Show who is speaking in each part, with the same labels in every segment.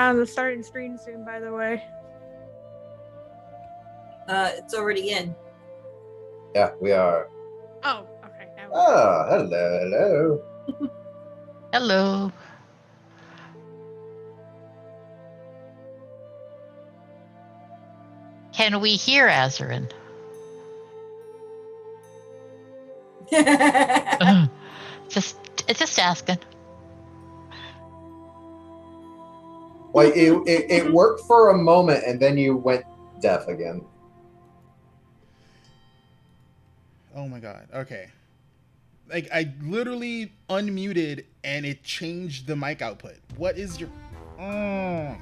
Speaker 1: On the starting screen soon, by the way.
Speaker 2: It's already in.
Speaker 3: Yeah, we are.
Speaker 1: Oh, okay.
Speaker 3: Oh, hello.
Speaker 4: Hello. Can we hear Azarin? Just asking.
Speaker 3: Like it worked for a moment, and then you went deaf again.
Speaker 5: Oh my god. Okay. Like I literally unmuted and it changed the mic output. What is your?
Speaker 3: Oh,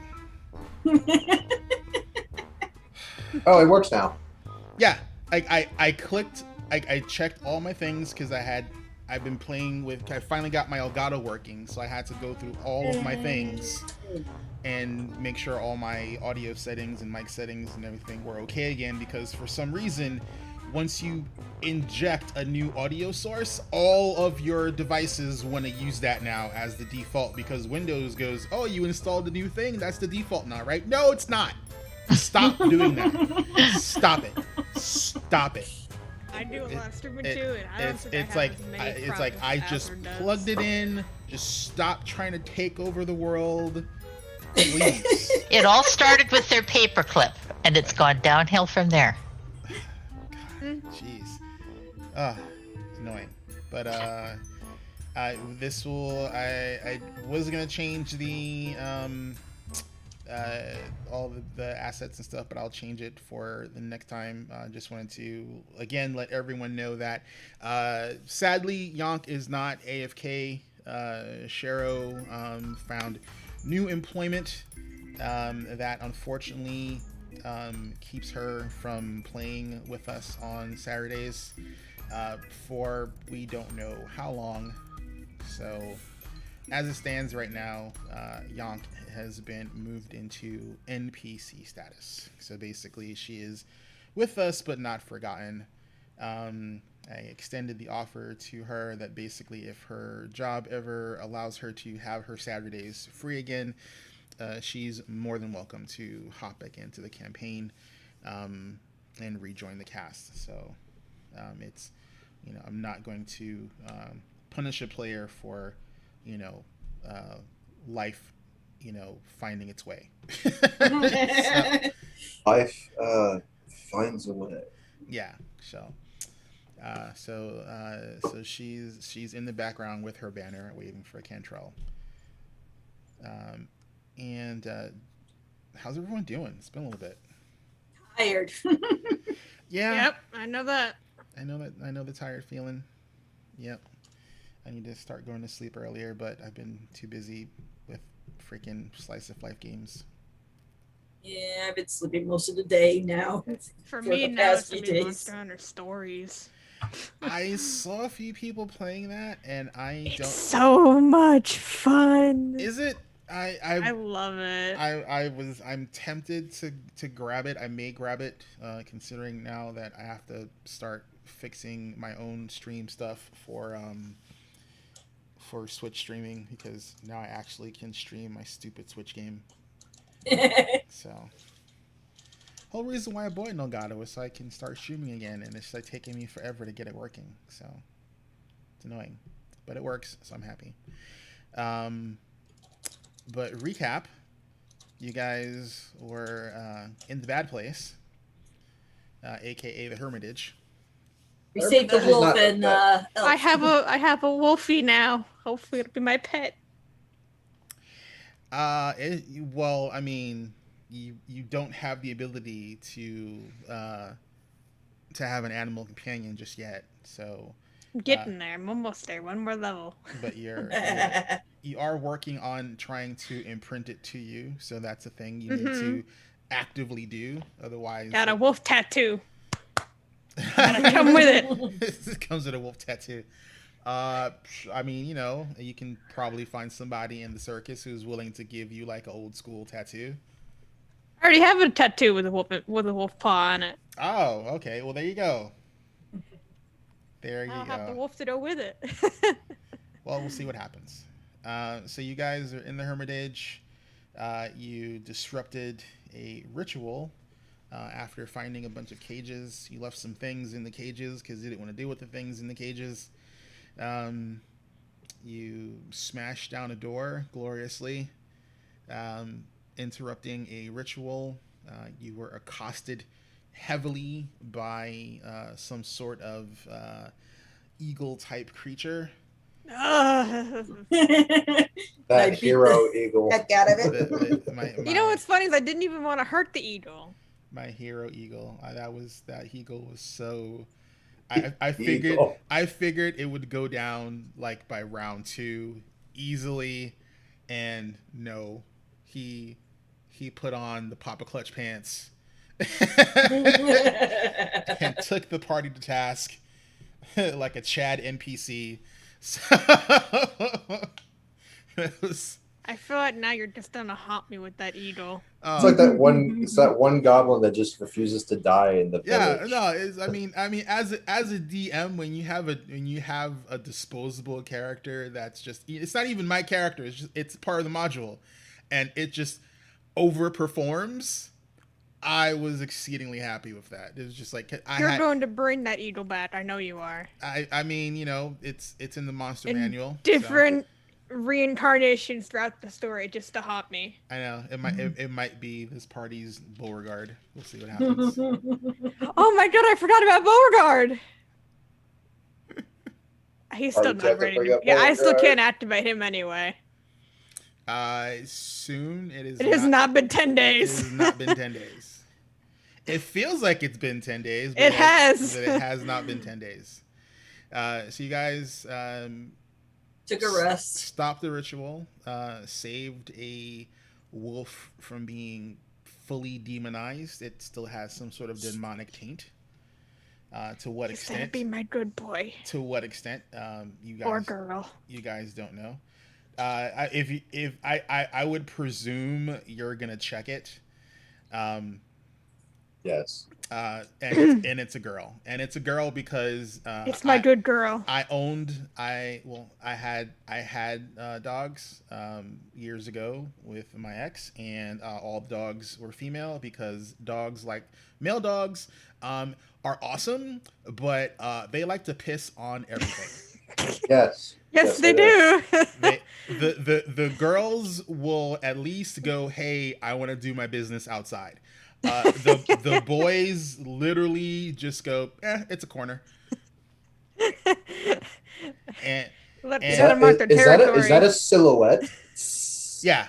Speaker 3: it works now.
Speaker 5: Yeah. I clicked. I checked all my things because I've been playing with. I finally got my Elgato working, so I had to go through all of my things and make sure all my audio settings and mic settings and everything were okay again, because for some reason, once you inject a new audio source, all of your devices want to use that now as the default, because Windows goes, oh, you installed a new thing, that's the default now, right? No, it's not. Stop doing that. Stop it. Stop it.
Speaker 1: I do a lot of stupid too, and I don't think
Speaker 5: it's
Speaker 1: I
Speaker 5: like
Speaker 1: have as many
Speaker 5: it's like I just plugged it in. Just stop trying to take over the world, please.
Speaker 4: It all started with their paperclip, and it's gone downhill from there.
Speaker 5: Jeez, annoying. But this will. I was gonna change the all the assets and stuff, but I'll change it for the next time. Just wanted to again let everyone know that sadly Yonk is not AFK. Shero found new employment that unfortunately keeps her from playing with us on Saturdays for we don't know how long. So as it stands right now, Yonk has been moved into NPC status. So basically she is with us but not forgotten. I extended the offer to her that basically if her job ever allows her to have her Saturdays free again, she's more than welcome to hop back into the campaign and rejoin the cast. So it's, I'm not going to punish a player for, life, finding its way.
Speaker 3: So, life finds a way.
Speaker 5: Yeah. So she's in the background with her banner waiting for Cantrell. And how's everyone doing? It's been a little bit.
Speaker 2: Tired.
Speaker 5: Yeah.
Speaker 1: Yep, I know that.
Speaker 5: I know the tired feeling. Yep. I need to start going to sleep earlier, but I've been too busy with freaking slice of life games.
Speaker 2: Yeah, I've been sleeping most of the day now.
Speaker 1: For me now, it's gonna be Monster Hunter Stories.
Speaker 5: I saw a few people playing that, and
Speaker 1: It's so much fun.
Speaker 5: Is it?
Speaker 1: I love it.
Speaker 5: I'm tempted to grab it. I may grab it, considering now that I have to start fixing my own stream stuff for Switch streaming, because now I actually can stream my stupid Switch game. So whole reason why I bought Elgato was so I can start streaming again, and it's like taking me forever to get it working. So it's annoying, but it works, so I'm happy. But recap, you guys were in the bad place, aka the Hermitage.
Speaker 2: We saved the wolf, and
Speaker 1: I have a wolfie now. Hopefully it'll be my pet.
Speaker 5: Well, I mean, you don't have the ability to have an animal companion just yet, so
Speaker 1: I'm getting there. I'm almost there. One more level.
Speaker 5: But you are working on trying to imprint it to you, so that's a thing you need to actively do. Otherwise,
Speaker 1: got a wolf tattoo. Gotta come with it.
Speaker 5: It comes with a wolf tattoo. I mean, you can probably find somebody in the circus who's willing to give you like an old school tattoo.
Speaker 1: I already have a tattoo with a wolf paw on it.
Speaker 5: Oh, okay. Well, there you go.
Speaker 1: I'll have the wolf to go with it.
Speaker 5: Well, we'll see what happens. So you guys are in the Hermitage. You disrupted a ritual after finding a bunch of cages. You left some things in the cages because you didn't want to deal with the things in the cages. You smashed down a door gloriously, interrupting a ritual. You were accosted heavily by some sort of eagle-type creature.
Speaker 1: Ugh.
Speaker 3: That
Speaker 2: I beat
Speaker 3: hero eagle.
Speaker 2: Heck out of it.
Speaker 1: You know what's funny is I didn't even want to hurt the eagle.
Speaker 5: My hero eagle. That eagle was so. I figured
Speaker 3: Eagle.
Speaker 5: I figured it would go down like by round 2 easily, and no, he put on the Papa Clutch pants and took the party to task like a Chad NPC. So it was.
Speaker 1: I feel like now you're just gonna haunt me with that eagle.
Speaker 3: It's like that one. It's that one goblin that just refuses to die in the village.
Speaker 5: Yeah, no, I mean, as a DM, when you have a disposable character that's just, it's not even my character. It's part of the module, and it just overperforms. I was exceedingly happy with that. It was just like
Speaker 1: You're going to bring that eagle back. I know you are.
Speaker 5: I mean, it's in the monster manual.
Speaker 1: Different reincarnations throughout the story just to haunt me.
Speaker 5: I know it might be this party's Beauregard. We'll see what happens.
Speaker 1: Oh my god, I forgot about Beauregard. He's still not ready to. Yeah, I still can't activate him anyway.
Speaker 5: Soon it is.
Speaker 1: It has not been 10 days.
Speaker 5: It has not been 10 days. It feels like it's been 10 days. But
Speaker 1: it has.
Speaker 5: But it has not been 10 days. So you guys
Speaker 2: Took a rest.
Speaker 5: Stopped the ritual. Saved a wolf from being fully demonized. It still has some sort of demonic taint. To what
Speaker 1: He's
Speaker 5: extent?
Speaker 1: gonna be my good boy.
Speaker 5: To what extent? You guys
Speaker 1: or girl.
Speaker 5: You guys don't know. I would presume you're gonna check it.
Speaker 3: Yes.
Speaker 5: And it's a girl, because
Speaker 1: it's my good girl.
Speaker 5: I had dogs years ago with my ex, and all the dogs were female because dogs, like male dogs, are awesome, but they like to piss on everything.
Speaker 3: Yes.
Speaker 1: Yes, they do.
Speaker 5: The girls will at least go, hey, I want to do my business outside. The boys literally just go, it's a corner. And
Speaker 3: Is that a silhouette?
Speaker 5: Yeah.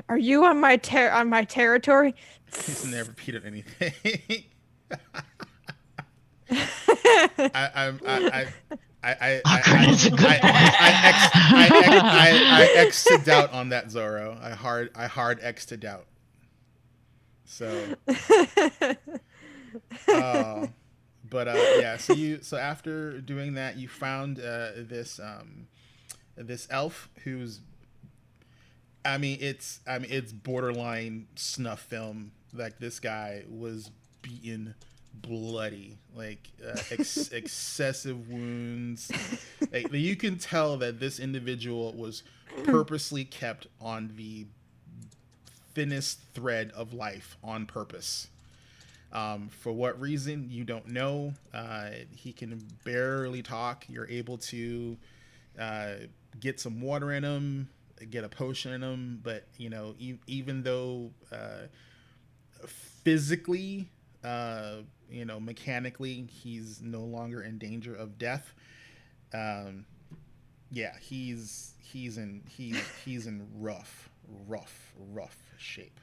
Speaker 1: Are you on my territory?
Speaker 5: He's never repeated anything. I X'd out on that, Zoro. I hard X'd out. So, yeah. So after doing that, you found this elf who's, it's borderline snuff film. Like, this guy was beaten bloody, like excessive wounds. Like, you can tell that this individual was purposely kept on the thinnest thread of life on purpose. For what reason, you don't know. He can barely talk. You're able to get some water in him, get a potion in him, but even though physically, mechanically, he's no longer in danger of death. Yeah, he's in rough shape.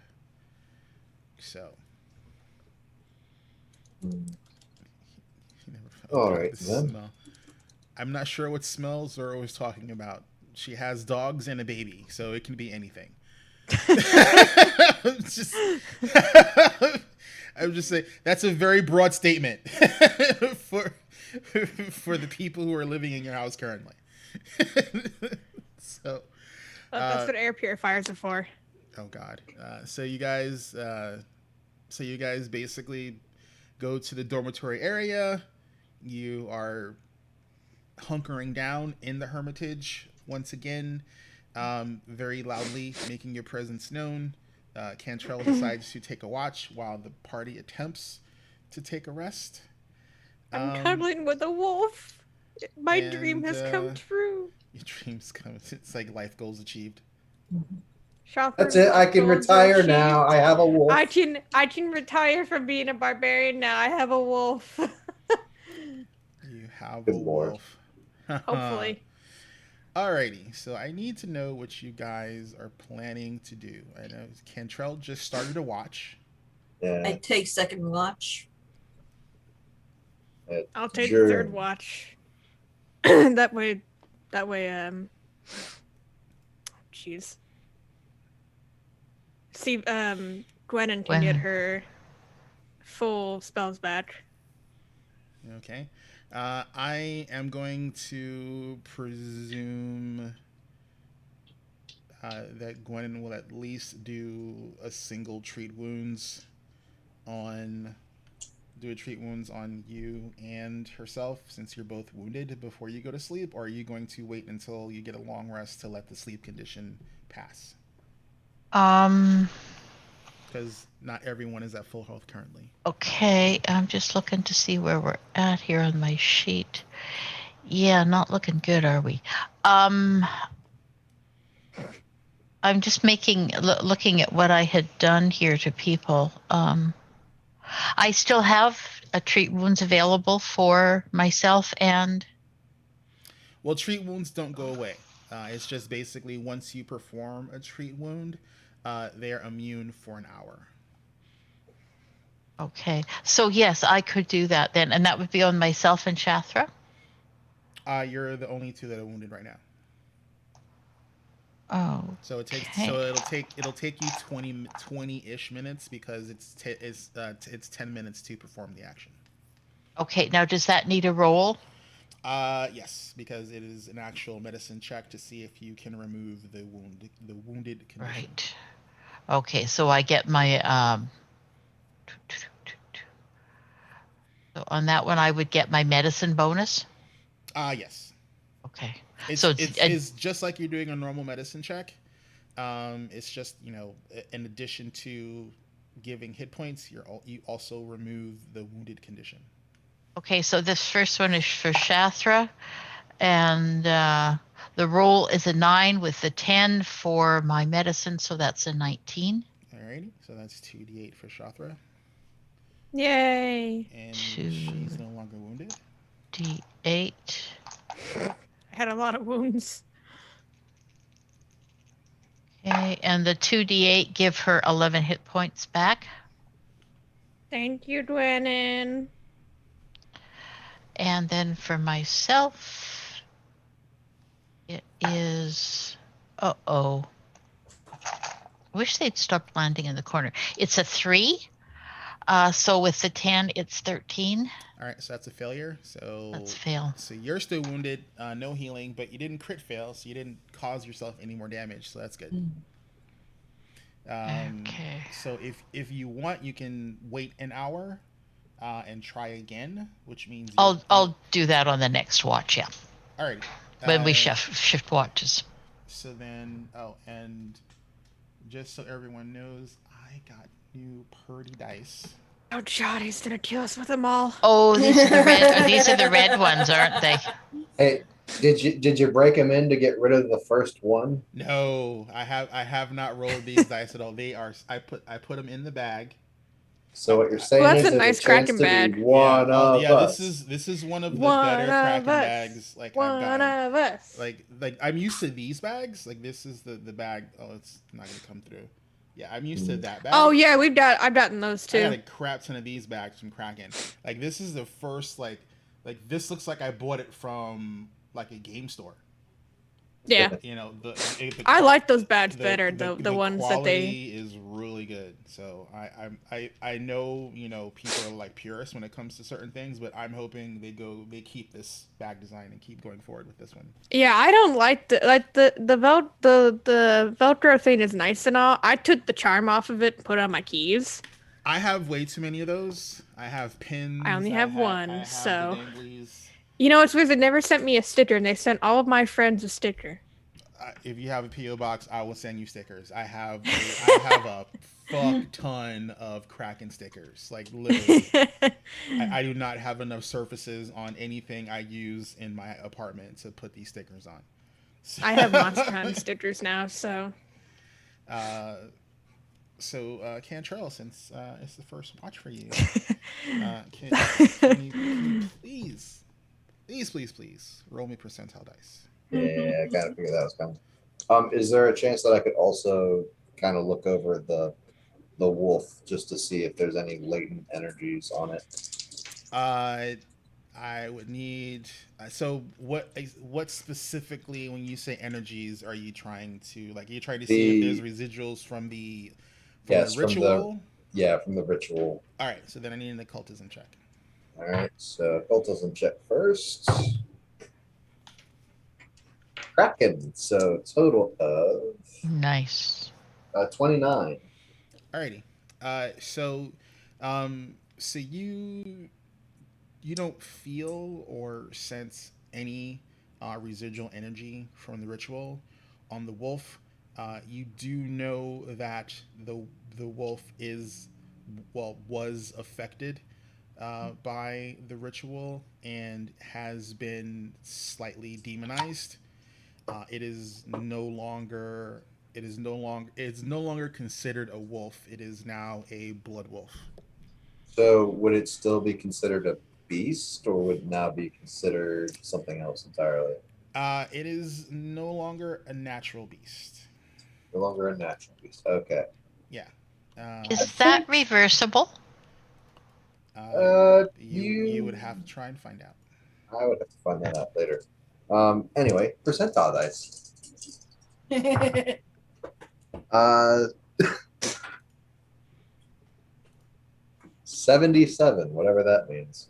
Speaker 5: So,
Speaker 3: all right, then.
Speaker 5: I'm not sure what smells Zoro was talking about. She has dogs and a baby, so it can be anything. I'm just saying that's a very broad statement for the people who are living in your house currently. So
Speaker 1: that's what air purifiers are for.
Speaker 5: Oh God. So you guys basically go to the dormitory area. You are hunkering down in the Hermitage once again. very loudly making your presence known. Cantrell decides to take a watch while the party attempts to take a rest.
Speaker 1: I'm cuddling with a wolf. My dream
Speaker 5: and,
Speaker 1: has come true.
Speaker 5: Your dreams come. It's like life goals achieved.
Speaker 3: That's it. I can retire now. I have a wolf.
Speaker 1: I can retire from being a barbarian now. I have a wolf.
Speaker 5: You have
Speaker 3: Good
Speaker 5: a
Speaker 3: lord.
Speaker 5: wolf.
Speaker 1: Hopefully.
Speaker 5: Alrighty, so I need to know what you guys are planning to do. I know Cantrell just started to watch.
Speaker 3: Yeah.
Speaker 2: I take second watch.
Speaker 1: I'll take
Speaker 3: Sure.
Speaker 1: the third watch. that way, jeez. See, Gwennon can get
Speaker 4: Gwen.
Speaker 1: her full spells back.
Speaker 5: Okay. I am going to presume that Gwen will at least do a single treat wounds on you and herself, since you're both wounded, before you go to sleep. Or are you going to wait until you get a long rest to let the sleep condition pass? Because not everyone is at full health currently.
Speaker 4: Okay, I'm just looking to see where we're at here on my sheet. Yeah, not looking good, are we? I'm just looking at what I had done here to people. I still have a treat wounds available for myself and.
Speaker 5: Well, treat wounds don't go away. It's just basically once you perform a treat wound, they're immune for an hour.
Speaker 4: Okay, so yes, I could do that then, and that would be on myself and Shathra.
Speaker 5: You're the only two that are wounded right now.
Speaker 4: Oh.
Speaker 5: So it'll take you 20-ish minutes, because it's 10 minutes to perform the action.
Speaker 4: Okay, now does that need a roll?
Speaker 5: Yes, because it is an actual medicine check to see if you can remove the wounded condition.
Speaker 4: Right. Okay, so I get my so on that one I would get my medicine bonus.
Speaker 5: Yes.
Speaker 4: Okay.
Speaker 5: It's just like you're doing a normal medicine check. It's just, in addition to giving hit points, you also remove the wounded condition.
Speaker 4: Okay, so this first one is for Shathra, and the roll is a 9 with the 10 for my medicine, so that's a 19.
Speaker 5: Alrighty, so that's 2d8 for Shathra.
Speaker 1: Yay!
Speaker 5: And she's no longer wounded.
Speaker 4: D8.
Speaker 1: I had a lot of wounds.
Speaker 4: Okay, and the 2d8 give her 11 hit points back.
Speaker 1: Thank you, Gwennon.
Speaker 4: And then for myself, it is, I wish they'd stop landing in the corner. It's a 3. So with the 10, it's 13.
Speaker 5: All right, so that's a failure. So
Speaker 4: that's a fail.
Speaker 5: So you're still wounded, no healing, but you didn't crit fail, so you didn't cause yourself any more damage. So that's good.
Speaker 4: Okay.
Speaker 5: So if you want, you can wait an hour and try again, which means
Speaker 4: I'll do that on the next watch. Yeah.
Speaker 5: All right.
Speaker 4: When we shift watches.
Speaker 5: So then, and just so everyone knows, I got new Purdy dice.
Speaker 1: Oh, God, he's gonna kill us with them all.
Speaker 4: Oh, these are the red ones, aren't they?
Speaker 3: Hey, did you break them in to get rid of the first one?
Speaker 5: No, I have not rolled these dice at all. I put them in the bag.
Speaker 3: So what you're saying
Speaker 1: that's
Speaker 3: is
Speaker 1: a nice Kraken bag.
Speaker 3: One of us.
Speaker 5: This is one of the better Kraken bags. Like
Speaker 1: one of us.
Speaker 5: Like I'm used to these bags. Like this is the bag. Oh, it's not gonna come through. Yeah, I'm used to that bag.
Speaker 1: Oh yeah, I've gotten those too.
Speaker 5: I got a crap ton of these bags from Kraken. Like this is the first like this looks like I bought it from like a game store.
Speaker 1: Yeah.
Speaker 5: I
Speaker 1: like those bags better. The ones that they
Speaker 5: is really good. So I know people are like purists when it comes to certain things, but I'm hoping they keep this bag design and keep going forward with this one.
Speaker 1: Yeah, I don't like the Velcro thing is nice and all. I took the charm off of it and put it on my keys.
Speaker 5: I have way too many of those. I have pins.
Speaker 1: I only have one,
Speaker 5: I have
Speaker 1: so.
Speaker 5: the danglies.
Speaker 1: You know, it's weird. They never sent me a sticker, and they sent all of my friends a sticker.
Speaker 5: if you have a PO box, I will send you stickers. I have a fuck ton of Kraken stickers. Like literally, I do not have enough surfaces on anything I use in my apartment to put these stickers on. So,
Speaker 1: I have Monster Hunter stickers now, so
Speaker 5: Cantrell, since it's the first watch for you, can you please roll me percentile dice?
Speaker 3: Yeah, I kind of figured that was coming. Is there a chance that I could also kind of look over the wolf just to see if there's any latent energies on it?
Speaker 5: I would need. So what specifically, when you say energies, are you trying to like? Are you trying to see if there's residuals from the
Speaker 3: Yes,
Speaker 5: ritual?
Speaker 3: from the ritual.
Speaker 5: All right, so then I need an occultism check.
Speaker 3: All right, so occultism check first. Kraken. So total of
Speaker 4: Nice.
Speaker 3: 29.
Speaker 5: Alrighty. So, so you don't feel or sense any residual energy from the ritual on the wolf. You do know that the wolf was affected by the ritual and has been slightly demonized. It is no longer it's no longer considered a wolf. It is now a blood wolf.
Speaker 3: So would it still be considered a beast, or would it now be considered something else entirely?
Speaker 5: It is no longer a natural beast.
Speaker 3: No longer a natural beast. Okay.
Speaker 5: Yeah.
Speaker 4: Is that reversible?
Speaker 5: You would have to try and find out.
Speaker 3: I would have to find that out later. Anyway, percentile dice. Uh, 77, whatever that means.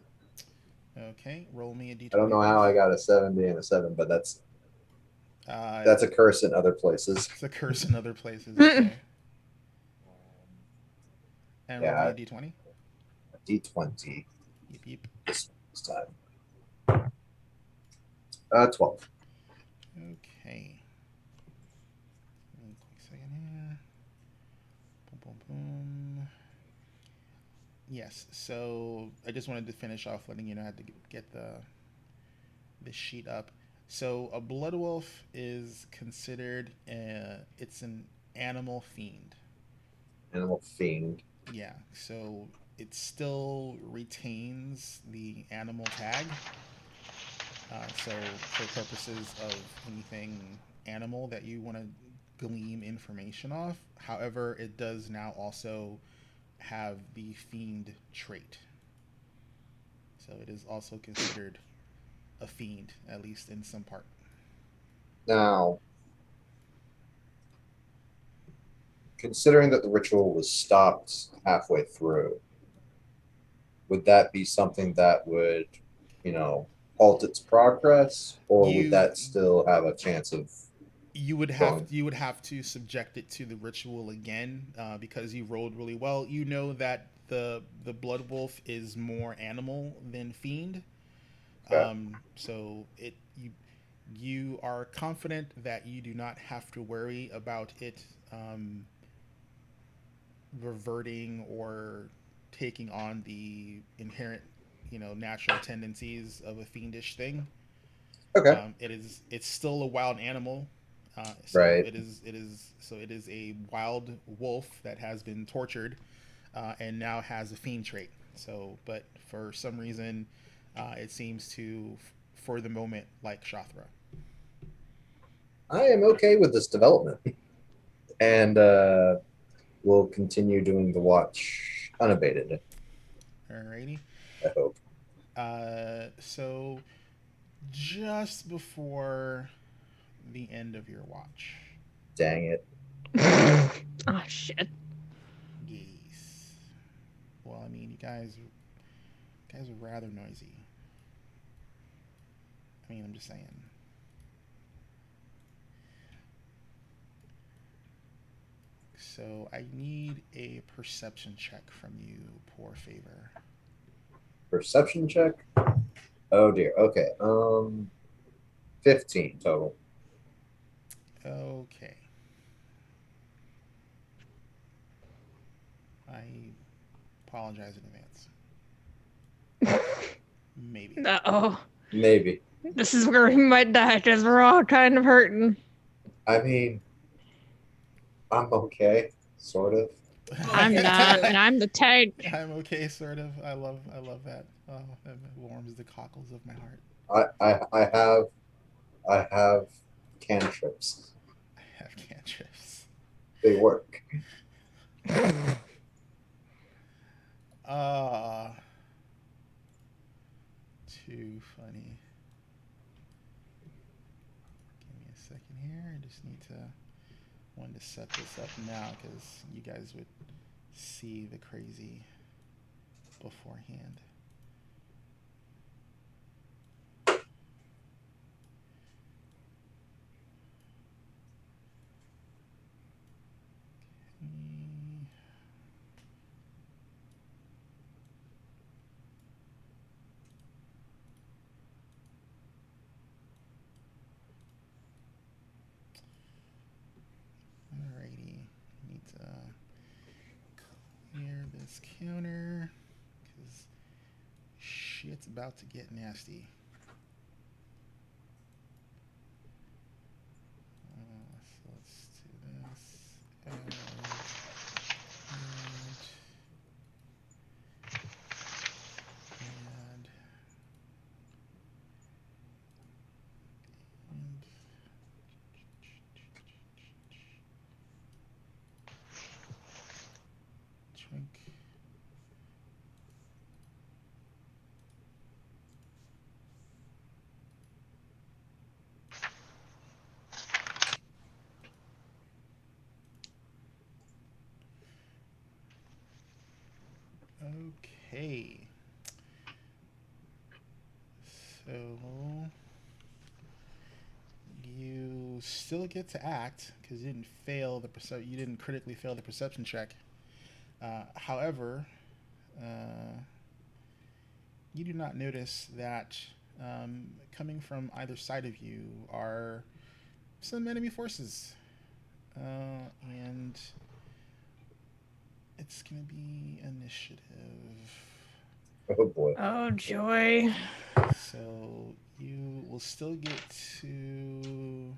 Speaker 5: Okay, roll me a d20.
Speaker 3: I don't know how I got a 70 and a 7, but that's a curse in other places.
Speaker 5: It's a curse in other places. Okay. And roll me a d20.
Speaker 3: A d20.
Speaker 5: Yep, yep.
Speaker 3: This time. 12.
Speaker 5: Okay. Quick second here. Boom, boom, boom. Yes. So I just wanted to finish off letting you know I had to get the sheet up. So a blood wolf is considered it's an animal fiend.
Speaker 3: Animal fiend.
Speaker 5: Yeah. So it still retains the animal tag. So for purposes of anything animal that you want to glean information off, however, it does now also have the fiend trait. So it is also considered a fiend, at least in some part.
Speaker 3: Now, considering that the ritual was stopped halfway through, would that be something that would, halt its progress, or would that still have a chance of?
Speaker 5: You would have to subject it to the ritual again because you rolled really well. You know that the blood wolf is more animal than fiend.
Speaker 3: Okay.
Speaker 5: So you are confident that you do not have to worry about it reverting or taking on the inherent, natural tendencies of a fiendish thing.
Speaker 3: Okay.
Speaker 5: It's still a wild animal.
Speaker 3: Right.
Speaker 5: It is a wild wolf that has been tortured and now has a fiend trait. So, but for some reason, it seems to, for the moment, like Shothra.
Speaker 3: I am okay with this development, and we'll continue doing the watch unabated.
Speaker 5: Alrighty.
Speaker 3: I hope.
Speaker 5: So just before the end of your watch.
Speaker 3: Dang it.
Speaker 1: Oh shit.
Speaker 5: Yes. Well, I mean, you guys are rather noisy. I mean, I'm just saying. So I need a perception check from you, poor favor.
Speaker 3: Perception check? Oh dear. Okay. 15 total.
Speaker 5: Okay. I apologize in advance. Maybe.
Speaker 1: Uh-oh.
Speaker 3: Maybe.
Speaker 1: This is where we might die because we're all kind of hurting.
Speaker 3: I mean, I'm okay, sort of.
Speaker 1: I'm not, and I'm the tank.
Speaker 5: I'm okay, sort of. I love that. Oh, it warms the cockles of my heart.
Speaker 3: I have cantrips.
Speaker 5: I have cantrips.
Speaker 3: They work.
Speaker 5: Too funny. Give me a second here. I just need to set this up now because you guys would see the crazy beforehand. Alrighty, need to clear this counter because shit's about to get nasty. So let's do this. And drink. Okay. So you still get to act because you didn't fail the you didn't critically fail the perception check. However, you do not notice that coming from either side of you are some enemy forces, and it's gonna be initiative.
Speaker 3: Oh boy.
Speaker 1: Oh, joy.
Speaker 5: So you will still get to.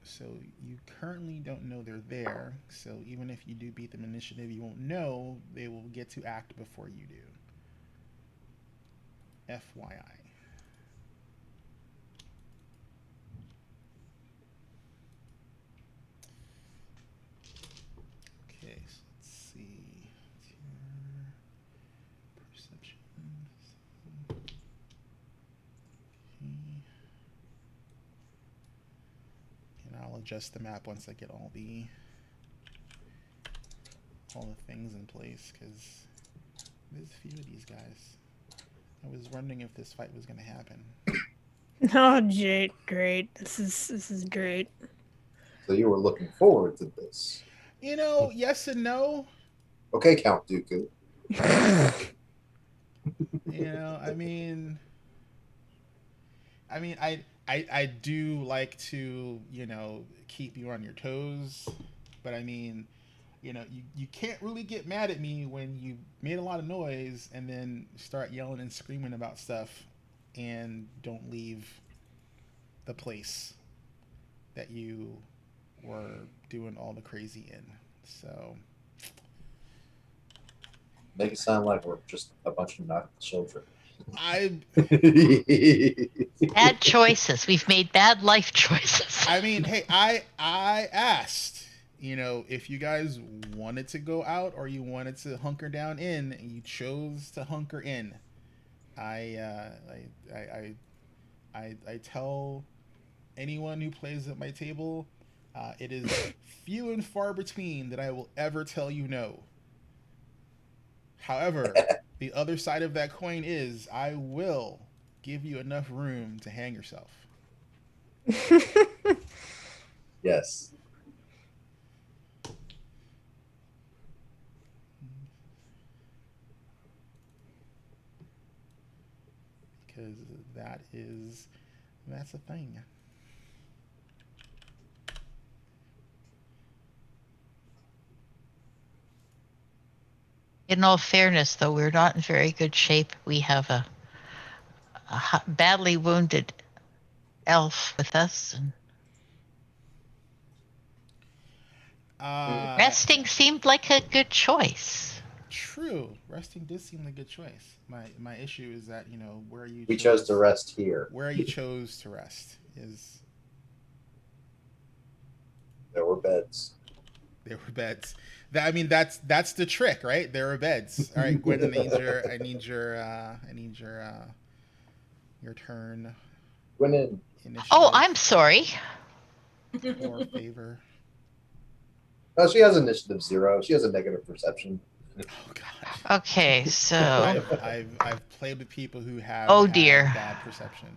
Speaker 5: So you currently don't know they're there. So even if you do beat them initiative, you won't know they will get to act before you do. FYI. Okay, so let's see. Perception. Okay. And I'll adjust the map once I get all the things in place, because there's a few of these guys. I was wondering if this fight was going to happen.
Speaker 1: Oh, Jade, great. This is great.
Speaker 3: So you were looking forward to this.
Speaker 5: You know, yes and no.
Speaker 3: Okay, Count Dooku.
Speaker 5: You know, I mean, I do like to, you know, keep you on your toes, but I mean, you know, you can't really get mad at me when you made a lot of noise and then start yelling and screaming about stuff and don't leave the place that you were doing all the crazy in. So
Speaker 3: Make it sound like we're just a bunch of naughty children.
Speaker 4: Bad choices. We've made bad life choices.
Speaker 5: I mean, hey, I asked, you know, if you guys wanted to go out or you wanted to hunker down in, and you chose to hunker in. I tell anyone who plays at my table, it is few and far between that I will ever tell you no. However, the other side of that coin is I will give you enough room to hang yourself.
Speaker 3: Yes.
Speaker 5: because that's a thing.
Speaker 4: In all fairness, though, we're not in very good shape. We have a badly wounded elf with us, and resting
Speaker 5: Yeah.
Speaker 4: seemed like a good choice.
Speaker 5: True. Resting does seem like a good choice. My issue is that, where you
Speaker 3: We chose to rest here.
Speaker 5: Where you chose to rest is
Speaker 3: There were beds.
Speaker 5: there were beds. That's the trick, right? There are beds. All right, Gwen, I need your turn.
Speaker 3: Gwen,
Speaker 5: Initiative.
Speaker 4: Oh, I'm sorry.
Speaker 5: Or favor.
Speaker 3: oh, she has initiative 0. She has a negative perception.
Speaker 5: Oh God.
Speaker 4: Okay, so
Speaker 5: I've played with people who have
Speaker 4: Oh,
Speaker 5: had
Speaker 4: dear.
Speaker 5: bad perception.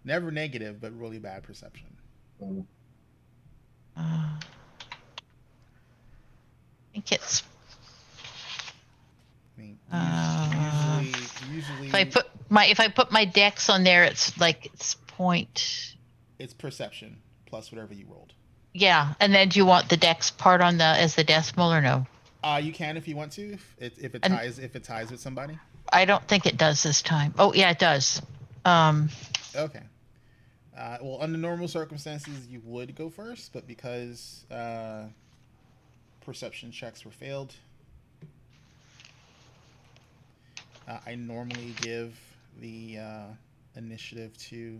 Speaker 5: Never negative, but really bad perception.
Speaker 3: Mm.
Speaker 4: I think it's
Speaker 5: I mean, usually
Speaker 4: if I put my dex on there, it's like it's point.
Speaker 5: it's perception plus whatever you rolled.
Speaker 4: Yeah, and then do you want the dex part on the as the decimal or no?
Speaker 5: You can if you want to, if it
Speaker 4: And-
Speaker 5: ties with somebody.
Speaker 4: I don't think it does this time. Oh yeah, it does.
Speaker 5: Okay. Well, under normal circumstances, you would go first, but because perception checks were failed, I normally give the initiative to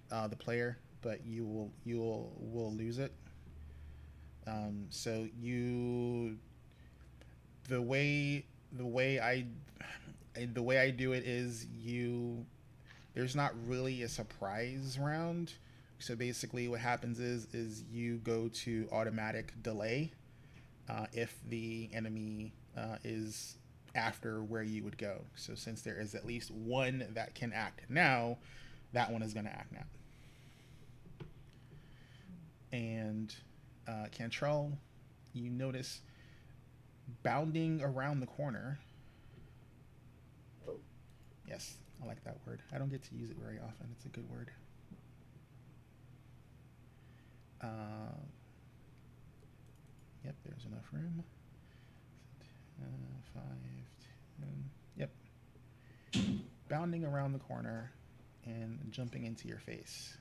Speaker 5: the player, but you will lose it. So the way I do it is there's not really a surprise round. So basically what happens is you go to automatic delay if the enemy is after where you would go. So since there is at least one that can act now, that one is going to act now. And Cantrell, you notice bounding around the corner. Yes, I like that word. I don't get to use it very often. It's a good word. Yep, there's enough room. 5, 10. Yep. Bounding around the corner and jumping into your face.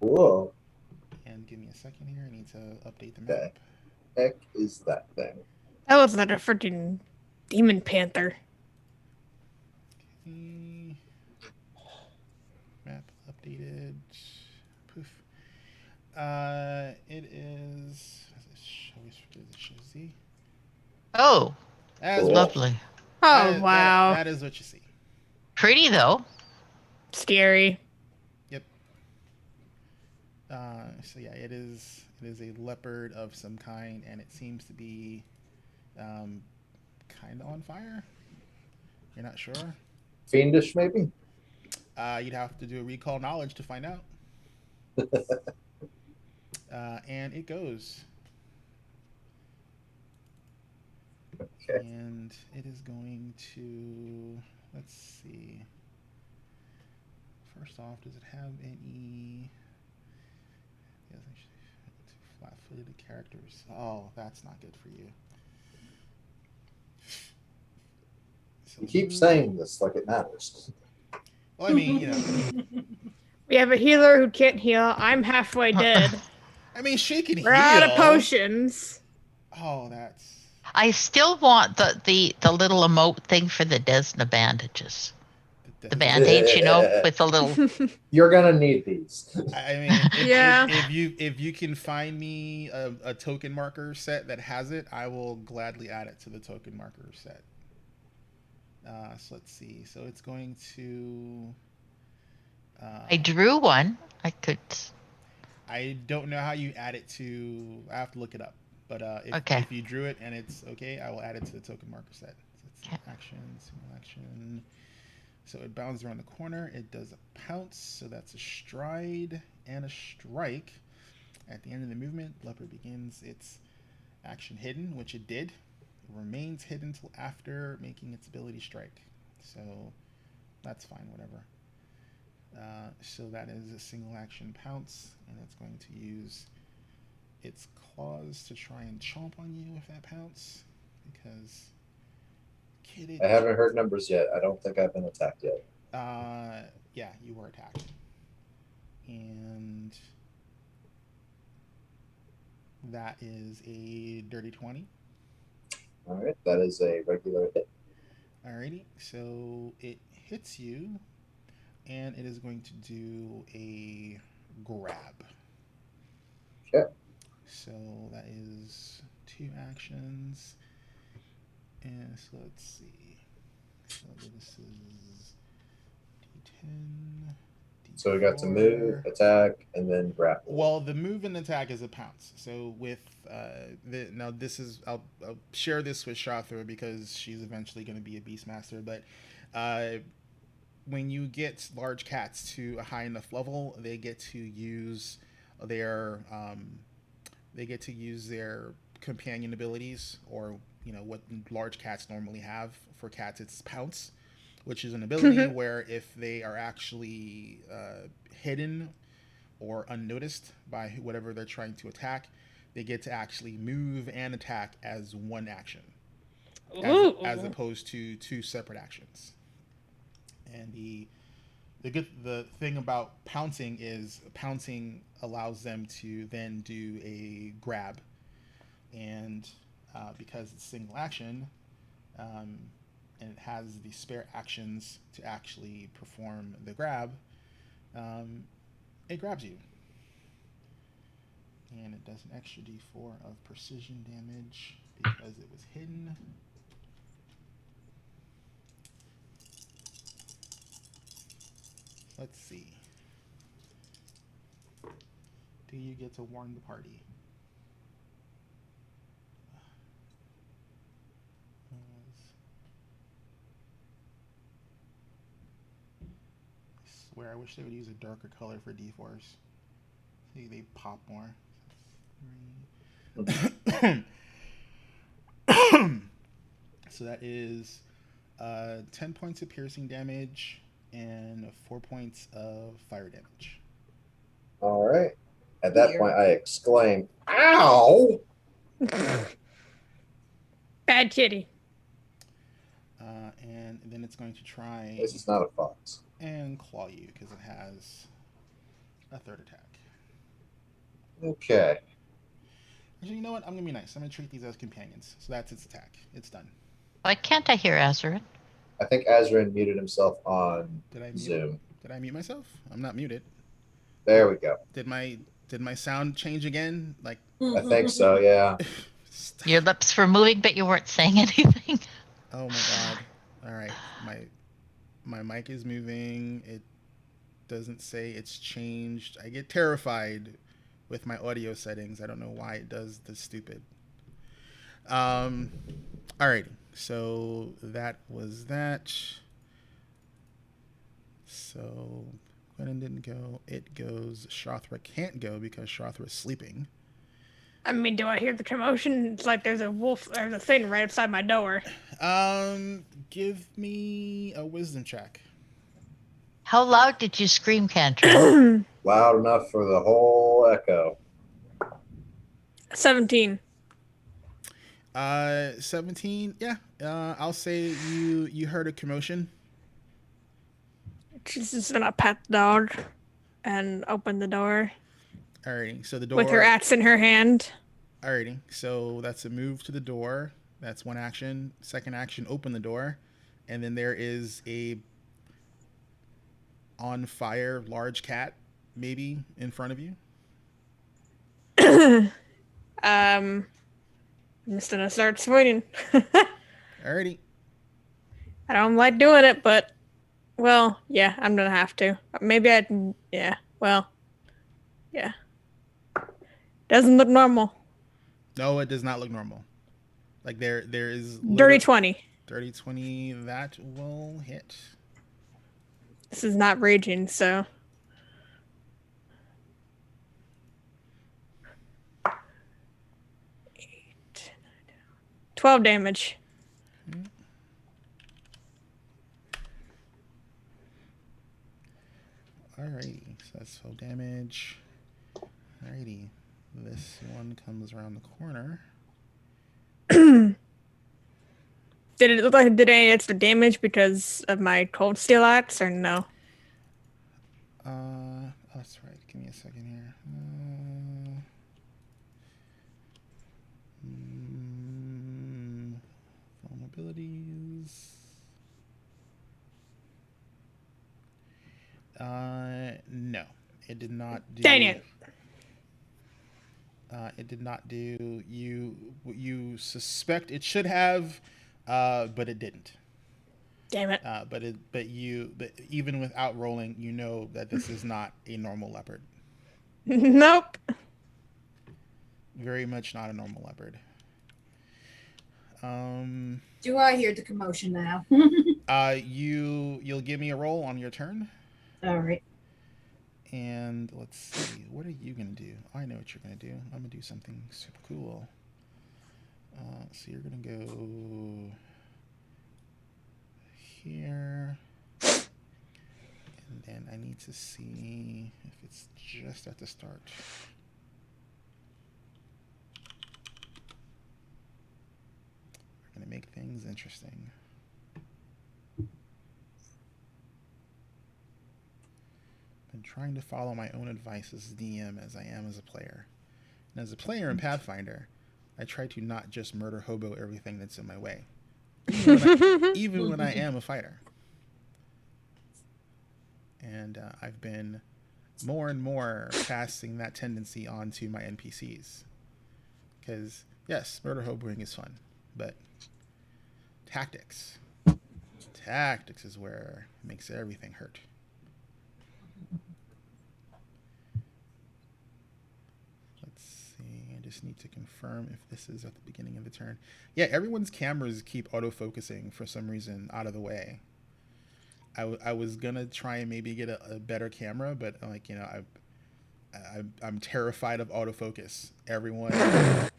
Speaker 3: Whoa.
Speaker 5: And give me a second here. I need to update the
Speaker 3: Okay.
Speaker 5: map.
Speaker 3: Heck is that thing?
Speaker 1: That was not a freaking demon panther.
Speaker 5: Okay. Map updated. Poof. It is. Does it show Z?
Speaker 4: Oh,
Speaker 5: As
Speaker 3: Cool.
Speaker 4: lovely.
Speaker 1: Oh, wow.
Speaker 5: That is what you see.
Speaker 4: Pretty though.
Speaker 1: Scary.
Speaker 5: Yep. So yeah, it is a leopard of some kind, and it seems to be kind of on fire. You're not sure.
Speaker 3: Fiendish, maybe?
Speaker 5: You'd have to do a recall knowledge to find out. And it goes.
Speaker 3: Okay.
Speaker 5: And it is going to, let's see. First off, does it have any flat-footed characters? Oh, that's not good for you. So
Speaker 3: You keep saying this like it matters.
Speaker 5: Well, I mean,
Speaker 1: We have a healer who can't heal. I'm halfway dead.
Speaker 5: I mean, she can
Speaker 1: We're
Speaker 5: heal.
Speaker 1: out of potions.
Speaker 5: Oh, that's.
Speaker 4: I still want the little emote thing for the Desna bandages. The band-aids, with a little.
Speaker 3: You're gonna need these.
Speaker 5: I mean,
Speaker 1: Yeah.
Speaker 5: if you can find me a token marker set that has it, I will gladly add it to the token marker set. So let's see. So it's going to.
Speaker 4: I drew one. I could.
Speaker 5: I don't know how you add it to. I have to look it up. But
Speaker 4: Okay.
Speaker 5: if you drew it and it's okay, I will add it to the token marker set. So it's
Speaker 4: Okay.
Speaker 5: action, single action. So it bounds around the corner. It does a pounce. So that's a stride and a strike. At the end of the movement, leopard begins its action hidden, which it did. It remains hidden until after making its ability strike. So that's fine, whatever. So that is a single action pounce, and it's going to use its claws to try and chomp on you with that pounce, because
Speaker 3: I haven't heard numbers yet. I don't think I've been attacked yet.
Speaker 5: Yeah, you were attacked. And that is a dirty 20.
Speaker 3: All right, that is a regular hit.
Speaker 5: Alrighty, so it hits you, and it is going to do a grab.
Speaker 3: Okay.
Speaker 5: So that is 2 actions. And so let's see. So this is D10.
Speaker 3: So we got to
Speaker 5: D4.
Speaker 3: move, attack, and then grapple.
Speaker 5: Well, the move and attack is a pounce. So with now this is I'll share this with Shathra because she's eventually going to be a Beastmaster. But when you get large cats to a high enough level, they get to use their companion abilities, or what large cats normally have. For cats, it's pounce, which is an ability where if they are actually hidden or unnoticed by whatever they're trying to attack, they get to actually move and attack as one action, as opposed to 2 separate actions. And the thing about pouncing is pouncing allows them to then do a grab, and because it's single action, and it has the spare actions to actually perform the grab, it grabs you. And it does an extra d4 of precision damage because it was hidden. Let's see. Do you get to warn the party? I swear, I wish they would use a darker color for d4s. See, they pop more. So that is 10 points of piercing damage and 4 points of fire damage.
Speaker 3: All right. At that point, I exclaim, "Ow!"
Speaker 1: Bad kitty.
Speaker 5: And then it's going to try
Speaker 3: This is not a fox.
Speaker 5: and claw you because it has a 3rd attack.
Speaker 3: Okay.
Speaker 5: Actually, you know what? I'm going to be nice. I'm going to treat these as companions. So that's its attack. It's done.
Speaker 4: Why can't I hear Azerin?
Speaker 3: I think Azrin muted himself on Zoom.
Speaker 5: Did I mute myself? I'm not muted.
Speaker 3: There we go.
Speaker 5: Did my sound change again? Like,
Speaker 3: I think so, yeah.
Speaker 4: Your lips were moving, but you weren't saying anything.
Speaker 5: Oh my god. All right. My mic is moving. It doesn't say it's changed. I get terrified with my audio settings. I don't know why it does this stupid. Alrighty. So that was that. So Gwennon didn't go. It goes. Shathra can't go because Shathra is sleeping.
Speaker 1: I mean, do I hear the commotion? It's like there's a wolf, there's a thing right outside my door.
Speaker 5: Give me a wisdom check.
Speaker 4: How loud did you scream, Cantrell?
Speaker 3: Loud enough for the whole echo.
Speaker 1: 17.
Speaker 5: 17. Yeah. I'll say you heard a commotion.
Speaker 1: She's just gonna pet the dog and open the door
Speaker 5: Alrighty. So the door
Speaker 1: with her axe in her hand.
Speaker 5: Alrighty. So that's a move to the door. That's one action. Second action, open the door. And then there is a on fire large cat maybe in front of you.
Speaker 1: I'm just gonna start swinging.
Speaker 5: Alrighty.
Speaker 1: I don't like doing it, but well, yeah, I'm gonna have to. Maybe yeah. Doesn't look normal.
Speaker 5: No, it does not look normal. Like there is
Speaker 1: Dirty 20.
Speaker 5: Dirty 20, that will hit.
Speaker 1: This is not raging, so 12 damage.
Speaker 5: Alrighty, so that's full damage. Alrighty, this one comes around the corner.
Speaker 1: Did it look like it did any extra damage because of my cold steel axe, or no?
Speaker 5: Oh, that's right. Give me a second here. Vulnerabilities. No, it did not do.
Speaker 1: Dang it!
Speaker 5: It did not do. You suspect it should have, but it didn't.
Speaker 1: Damn it!
Speaker 5: But even without rolling, you know that this is not a normal leopard.
Speaker 1: Nope.
Speaker 5: Very much not a normal leopard.
Speaker 2: Do I hear the commotion now?
Speaker 5: You'll give me a roll on your turn,
Speaker 2: All right.
Speaker 5: and let's see. What are you gonna do? I know what you're gonna do. I'm gonna do something super cool. So you're gonna go here, and then I need to see if it's just at the start. We're gonna make things interesting. Been trying to follow my own advice as DM as I am as a player. And as a player in Pathfinder, I try to not just murder hobo everything that's in my way. Even when I am a fighter. And I've been more and more passing that tendency on to my NPCs. Because, yes, murder hoboing is fun, but tactics is where it makes everything hurt. Let's see, I just need to confirm if this is at the beginning of the turn. Yeah, everyone's cameras keep autofocusing for some reason out of the way. I was gonna try and maybe get a better camera, but like, you know, I'm terrified of autofocus. Everyone,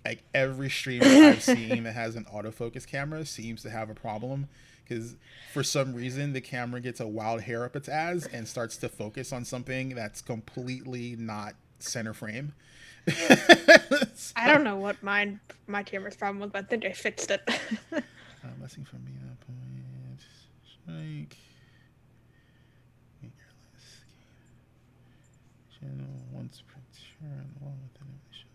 Speaker 5: like every streamer I've seen that has an autofocus camera seems to have a problem, because for some reason the camera gets a wild hair up its ass and starts to focus on something that's completely not center frame.
Speaker 1: I don't know what my camera's problem was, but I think I fixed it.
Speaker 5: Blessing from me that point. Strike. Channel once per turn along with animation.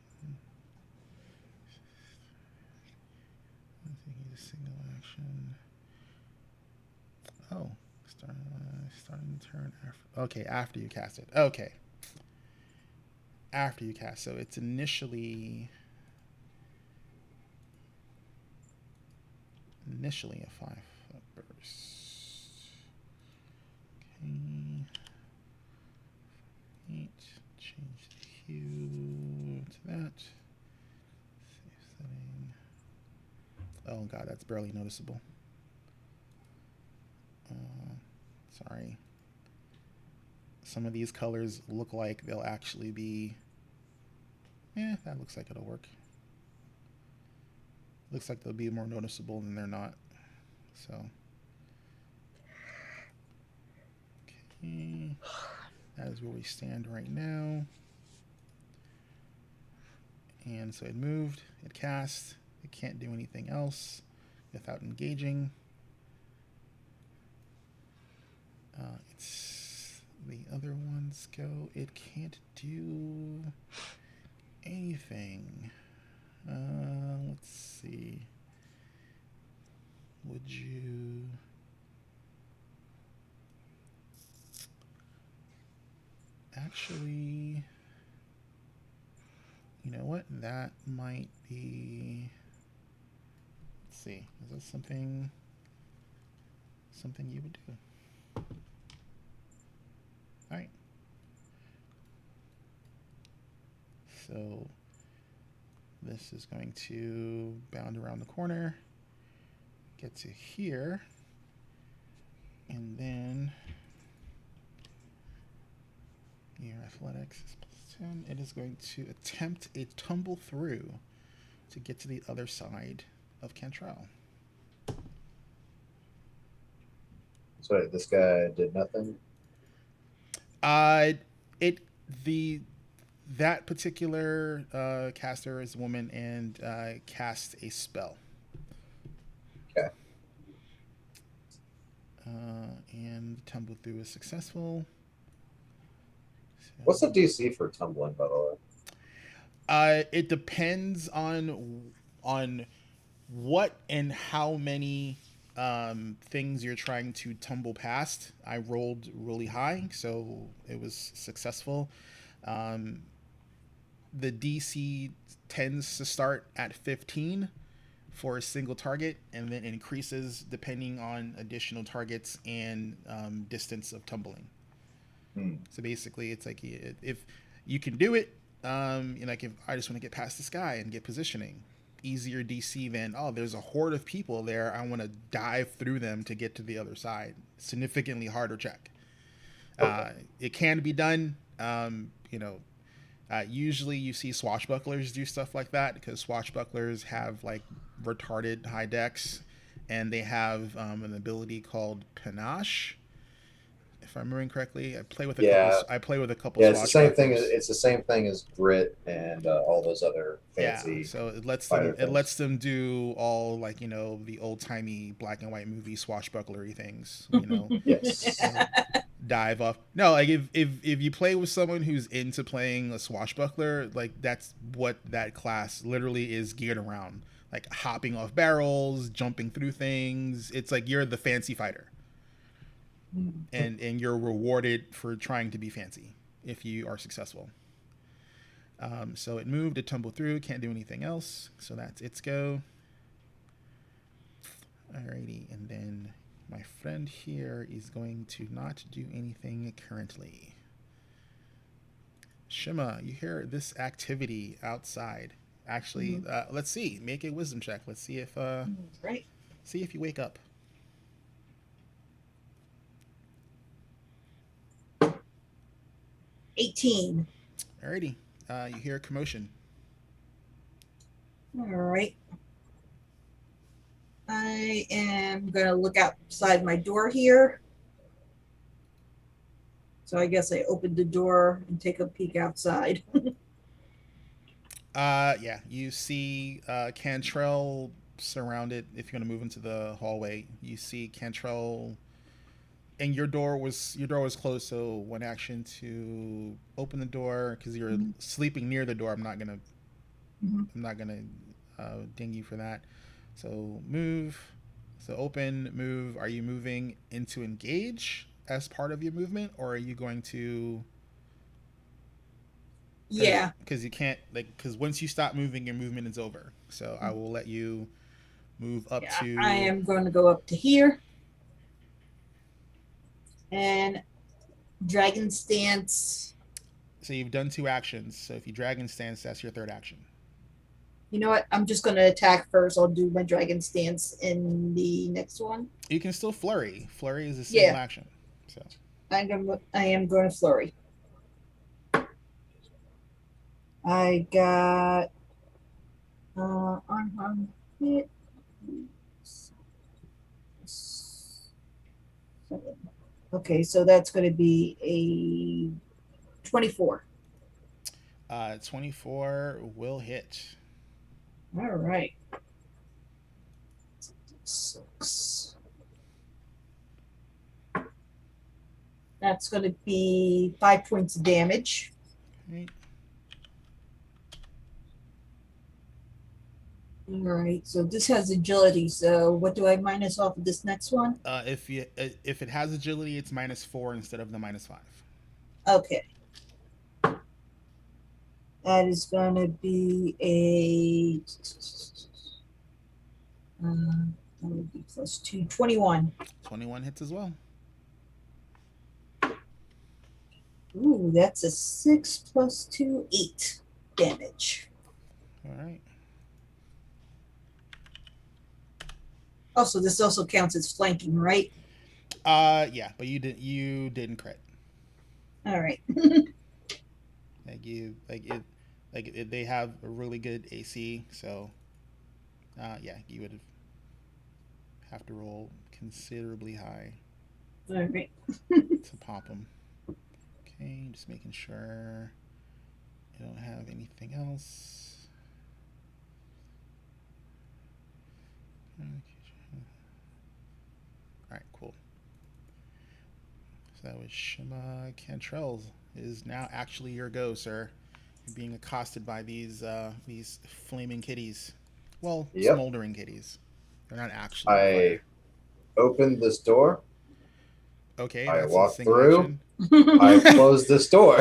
Speaker 5: I think he's a single action. Oh, starting the turn after. Okay, after you cast it. Okay. After you cast, so it's initially a 5-foot burst. Okay. 8. Change the hue to that. Save setting. Oh god, that's barely noticeable. Sorry. Some of these colors look like they'll actually be... Yeah, that looks like it'll work. Looks like they'll be more noticeable than they're not. So. Okay. That is where we stand right now. And so it moved, it cast, it can't do anything else without engaging. It's the other ones go, it can't do anything. Let's see. Would you... Actually, you know what? That might be... Let's see. Is that something you would do? Alright. So this is going to bound around the corner, get to here, and then your athletics is +10. It is going to attempt a tumble through to get to the other side of Cantrell.
Speaker 3: So wait, this guy did nothing?
Speaker 5: Uh, it the that particular caster is a woman and cast a spell.
Speaker 3: Okay.
Speaker 5: And tumble through is successful. So,
Speaker 3: What's the DC for tumbling, by the way?
Speaker 5: it depends on what and how many things you're trying to tumble past. I rolled really high, so it was successful. Um, the DC tends to start at 15 for a single target, and then increases depending on additional targets and distance of tumbling.
Speaker 3: Hmm.
Speaker 5: So basically, it's like if you can do it, like if I just want to get past this guy and get positioning, easier DC than, oh, there's a horde of people there, I want to dive through them to get to the other side. Significantly harder check.
Speaker 3: Okay.
Speaker 5: It can be done. Usually you see swashbucklers do stuff like that because swashbucklers have like retarded high decks, and they have an ability called panache. If I'm remembering correctly, I play with a couple.
Speaker 3: Yeah.
Speaker 5: I play with a couple
Speaker 3: Yeah, it's the same thing.
Speaker 5: swashbucklers.
Speaker 3: It's the same thing as grit and all those other
Speaker 5: Yeah,
Speaker 3: fancy
Speaker 5: so
Speaker 3: fighter
Speaker 5: it
Speaker 3: things.
Speaker 5: lets them do all like the old timey black and white movie swashbucklery things.
Speaker 3: Yes.
Speaker 5: Dive off. No, like if you play with someone who's into playing a swashbuckler, like that's what that class literally is geared around. Like hopping off barrels, jumping through things. It's like you're the fancy fighter, and you're rewarded for trying to be fancy if you are successful. So it moved, it tumbled through, can't do anything else. So that's its go. Alrighty, and then my friend here is going to not do anything currently. Shima, you hear this activity outside. Actually, let's see. Make a wisdom check. Let's see if
Speaker 2: Right.
Speaker 5: see if you wake up.
Speaker 2: 18.
Speaker 5: Alrighty. You hear a commotion.
Speaker 2: All right. I am going to look outside my door here. So I guess I opened the door and take a peek outside.
Speaker 5: Yeah, you see Cantrell surrounded. If you're gonna move into the hallway, you see Cantrell, and your door was closed. So one action to open the door because you're sleeping near the door.
Speaker 2: Mhm.
Speaker 5: I'm not gonna ding you for that. So move. So open, move. Are you moving into engage as part of your movement, or are you going to?
Speaker 2: Yeah.
Speaker 5: Because you can't because once you stop moving, your movement is over. So I will let you move up
Speaker 2: Yeah.
Speaker 5: to.
Speaker 2: I am going to go up to here and dragon stance.
Speaker 5: So you've done 2 actions. So if you dragon stance, that's your third action.
Speaker 2: You know what? I'm just going to attack first. I'll do my dragon stance in the next one.
Speaker 5: You can still flurry. Flurry is a single action. So
Speaker 2: I am going to flurry. I got unharmed hit. 7. Okay, so that's going to be a 24.
Speaker 5: 24 will hit.
Speaker 2: All right. 6. That's going to be 5 points of damage.
Speaker 5: Right.
Speaker 2: All right, so this has agility. So what do I minus off of this next one?
Speaker 5: If it has agility, it's -4 instead of the -5.
Speaker 2: Okay. That is going to be a that would be +2, 21.
Speaker 5: 21 hits as well.
Speaker 2: Ooh, that's a 6 + 2, 8 damage.
Speaker 5: All right.
Speaker 2: Also, this also counts as flanking, right?
Speaker 5: Yeah, but you didn't crit.
Speaker 2: All right.
Speaker 5: They have a really good AC, so yeah, you would have to roll considerably high
Speaker 2: All right.
Speaker 5: to pop them. Okay, just making sure I don't have anything else. Alright, cool. So that was Shima Cantrell. It is now actually your go, sir. You're being accosted by these flaming kitties. Well,
Speaker 3: Yep.
Speaker 5: smoldering kitties. They're not actually on
Speaker 3: I
Speaker 5: fire.
Speaker 3: opened this door.
Speaker 5: Okay,
Speaker 3: I
Speaker 5: that's a
Speaker 3: walk
Speaker 5: single
Speaker 3: through.
Speaker 5: action.
Speaker 3: I closed this door.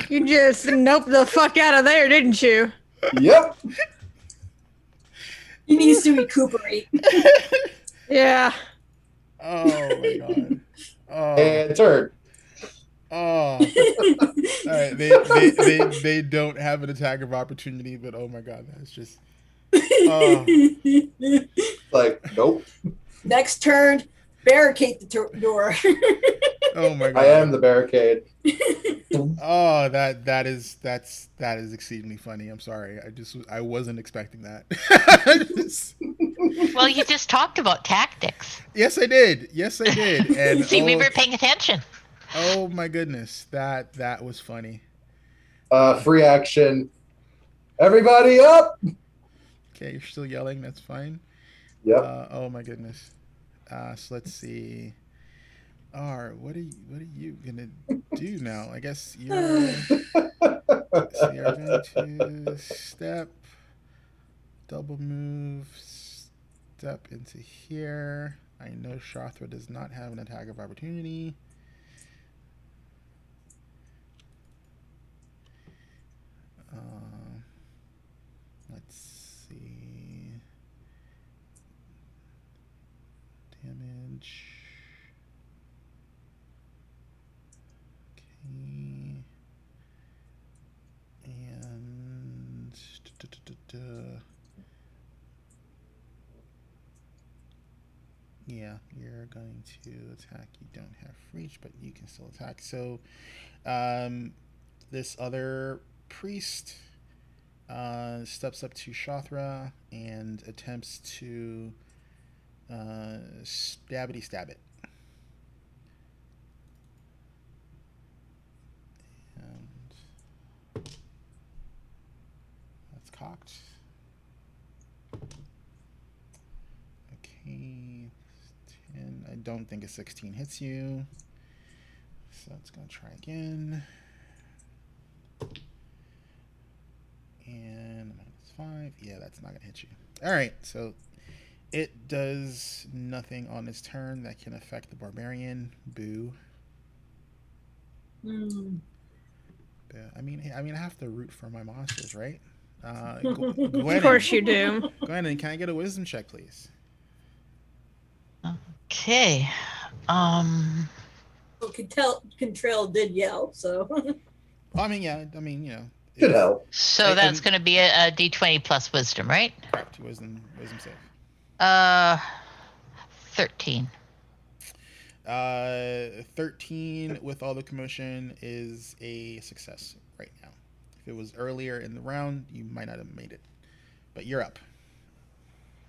Speaker 1: You just nope the fuck out of there, didn't you?
Speaker 3: Yep.
Speaker 2: He needs to recuperate.
Speaker 1: Yeah.
Speaker 5: Oh my god. Oh.
Speaker 3: And turn.
Speaker 5: Oh. All right, they don't have an attack of opportunity, but oh my god, that's just
Speaker 3: Like, nope.
Speaker 2: Next turn, barricade the door.
Speaker 5: oh my god.
Speaker 3: I am the barricade.
Speaker 5: Oh, that is exceedingly funny. I'm sorry. I wasn't expecting that.
Speaker 4: Well, you just talked about tactics.
Speaker 5: Yes, I did. And
Speaker 4: See, we were paying attention.
Speaker 5: oh my goodness, that was funny.
Speaker 3: Free action. Everybody up.
Speaker 5: Okay, you're still yelling. That's fine.
Speaker 3: Yep.
Speaker 5: Oh my goodness. So let's see. What are you gonna do now? I guess you're. So you're going to step, double move, step into here. I know Shothra does not have an attack of opportunity. Let's see. Damage. Okay. And yeah, you're going to attack. You don't have reach, but you can still attack. So, this other priest steps up to Shothra and attempts to stabbity stab it. And that's cocked. Okay, 10. I don't think a 16 hits you. So it's going to try again. And -5. Yeah, that's not going to hit you. All right, so it does nothing on its turn that can affect the barbarian. Boo. I mean, I have to root for my monsters, right?
Speaker 1: Of course you do.
Speaker 5: Go ahead and can I get a wisdom check, please?
Speaker 4: Okay.
Speaker 2: Well, Contrail did yell, so.
Speaker 5: Well, I mean, yeah. I mean, you know.
Speaker 3: Should help.
Speaker 4: So that's going to be a D20 plus wisdom, right?
Speaker 5: Correct. Wisdom save.
Speaker 4: 13.
Speaker 5: 13 with all the commotion is a success right now. If it was earlier in the round, you might not have made it. But you're up.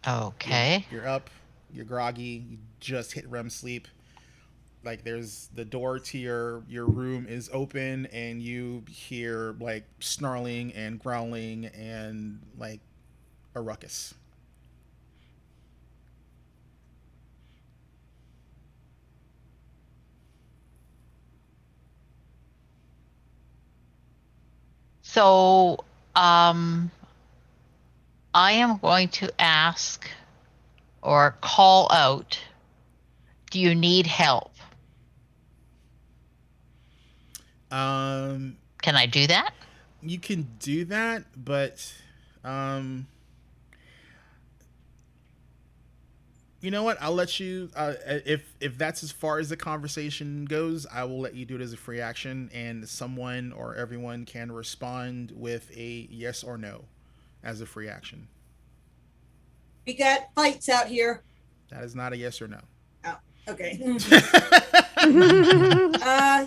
Speaker 4: Okay.
Speaker 5: You're up. You're groggy. You just hit REM sleep. Like there's the door to your room is open and you hear like snarling and growling and like a ruckus.
Speaker 4: So, I am going to ask or call out, do you need help? Can I do that?
Speaker 5: You can do that, but you know what? I'll let you. If that's as far as the conversation goes, I will let you do it as a free action, and someone or everyone can respond with a yes or no as a free action.
Speaker 2: We got fights out here.
Speaker 5: That is not a yes or no.
Speaker 2: Oh, okay.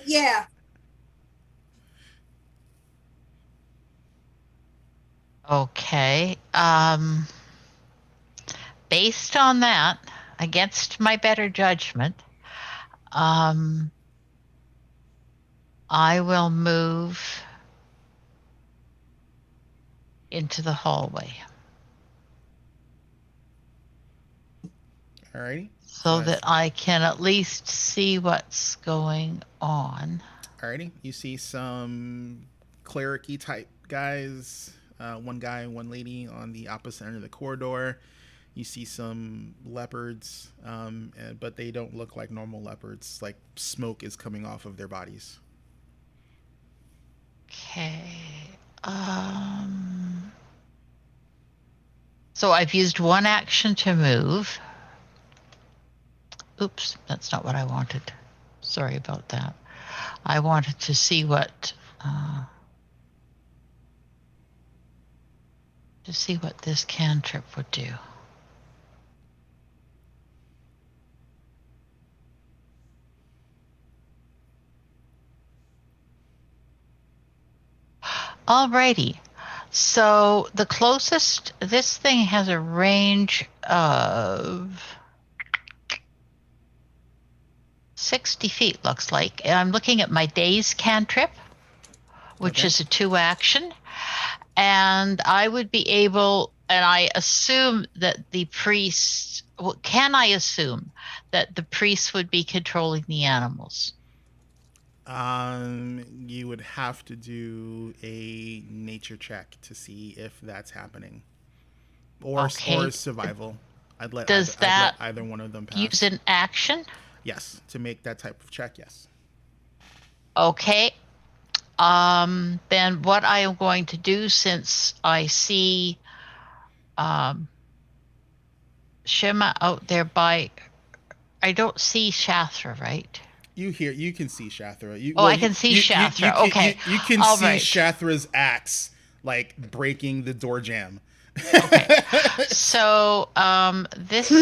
Speaker 2: Yeah.
Speaker 4: Okay. Based on that, against my better judgment, Um, I will move into the hallway
Speaker 5: Alrighty.
Speaker 4: so that I can at least see what's going on.
Speaker 5: Alrighty. You see some cleric-y type guys, one guy and one lady on the opposite end of the corridor. You see some leopards, but they don't look like normal leopards. Like smoke is coming off of their bodies.
Speaker 4: Okay. So I've used one action to move. Oops, that's not what I wanted. Sorry about that. I wanted to see what this cantrip would do. Alrighty. So the closest, this thing has a range of 60 feet, looks like. And I'm looking at my day's cantrip, which is a 2 action. And I would be able, and I assume that the priest, can I assume that the priest would be controlling the animals?
Speaker 5: You would have to do a nature check to see if that's happening, or survival. I'd let either one of them pass.
Speaker 4: Use an action?
Speaker 5: Yes, to make that type of check. Yes.
Speaker 4: Okay. Then what I am going to do, since I see Shima out there by, I don't see Shathra, right?
Speaker 5: You can see Shathra.
Speaker 4: I can see Shathra. Okay.
Speaker 5: You can
Speaker 4: All
Speaker 5: see
Speaker 4: right.
Speaker 5: Shathra's axe like breaking the door jam.
Speaker 4: Okay. So this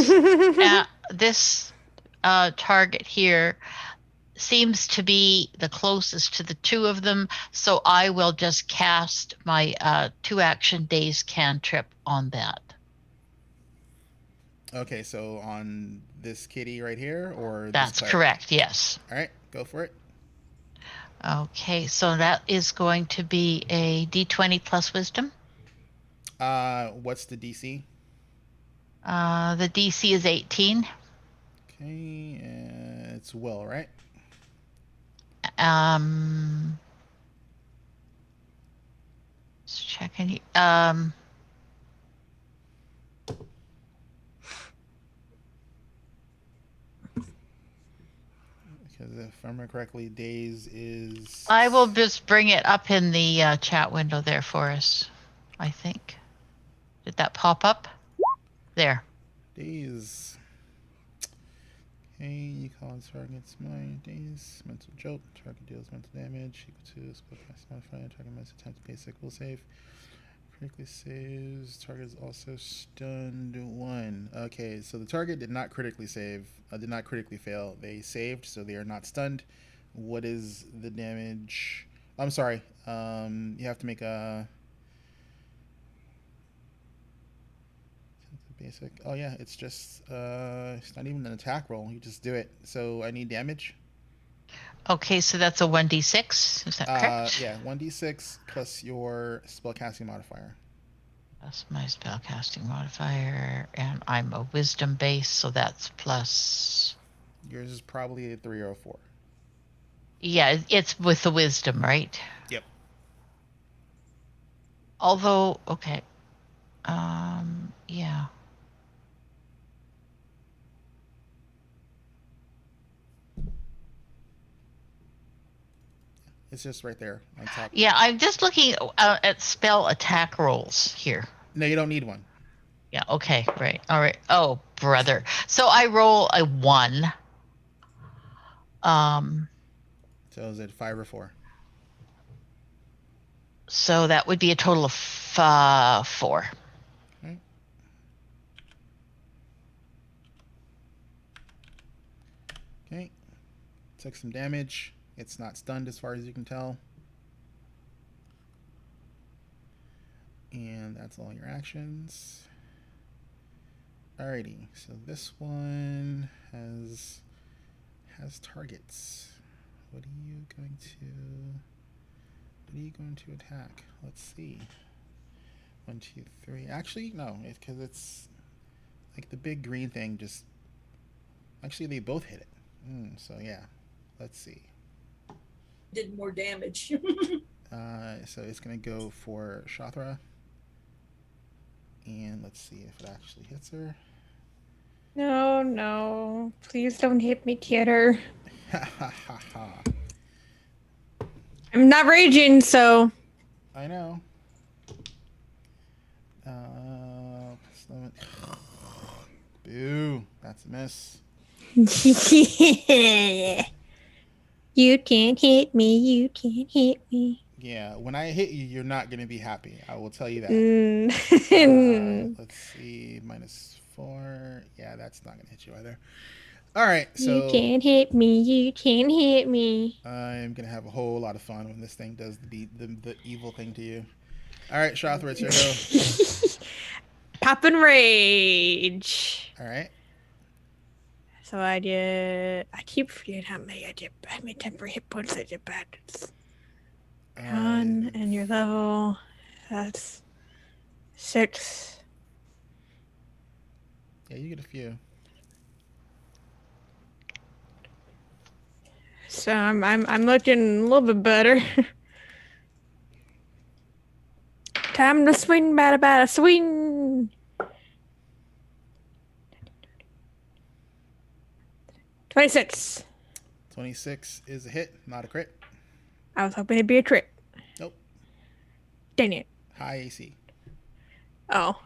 Speaker 4: target here seems to be the closest to the two of them, so I will just cast my 2 action days cantrip on that.
Speaker 5: Okay, so on this kitty right here, or
Speaker 4: that's
Speaker 5: this
Speaker 4: correct. Yes.
Speaker 5: All right, go for it.
Speaker 4: Okay, so that is going to be a D20 plus wisdom.
Speaker 5: What's the DC?
Speaker 4: The DC is 18.
Speaker 5: Okay, it's will, right?
Speaker 4: Let's check any.
Speaker 5: Because if I remember correctly, days is.
Speaker 4: I will just bring it up in the chat window there for us. I think. Did that pop up? There.
Speaker 5: Days. Okay, you cause target's mind. Days. Mental jolt. Target deals mental damage. Equal to spellcast modifier. Target must attempt to basic will save. Critically saves. Target is also stunned 1. Okay, so the target did not critically save. Did not critically fail. They saved, so they are not stunned. What is the damage? I'm sorry. You have to make a basic. Oh yeah, it's just it's not even an attack roll. You just do it. So I need damage.
Speaker 4: Okay, so that's a 1d6. Is that correct?
Speaker 5: Yeah, 1d6 plus your spellcasting modifier.
Speaker 4: That's my spellcasting modifier, and I'm a wisdom base, so that's plus.
Speaker 5: Yours is probably a 3 or a 4.
Speaker 4: Yeah, it's with the wisdom, right?
Speaker 5: Yep.
Speaker 4: Although, okay. Yeah.
Speaker 5: It's just right there on top.
Speaker 4: Yeah, I'm just looking at spell attack rolls here.
Speaker 5: No, you don't need one.
Speaker 4: Yeah, okay, right. All right. Oh, brother. So I roll a 1.
Speaker 5: So is it 5 or 4?
Speaker 4: So that would be a total of 4.
Speaker 5: Okay. Okay. Took some damage. It's not stunned as far as you can tell. And that's all your actions. Alrighty, so this one has has targets. What are you going to attack? Let's see. 1, 2, 3. Actually, no, because it's like the big green thing just. Actually, they both hit it. So yeah, let's see.
Speaker 2: Did more damage.
Speaker 5: So it's gonna go for Shathra, and let's see if it actually hits her.
Speaker 1: No, no. Please don't hit me, kidder.
Speaker 5: Ha ha ha ha.
Speaker 1: I'm not raging, so.
Speaker 5: I know. Boo. That's a miss.
Speaker 1: You can't hit me. You can't hit me.
Speaker 5: Yeah, when I hit you, you're not going to be happy. I will tell you that. Let's see. -4. Yeah, that's not going to hit you either. All right, so.
Speaker 1: You can't hit me. You can't hit me.
Speaker 5: I'm going to have a whole lot of fun when this thing does the evil thing to you. All right, Shathra, it's your go.
Speaker 1: Pop and rage.
Speaker 5: All right.
Speaker 1: So I keep forgetting how many temporary hit points I did bad. Con and your level, that's 6.
Speaker 5: Yeah, you get a few.
Speaker 1: So I'm looking a little bit better. Time to swing, bada swing. 26.
Speaker 5: 26 is a hit, not a crit.
Speaker 1: I was hoping it'd be a crit.
Speaker 5: Nope.
Speaker 1: Dang it.
Speaker 5: High AC.
Speaker 1: Oh.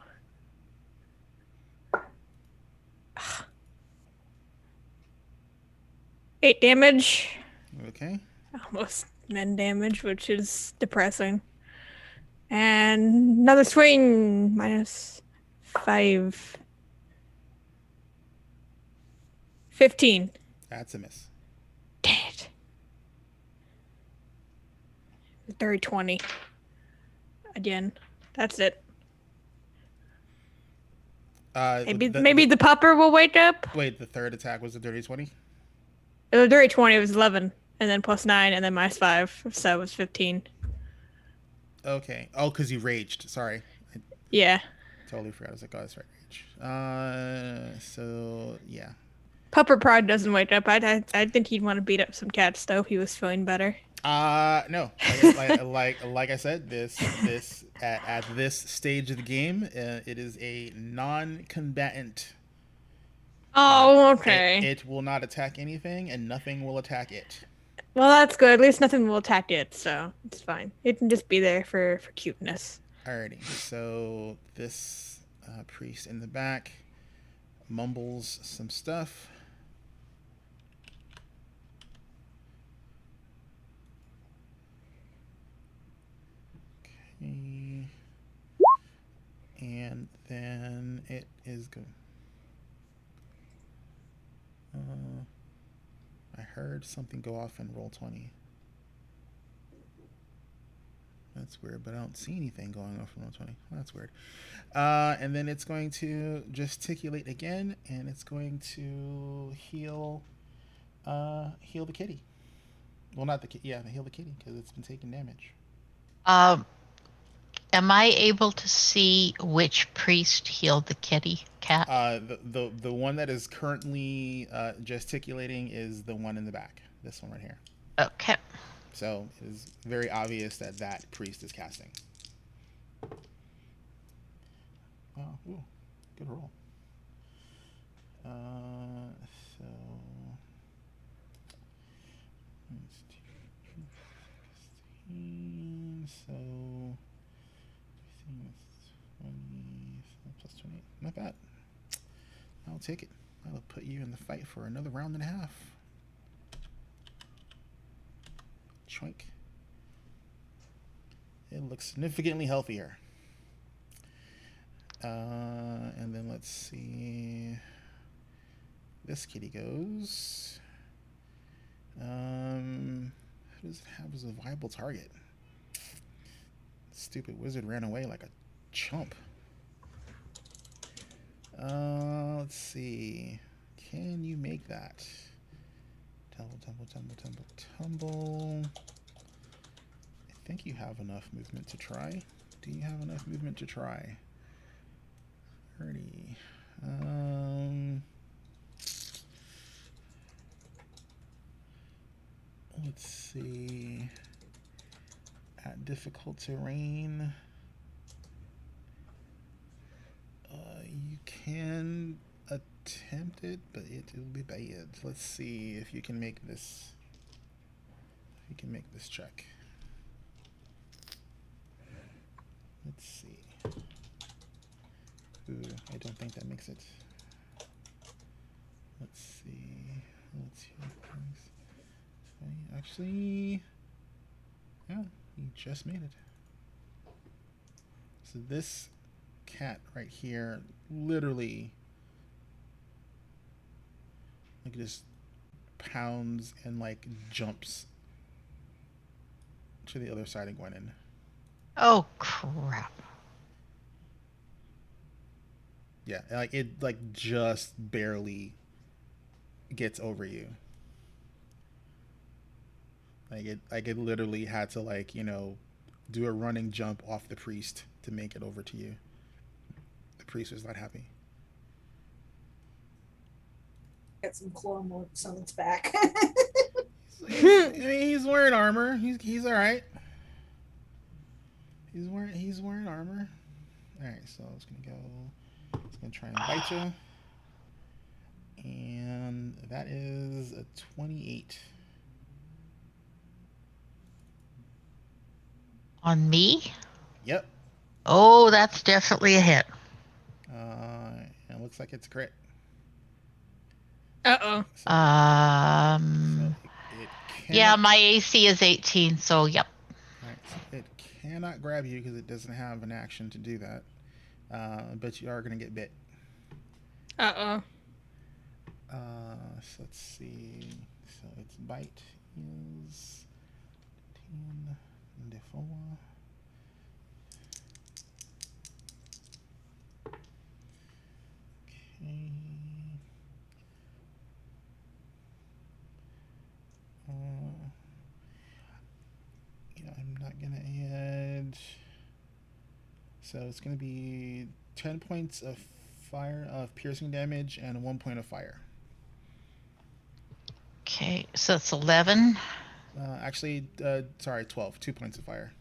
Speaker 1: Eight damage.
Speaker 5: Okay.
Speaker 1: Almost 10 damage, which is depressing. And another swing. -5. 15.
Speaker 5: That's a miss.
Speaker 1: Dang it. Dirty 20. Again. That's it. Maybe the pupper will wake up.
Speaker 5: Wait, the third attack was a dirty 20?
Speaker 1: It was dirty 20. It was 11. And then +9. And then -5. So it was 15.
Speaker 5: Okay. Oh, because you raged. Sorry. I
Speaker 1: Yeah.
Speaker 5: totally forgot. I was like, oh, that's right, rage. So, yeah.
Speaker 1: Pupper probably doesn't wake up. I think he'd want to beat up some cats, though, if he was feeling better.
Speaker 5: No. Like I said, this at this stage of the game, it is a non-combatant.
Speaker 1: Oh, okay.
Speaker 5: It will not attack anything, and nothing will attack it.
Speaker 1: Well, that's good. At least nothing will attack it, so it's fine. It can just be there for cuteness.
Speaker 5: Alrighty. So this priest in the back mumbles some stuff. Okay. And then it is good. I heard something go off in Roll20. That's weird, but I don't see anything going off in Roll20. That's weird. And then it's going to gesticulate again, and it's going to heal the kitty. Well, not the kitty. Yeah, heal the kitty because it's been taking damage.
Speaker 4: Am I able to see which priest healed the kitty cat?
Speaker 5: The one that is currently gesticulating is the one in the back. This one right here.
Speaker 4: Okay.
Speaker 5: So it is very obvious that that priest is casting. Oh, ooh, good roll. So so 20 plus 28. Not bad. I'll take it. I'll put you in the fight for another round and a half. Choink. It looks significantly healthier. And then let's see. This kitty goes. Who does it have as a viable target? Stupid wizard ran away like a chump. Let's see. Can you make that? tumble. I think you have enough movement to try. Do you have enough movement to try? 30. Let's see. At difficult terrain, you can attempt it, but it will be bad. Let's see if you can make this. If you can make this check. Let's see. Ooh, I don't think that makes it. Let's see. Let's see. Actually, yeah, you just made it. So this cat right here literally like just pounds and like jumps to the other side of Gwenin.
Speaker 4: Oh crap.
Speaker 5: Yeah, like it like just barely gets over you. Like it literally had to like, you know, do a running jump off the priest to make it over to you. The priest was not happy.
Speaker 2: Got some claw marks on its back.
Speaker 5: I mean, he's wearing armor. He's all right. He's wearing armor. All right, so it's gonna go. It's gonna try and bite you, and that is a 28.
Speaker 4: On me?
Speaker 5: Yep.
Speaker 4: Oh, that's definitely a hit.
Speaker 5: And it looks like it's crit.
Speaker 1: Uh-oh.
Speaker 5: So, it
Speaker 4: Yeah,
Speaker 5: cannot.
Speaker 4: my AC is 18, so yep.
Speaker 5: All right, so it cannot grab you because it doesn't have an action to do that. But you are gonna get bit.
Speaker 1: Uh-oh.
Speaker 5: So let's see. So its bite is 10 and 4. Okay. I'm not gonna add. So it's gonna be 10 points of fire of piercing damage and 1 point of fire.
Speaker 4: Okay, so it's 11.
Speaker 5: Actually, sorry, 12. 2 points of fire.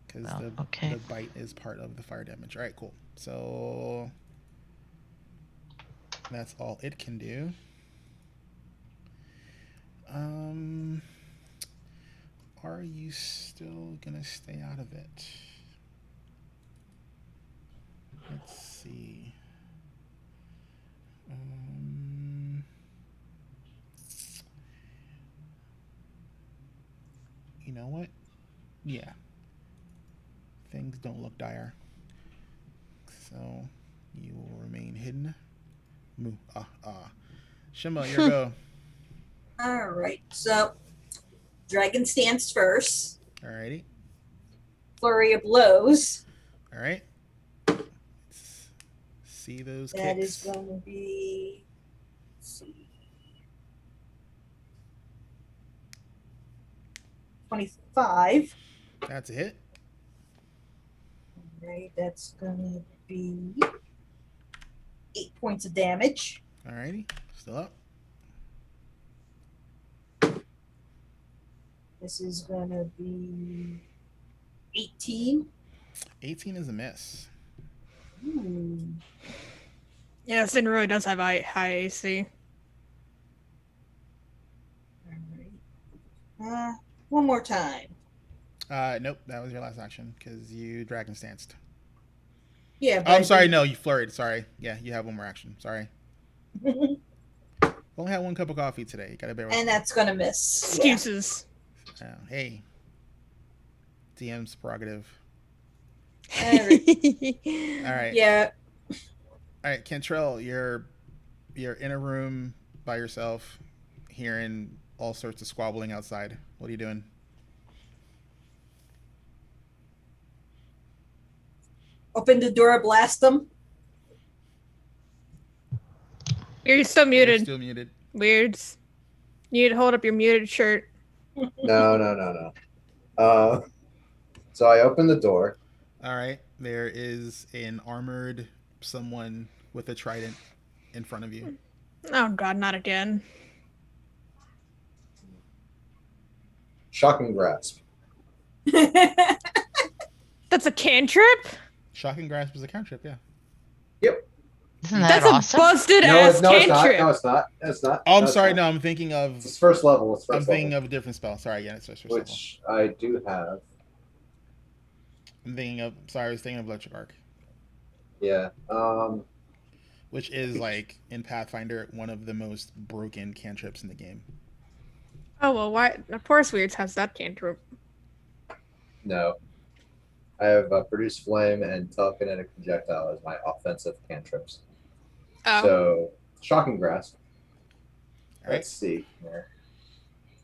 Speaker 5: Because
Speaker 4: okay.
Speaker 5: the bite is part of the fire damage. All right, cool. So that's all it can do. Are you still gonna stay out of it? Let's see. You know what? Yeah. Things don't look dire. So you will remain hidden. Moo. Shima, your go.
Speaker 2: All right, so dragon stance first.
Speaker 5: Alrighty.
Speaker 2: Flurry of blows.
Speaker 5: Alright. Let's see those
Speaker 2: That
Speaker 5: kicks.
Speaker 2: is going to be. Let's see. 25.
Speaker 5: That's a hit.
Speaker 2: All right, that's going to be 8 points of damage.
Speaker 5: Alrighty. Still up.
Speaker 2: This is going to be 18.
Speaker 5: 18 is a miss.
Speaker 2: Ooh.
Speaker 1: Yeah, Sin really does have high AC.
Speaker 2: All right. One more time.
Speaker 5: Nope, that was your last action because you dragon stanced.
Speaker 2: Yeah,
Speaker 5: Oh, I'm sorry, no, you flurried. Sorry. Yeah, you have one more action. Sorry. Only had one cup of coffee today. You gotta bear with me.
Speaker 2: And that's going to miss.
Speaker 1: Excuses.
Speaker 5: Hey. DM's prerogative.
Speaker 2: Yeah.
Speaker 5: All right.
Speaker 2: Yeah.
Speaker 5: All right, Cantrell, you're in a room by yourself, hearing all sorts of squabbling outside. What are you doing?
Speaker 2: Open the door, blast them.
Speaker 1: You're still muted.
Speaker 5: You're still muted.
Speaker 1: Weirds. You need to hold up your muted shirt.
Speaker 3: No. So I open the door.
Speaker 5: All right. There is an armored someone with a trident in front of you.
Speaker 1: Oh god, not again.
Speaker 3: Shocking grasp.
Speaker 1: That's a cantrip?
Speaker 5: Shocking grasp is a cantrip, yeah.
Speaker 3: Yep.
Speaker 4: Isn't that
Speaker 1: That's a
Speaker 4: awesome?
Speaker 1: busted
Speaker 3: No,
Speaker 1: ass
Speaker 3: it's not.
Speaker 1: cantrip.
Speaker 3: No, it's not. It's not.
Speaker 5: Oh, I'm
Speaker 3: it's
Speaker 5: sorry.
Speaker 3: not.
Speaker 5: No, I'm thinking of.
Speaker 3: It's first level. It's
Speaker 5: I'm
Speaker 3: first
Speaker 5: thinking
Speaker 3: level.
Speaker 5: of a different spell. Sorry, yeah, it's first level.
Speaker 3: Which I do have.
Speaker 5: I'm thinking of. Sorry, I was thinking of electric arc,
Speaker 3: Yeah.
Speaker 5: which is like in Pathfinder one of the most broken cantrips in the game.
Speaker 1: Oh well, why? Of course, Weirds has that cantrip.
Speaker 3: No. I have produce flame and telekinetic projectile as my offensive cantrips.
Speaker 1: Oh,
Speaker 3: So shocking grasp.
Speaker 5: All right.
Speaker 3: Let's see here.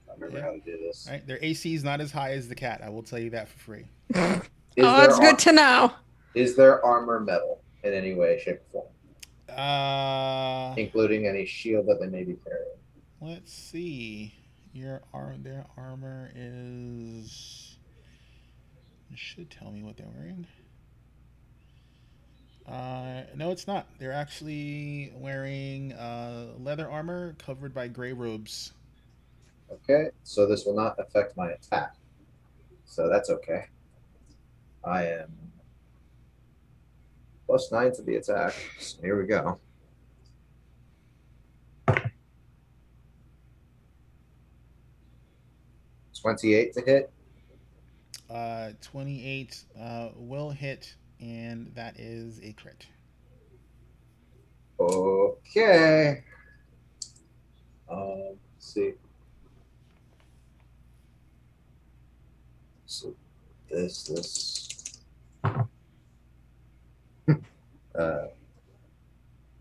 Speaker 3: I remember how to do this.
Speaker 5: All right. Their AC is not as high as the cat. I will tell you that for free.
Speaker 1: oh, that's good to know.
Speaker 3: Is their armor metal in any way, shape, or form,
Speaker 5: Uh,
Speaker 3: including any shield that they may be carrying?
Speaker 5: let's see. Their armor is. It should tell me what they're wearing. No, it's not. They're actually wearing leather armor covered by gray robes.
Speaker 3: Okay, so this will not affect my attack. So that's okay. I am +9 to the attack. So here we go. $28 to hit.
Speaker 5: 28 will hit, and that is a crit.
Speaker 3: Okay. Let's see. So this.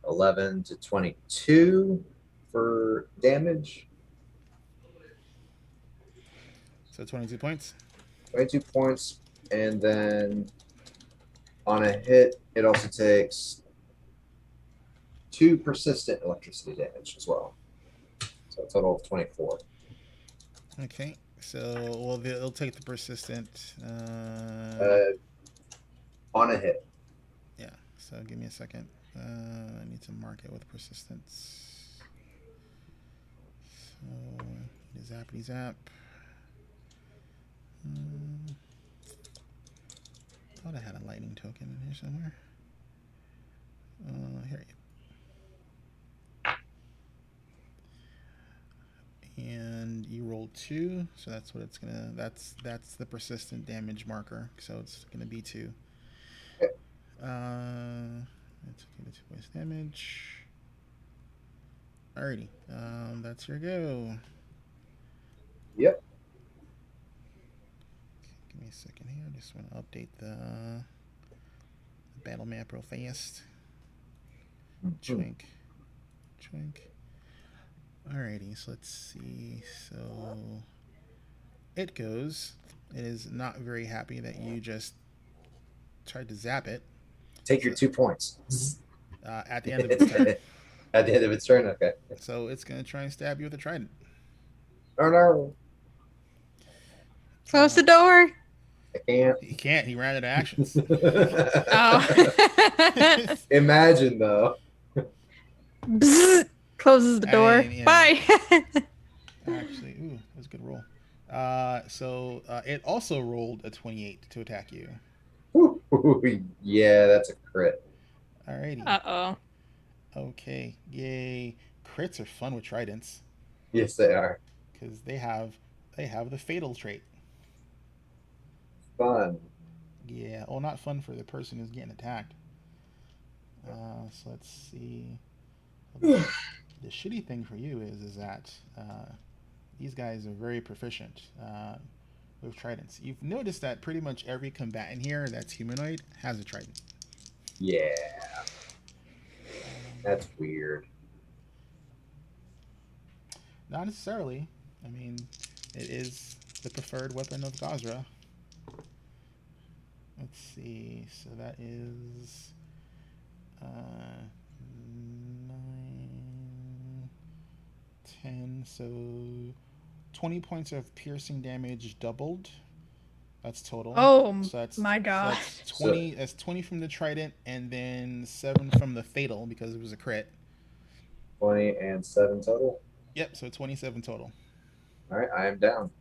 Speaker 3: 11 to 22 for damage.
Speaker 5: So 22 points.
Speaker 3: 22 points, and then on a hit, it also takes 2 persistent electricity damage as well. So a total of 24.
Speaker 5: Okay. So, well, they'll take the persistent.
Speaker 3: On a hit.
Speaker 5: Yeah. So give me a second. I need to mark it with persistence. So, zappity zap. Thought I had a lightning token in here somewhere. Here you go. And you rolled 2, so that's what it's gonna. That's the persistent damage marker. So it's gonna be 2. Let's give it 2 points damage. Alrighty, that's your go.
Speaker 3: Yep.
Speaker 5: Give me a second here. I just want to update the battle map real fast. Chwink. Alrighty, so let's see. So it goes. It is not very happy that you just tried to zap it.
Speaker 3: Take your 2 points.
Speaker 5: At the end of its turn.
Speaker 3: At the end of its turn, okay.
Speaker 5: So it's gonna try and stab you with a trident.
Speaker 3: Oh no.
Speaker 1: Close the door.
Speaker 3: I can't.
Speaker 5: He can't. He ran out of actions.
Speaker 1: Oh.
Speaker 3: Imagine though.
Speaker 1: Bzzz. Closes the door.
Speaker 5: Yeah.
Speaker 1: Bye.
Speaker 5: Actually, ooh, that was a good roll. So it also rolled a 28 to attack you.
Speaker 3: Yeah, that's a crit.
Speaker 5: Alrighty.
Speaker 1: Uh-oh.
Speaker 5: Okay. Yay. Crits are fun with tridents
Speaker 3: Yes, they are.
Speaker 5: because they have the fatal trait.
Speaker 3: Fun.
Speaker 5: Yeah. Well, not fun for the person who's getting attacked. So let's see. The shitty thing for you is that these guys are very proficient with tridents. You've noticed that pretty much every combatant here that's humanoid has a trident.
Speaker 3: Yeah. That's weird.
Speaker 5: Not necessarily. I mean, it is the preferred weapon of Gazra. Let's see. So that is 9, 10, so 20 points of piercing damage doubled. That's total.
Speaker 1: Oh
Speaker 5: so that's
Speaker 1: my
Speaker 5: so
Speaker 1: god.
Speaker 5: that's 20. That's 20 from the trident, and then 7 from the fatal because it was a crit.
Speaker 3: 20 and 7 total.
Speaker 5: Yep, so 27 total.
Speaker 3: All right, I am down.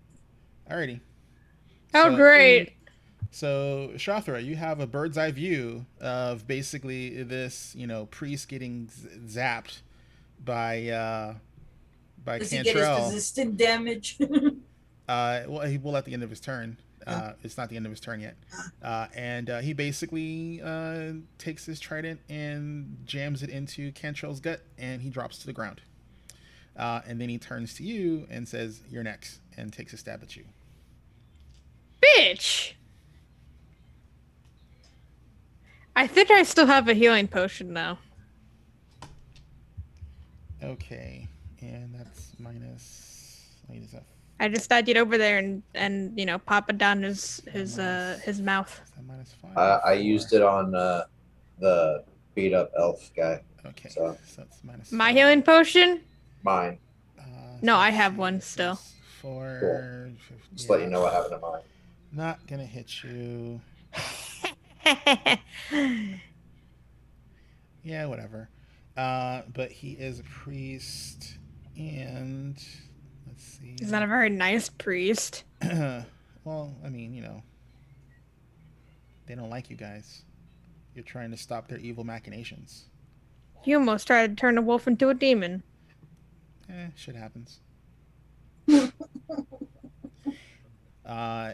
Speaker 5: Alrighty.
Speaker 1: Oh, great.
Speaker 5: So, Shathra, you have a bird's eye view of basically this, priest getting zapped by
Speaker 2: Does he get his
Speaker 5: Cantrell.
Speaker 2: resistant damage?
Speaker 5: Well, he will at the end of his turn. It's not the end of his turn yet. And he basically takes his trident and jams it into Cantrell's gut, and he drops to the ground. And then he turns to you and says, "You're next," and takes a stab at you.
Speaker 1: Bitch! I think I still have a healing potion now.
Speaker 5: Okay, and that's minus.
Speaker 1: I just thought you'd over there and pop it down his mouth.
Speaker 5: Is that minus 5?
Speaker 3: I used it on the beat up elf guy.
Speaker 5: Okay,
Speaker 3: So
Speaker 5: that's minus.
Speaker 1: My
Speaker 5: 5.
Speaker 1: healing potion?
Speaker 3: mine.
Speaker 1: No, I
Speaker 5: let's
Speaker 1: have
Speaker 5: see,
Speaker 1: one
Speaker 5: this
Speaker 1: still.
Speaker 5: is For
Speaker 3: Cool. Just let you know what happened to mine.
Speaker 5: Not gonna hit you. Yeah, whatever. But he is a priest, and let's see.
Speaker 1: He's not a very nice priest.
Speaker 5: Well, I mean, they don't like you guys. You're trying to stop their evil machinations.
Speaker 1: You almost tried to turn a wolf into a demon.
Speaker 5: Shit happens.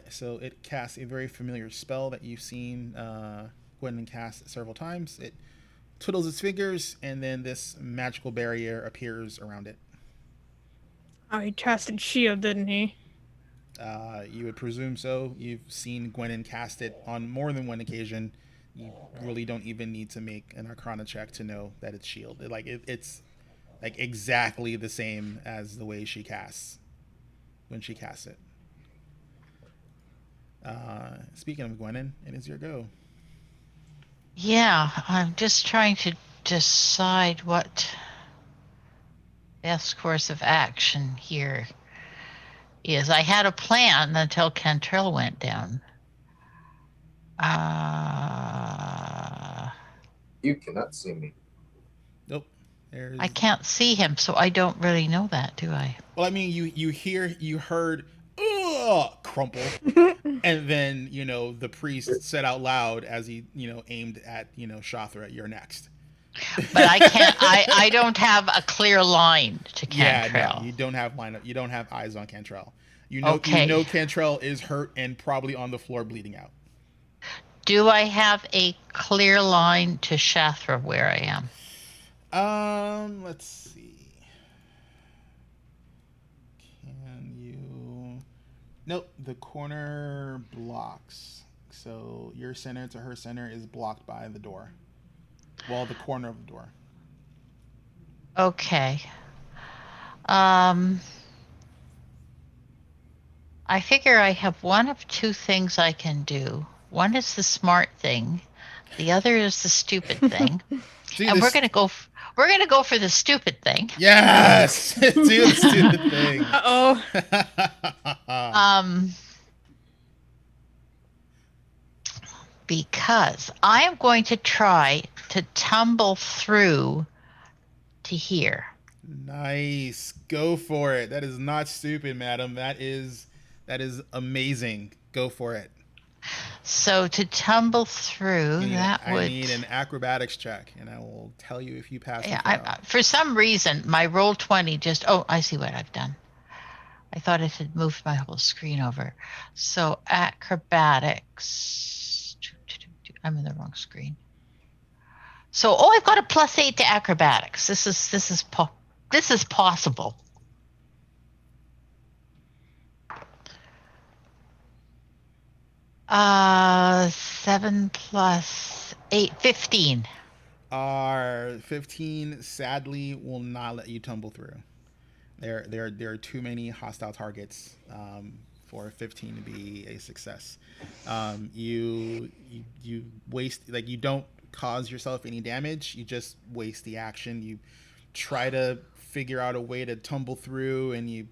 Speaker 5: So it casts a very familiar spell that you've seen Gwendolyn cast several times. It twiddles its fingers, and then this magical barrier appears around it.
Speaker 1: Oh, he casted shield, didn't he?
Speaker 5: You would presume so. You've seen Gwennon cast it on more than one occasion. You really don't even need to make an Arcana check to know that it's shield. It's like exactly the same as the way she casts when she casts it. Speaking of Gwennon, it is your go.
Speaker 4: Yeah, I'm just trying to decide what best course of action here is. I had a plan until Cantrell went down.
Speaker 3: You cannot see me.
Speaker 5: Nope.
Speaker 4: I can't see him, so I don't really know that, do I?
Speaker 5: Well, I mean, you heard crumple, and then the priest said out loud as he aimed at Shathra, "You're next."
Speaker 4: But I can't. I don't have a clear line to Cantrell.
Speaker 5: Yeah, no, you don't have lineup. You don't have eyes on Cantrell.
Speaker 4: Okay.
Speaker 5: Cantrell is hurt and probably on the floor bleeding out.
Speaker 4: Do I have a clear line to Shathra where I am?
Speaker 5: Let's see. Can you? Nope. The corner blocks. So your center to her center is blocked by the door. Well, the corner of the door.
Speaker 4: Okay. I figure I have one of two things I can do. One is the smart thing. The other is the stupid thing. And we're gonna go for the stupid thing.
Speaker 5: Yes, do the stupid thing.
Speaker 4: Because I am going to try to tumble through to here.
Speaker 5: Nice, go for it. That is not stupid, madam. That is amazing. Go for it.
Speaker 4: So to tumble through,
Speaker 5: I need an acrobatics check, and I will tell you if you pass.
Speaker 4: Yeah, for some reason, my roll 20 just. Oh, I see what I've done. I thought it had moved my whole screen over. So acrobatics. I'm in the wrong screen. So I've got a +8 to acrobatics. This is possible. Uh, 7 + 8, 15.
Speaker 5: Our 15 sadly will not let you tumble through. There are too many hostile targets for 15 to be a success. You waste, like, you don't cause yourself any damage. You just waste the action. You try to figure out a way to tumble through, and you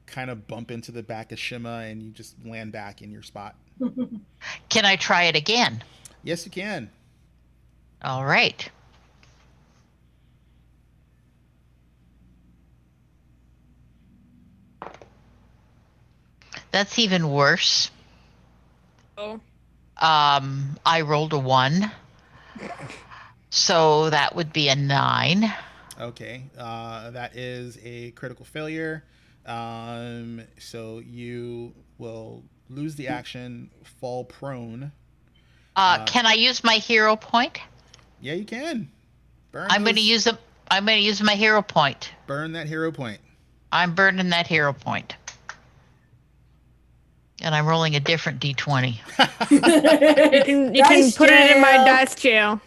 Speaker 5: kind of bump into the back of Shima, and you just land back in your spot.
Speaker 4: Can I try it again?
Speaker 5: Yes, you can.
Speaker 4: All right. That's even worse.
Speaker 1: Oh.
Speaker 4: I rolled a 1. So that would be a 9.
Speaker 5: Okay, that is a critical failure. So you will lose the action, fall prone.
Speaker 4: Can I use my hero point?
Speaker 5: Yeah, you can.
Speaker 4: I'm going to use my hero point.
Speaker 5: Burn that hero point.
Speaker 4: I'm burning that hero point. And I'm rolling a different d20.
Speaker 1: You can put it in my dice jail.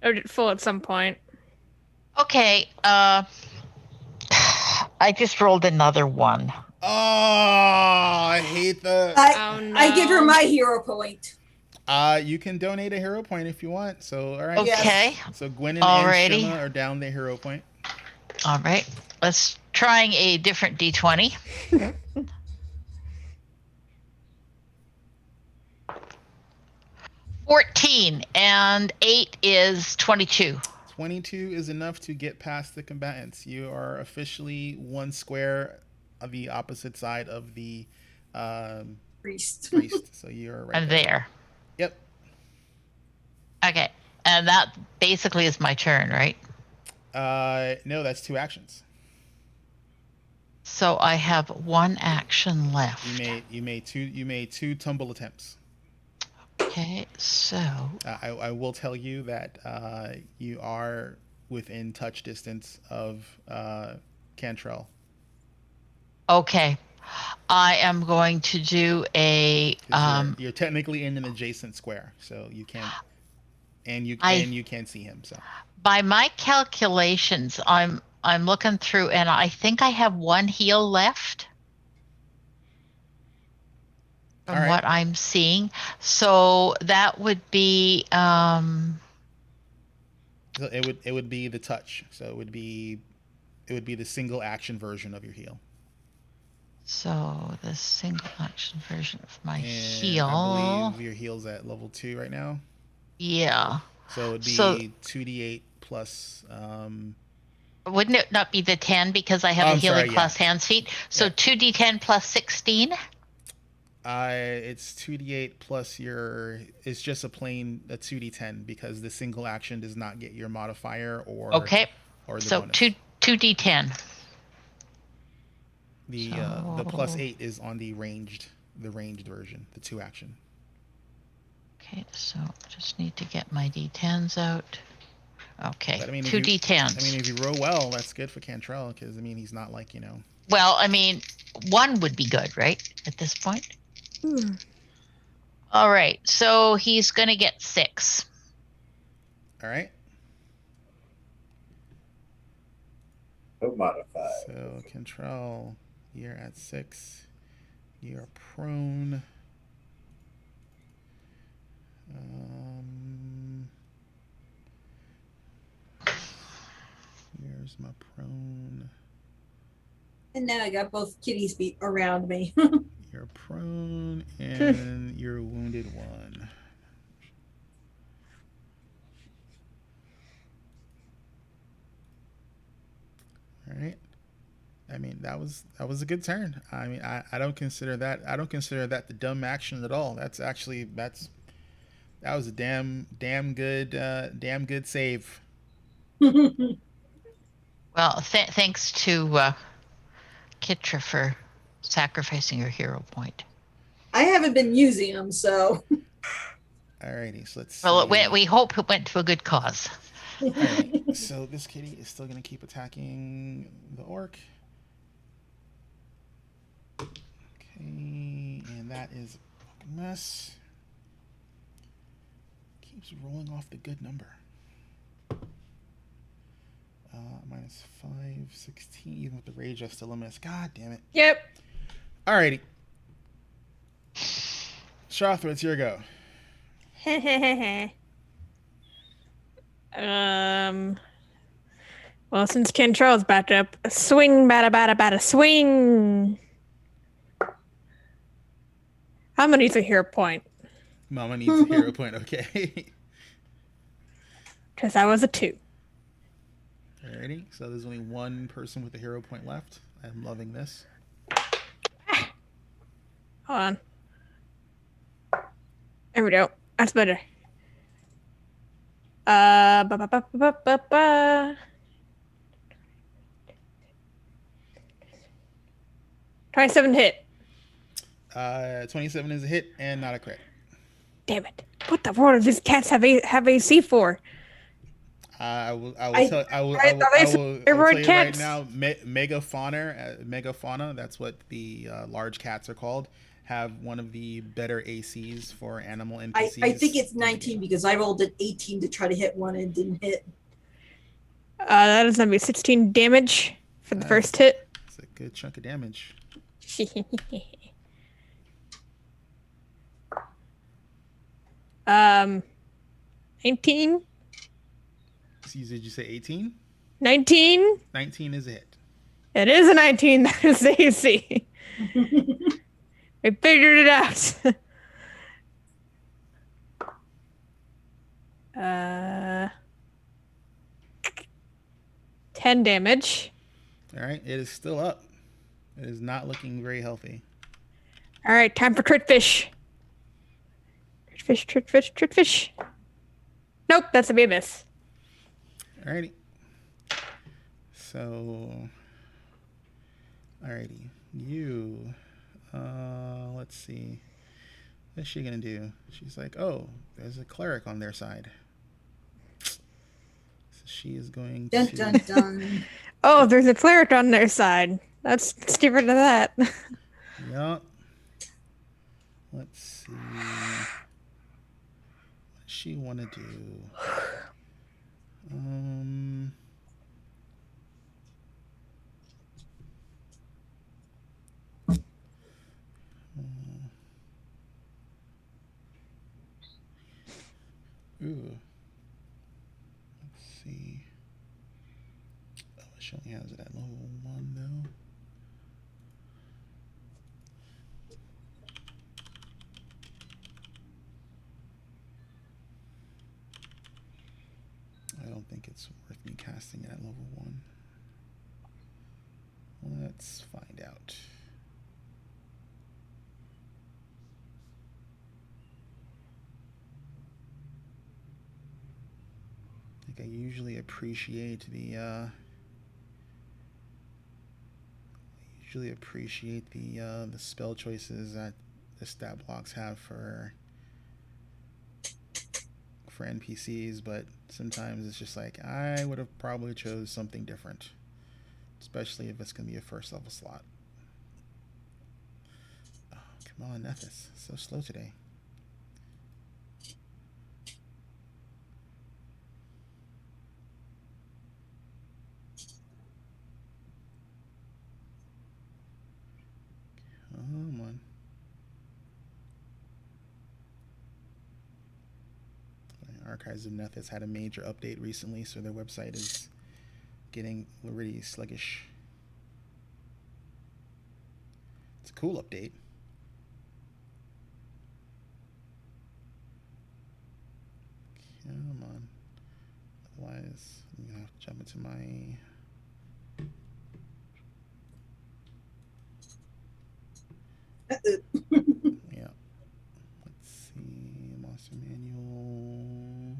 Speaker 1: Or full at some point.
Speaker 4: Okay, I just rolled another 1.
Speaker 5: Oh, I hate the.
Speaker 1: Oh, no.
Speaker 2: I give her my hero point.
Speaker 5: You can donate a hero point if you want. So, all right.
Speaker 4: Okay.
Speaker 5: So Gwen and
Speaker 4: Alrighty.
Speaker 5: Shima are down the hero point.
Speaker 4: All right. Let's trying a different d20. 14 and 8 is 22.
Speaker 5: 22 is enough to get past the combatants. You are officially one square of the opposite side of the
Speaker 2: Priest.
Speaker 5: So you're right
Speaker 4: I'm there.
Speaker 5: Yep.
Speaker 4: Okay. And that basically is my turn, right?
Speaker 5: No, that's 2 actions.
Speaker 4: So I have 1 action left.
Speaker 5: You made two tumble attempts.
Speaker 4: Okay, so
Speaker 5: I will tell you that you are within touch distance of Cantrell.
Speaker 4: okay. I am going to do a
Speaker 5: You're technically in an adjacent square, so you can't and you can't see him. So
Speaker 4: by my calculations, I'm looking through and I think I have 1 heal left. From
Speaker 5: All right.
Speaker 4: what I'm seeing. So that would be
Speaker 5: it would be the touch. So it would be the single action version of your heal.
Speaker 4: so the single action version of my
Speaker 5: And
Speaker 4: heal.
Speaker 5: I believe your heal's at level 2 right now.
Speaker 4: Yeah.
Speaker 5: So it would be
Speaker 4: So-
Speaker 5: 2d8 plus
Speaker 4: Wouldn't it not be the 10 because I have
Speaker 5: Oh,
Speaker 4: the
Speaker 5: I'm
Speaker 4: healing
Speaker 5: sorry,
Speaker 4: class
Speaker 5: yeah.
Speaker 4: hands feet? So
Speaker 5: Yeah.
Speaker 4: 2d10 plus 16.
Speaker 5: It's 2d8 plus it's just a 2d10 because the single action does not get your modifier or
Speaker 4: Okay.
Speaker 5: or the
Speaker 4: So
Speaker 5: bonus.
Speaker 4: 2d10.
Speaker 5: The plus 8 is on the ranged version, the 2 action.
Speaker 4: Okay, so just need to get my d10s out. Okay,
Speaker 5: But I mean,
Speaker 4: 2d10s.
Speaker 5: if you roll well, that's good for Cantrell because he's not like
Speaker 4: Well, 1 would be good, right? At this point. All right, so he's gonna get 6.
Speaker 5: All right.
Speaker 3: No modified.
Speaker 5: So Cantrell, you're at 6. You're prone. Where's my prone?
Speaker 2: And now I got both kitties beat around me.
Speaker 5: You're prone and you're wounded 1. All right. That was a good turn. I don't consider that the dumb action at all. That was a damn good save.
Speaker 4: Well, thanks to Kitra for sacrificing her hero point.
Speaker 2: I haven't been using them, so.
Speaker 5: Alrighty, so let's see.
Speaker 4: Well, we hope it went to a good cause.
Speaker 5: Alright, so this kitty is still going to keep attacking the orc. Okay, and that is a fucking mess. Keeps rolling off the good number. Minus 5, 16. Even with the rage, I still a miss. God damn it.
Speaker 1: Yep.
Speaker 5: Alrighty. Shrothra, it's your go.
Speaker 1: Well, since Cantrell's backed up, swing, bada, bada, bada, swing. I'm gonna use a hero point
Speaker 5: Mama needs a hero point. Okay.
Speaker 1: because I was a 2.
Speaker 5: Alrighty. So there's only one person with a hero point left. I'm loving this.
Speaker 1: Hold on. There we go. That's better. Ba, ba, ba, ba, ba, ba. 27 hit.
Speaker 5: 27 is a hit and not a crit.
Speaker 1: Damn it. What the world do these cats have AC for?
Speaker 5: I will tell
Speaker 1: are they
Speaker 5: you
Speaker 1: steroid
Speaker 5: right
Speaker 1: cats?
Speaker 5: now. Megafauna. That's what the large cats are called. Have one of the better ACs for animal NPCs.
Speaker 2: I think it's 19 because I rolled an 18 to try to hit one and didn't hit.
Speaker 1: That is gonna be 16 damage for the first hit.
Speaker 5: It's a good chunk of damage.
Speaker 1: 19?
Speaker 5: Did you say 18?
Speaker 1: 19?
Speaker 5: 19 is a hit.
Speaker 1: It is a 19. That is the AC. We figured it out. 10 damage.
Speaker 5: All right, it is still up. It is not looking very healthy.
Speaker 1: All right, time for crit fish. Crit fish, crit fish, crit fish. Nope, that's a be a miss.
Speaker 5: Alrighty. So, alrighty. You, let's see. What's she gonna do? She's like, oh, there's a cleric on their side. So she is going
Speaker 2: Dun
Speaker 5: to.
Speaker 2: dun dun.
Speaker 1: Oh, there's a cleric on their side. Let's get rid of that.
Speaker 5: Yup. Let's see. What does she want to do? Ooh. Let's see. Oh, she only has it at level 1 though. I don't think it's worth me casting it at level 1. Let's find out. I usually appreciate the the spell choices that the stat blocks have for NPCs, but sometimes it's just like I would have probably chose something different, especially if it's gonna be a first level slot. Oh, come on, Nethys, so slow today. Come on. Archives of Nethys had a major update recently, so their website is getting really sluggish. It's a cool update. Come on. Otherwise, I'm gonna have to jump into my. Yeah. Let's see. Monster Manual.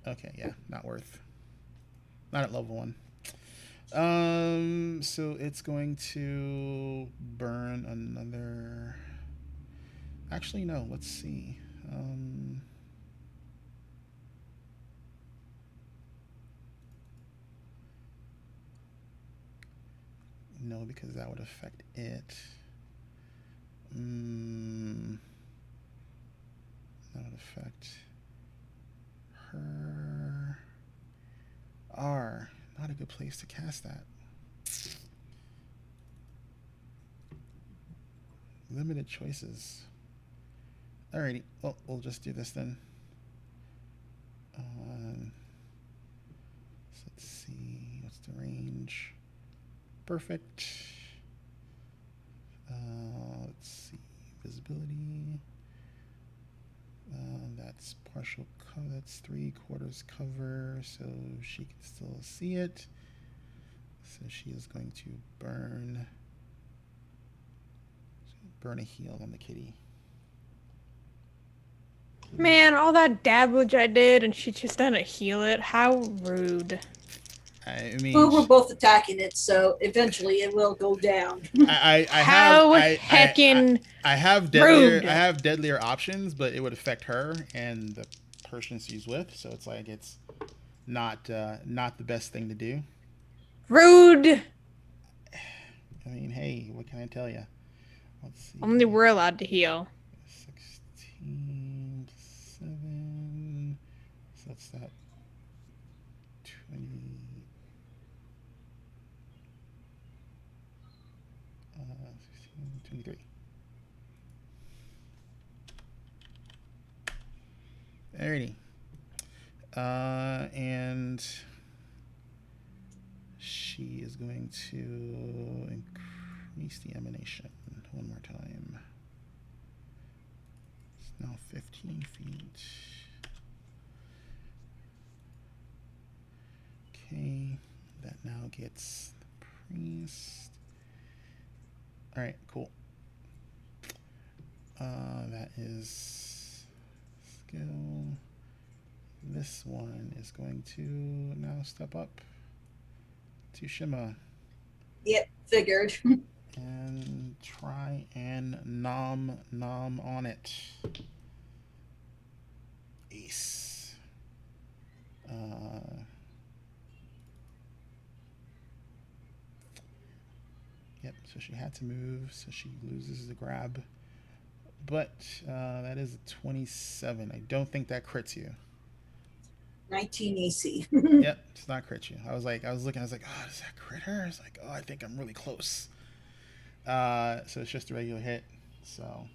Speaker 5: Okay, yeah, not worth. Not at level 1. So it's going to burn another. Actually, no. Let's see. No, because that would affect it. That would affect her. R. Not a good place to cast that. Limited choices. Alrighty. Well, we'll just do this then. So let's see. What's the range? Perfect. Let's see. Visibility. That's partial cover. That's 3/4 cover, so she can still see it. So she is going to burn a heal on the kitty.
Speaker 1: Man, all that damage I did, and she just didn't heal it. How rude.
Speaker 5: I mean,
Speaker 2: Well, we're both attacking it, so eventually it will go down.
Speaker 5: I
Speaker 1: How
Speaker 5: have
Speaker 1: heckin'
Speaker 5: I have
Speaker 1: rude.
Speaker 5: deadlier options, but it would affect her and the person she's with. So it's like it's not the best thing to do.
Speaker 1: Rude.
Speaker 5: I mean, hey, what can I tell you? Let's see.
Speaker 1: Only we're allowed to heal.
Speaker 5: 16, 7. So that's that 20. 16, 23. Alrighty. And she is going to increase the emanation one more time. It's now 15 feet. Okay, that now gets the priest. All right, cool. That is skill. This one is going to now step up to Shima
Speaker 2: Yep, figured.
Speaker 5: and try and nom on it. Ace. Yep, so she had to move, so she loses the grab. But that is a 27. I don't think that crits you.
Speaker 2: 19 AC.
Speaker 5: Yep, it's not crit you. I was looking, I was like, oh, does that crit her? It's like, oh, I think I'm really close. So it's just a regular hit. So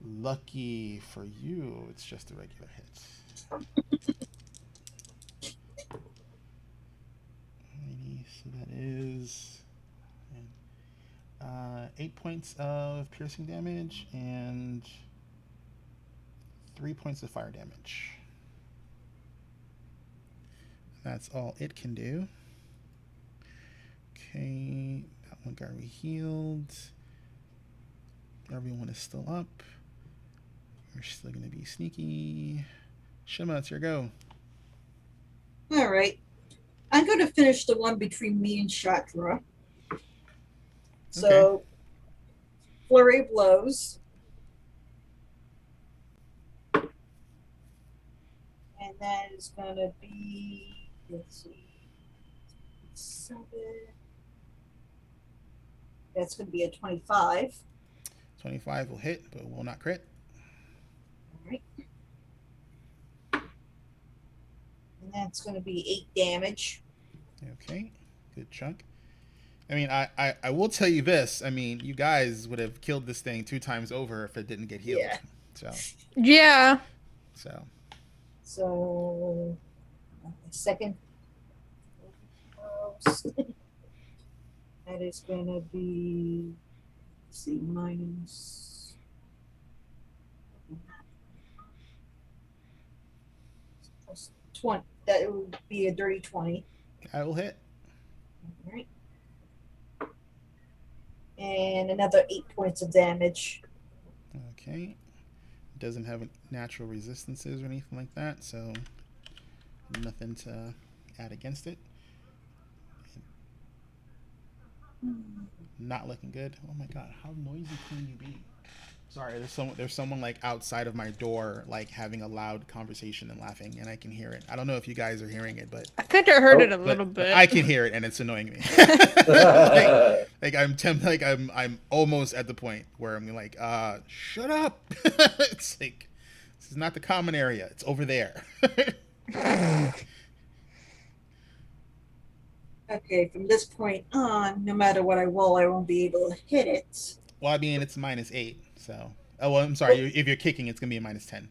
Speaker 5: lucky for you, it's just a regular hit. Alrighty, so that is 8 points of piercing damage and 3 points of fire damage. That's all it can do. Okay, that one got re-healed. Everyone is still up. We're still going to be sneaky. Shima, it's your go.
Speaker 2: All right. I'm going to finish the one between me and Shakra. So, flurry of blows. And that is going to be, let's see, 7. That's going to be a 25.
Speaker 5: 25 will hit, but will not crit.
Speaker 2: All right. And that's going to be 8 damage.
Speaker 5: Okay, good chunk. I mean, I will tell you this. I mean, you guys would have killed this thing 2 times over if it didn't get healed.
Speaker 2: Yeah.
Speaker 1: Yeah.
Speaker 2: So, second. That is going to be, let's see, minus. Plus 20. That would be a dirty 20.
Speaker 5: I will hit.
Speaker 2: All right. And another 8 points of damage.
Speaker 5: Okay. Doesn't have natural resistances or anything like that, so nothing to add against it. Not looking good. Oh my god, how noisy can you be? Sorry, there's someone like outside of my door, like having a loud conversation and laughing, and I can hear it. I don't know if you guys are hearing it, but
Speaker 1: I think I heard it a little bit.
Speaker 5: I can hear it, and it's annoying me. I'm almost at the point where I'm like, shut up. It's like, this is not the common area. It's over there.
Speaker 2: Okay, from this point on, no matter what I roll, I won't be able to hit it.
Speaker 5: Well, I mean, it's -8, so Oh, well, I'm sorry. If you're kicking, it's gonna be a -10.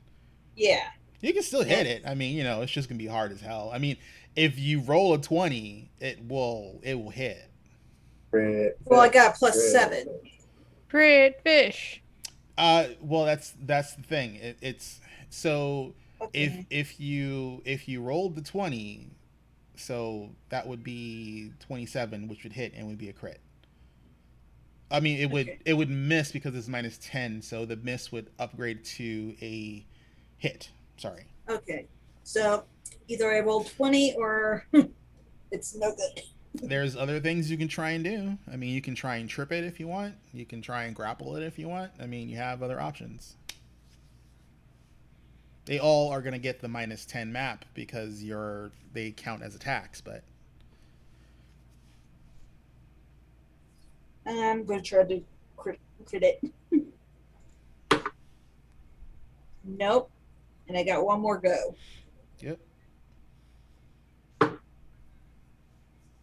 Speaker 2: Yeah.
Speaker 5: You can still hit it. I mean, it's just gonna be hard as hell. I mean, if you roll a 20, it will hit.
Speaker 3: Crit
Speaker 2: Well, I
Speaker 3: fish,
Speaker 2: got
Speaker 3: crit
Speaker 2: +7.
Speaker 3: fish.
Speaker 1: Crit fish.
Speaker 5: Well, that's the thing. It's so
Speaker 2: Okay.
Speaker 5: if you rolled the 20, so that would be 27, which would hit and would be a crit. I mean,
Speaker 2: Okay.
Speaker 5: it would miss because it's -10, so the miss would upgrade to a hit. Sorry.
Speaker 2: Okay. So either I roll 20 or it's no good.
Speaker 5: There's other things you can try and do. I mean, you can try and trip it if you want. You can try and grapple it if you want. I mean, you have other options. They all are going to get the -10 map because they count as attacks, but
Speaker 2: I'm going to try to crit it. Nope. And I got one more go.
Speaker 5: yep.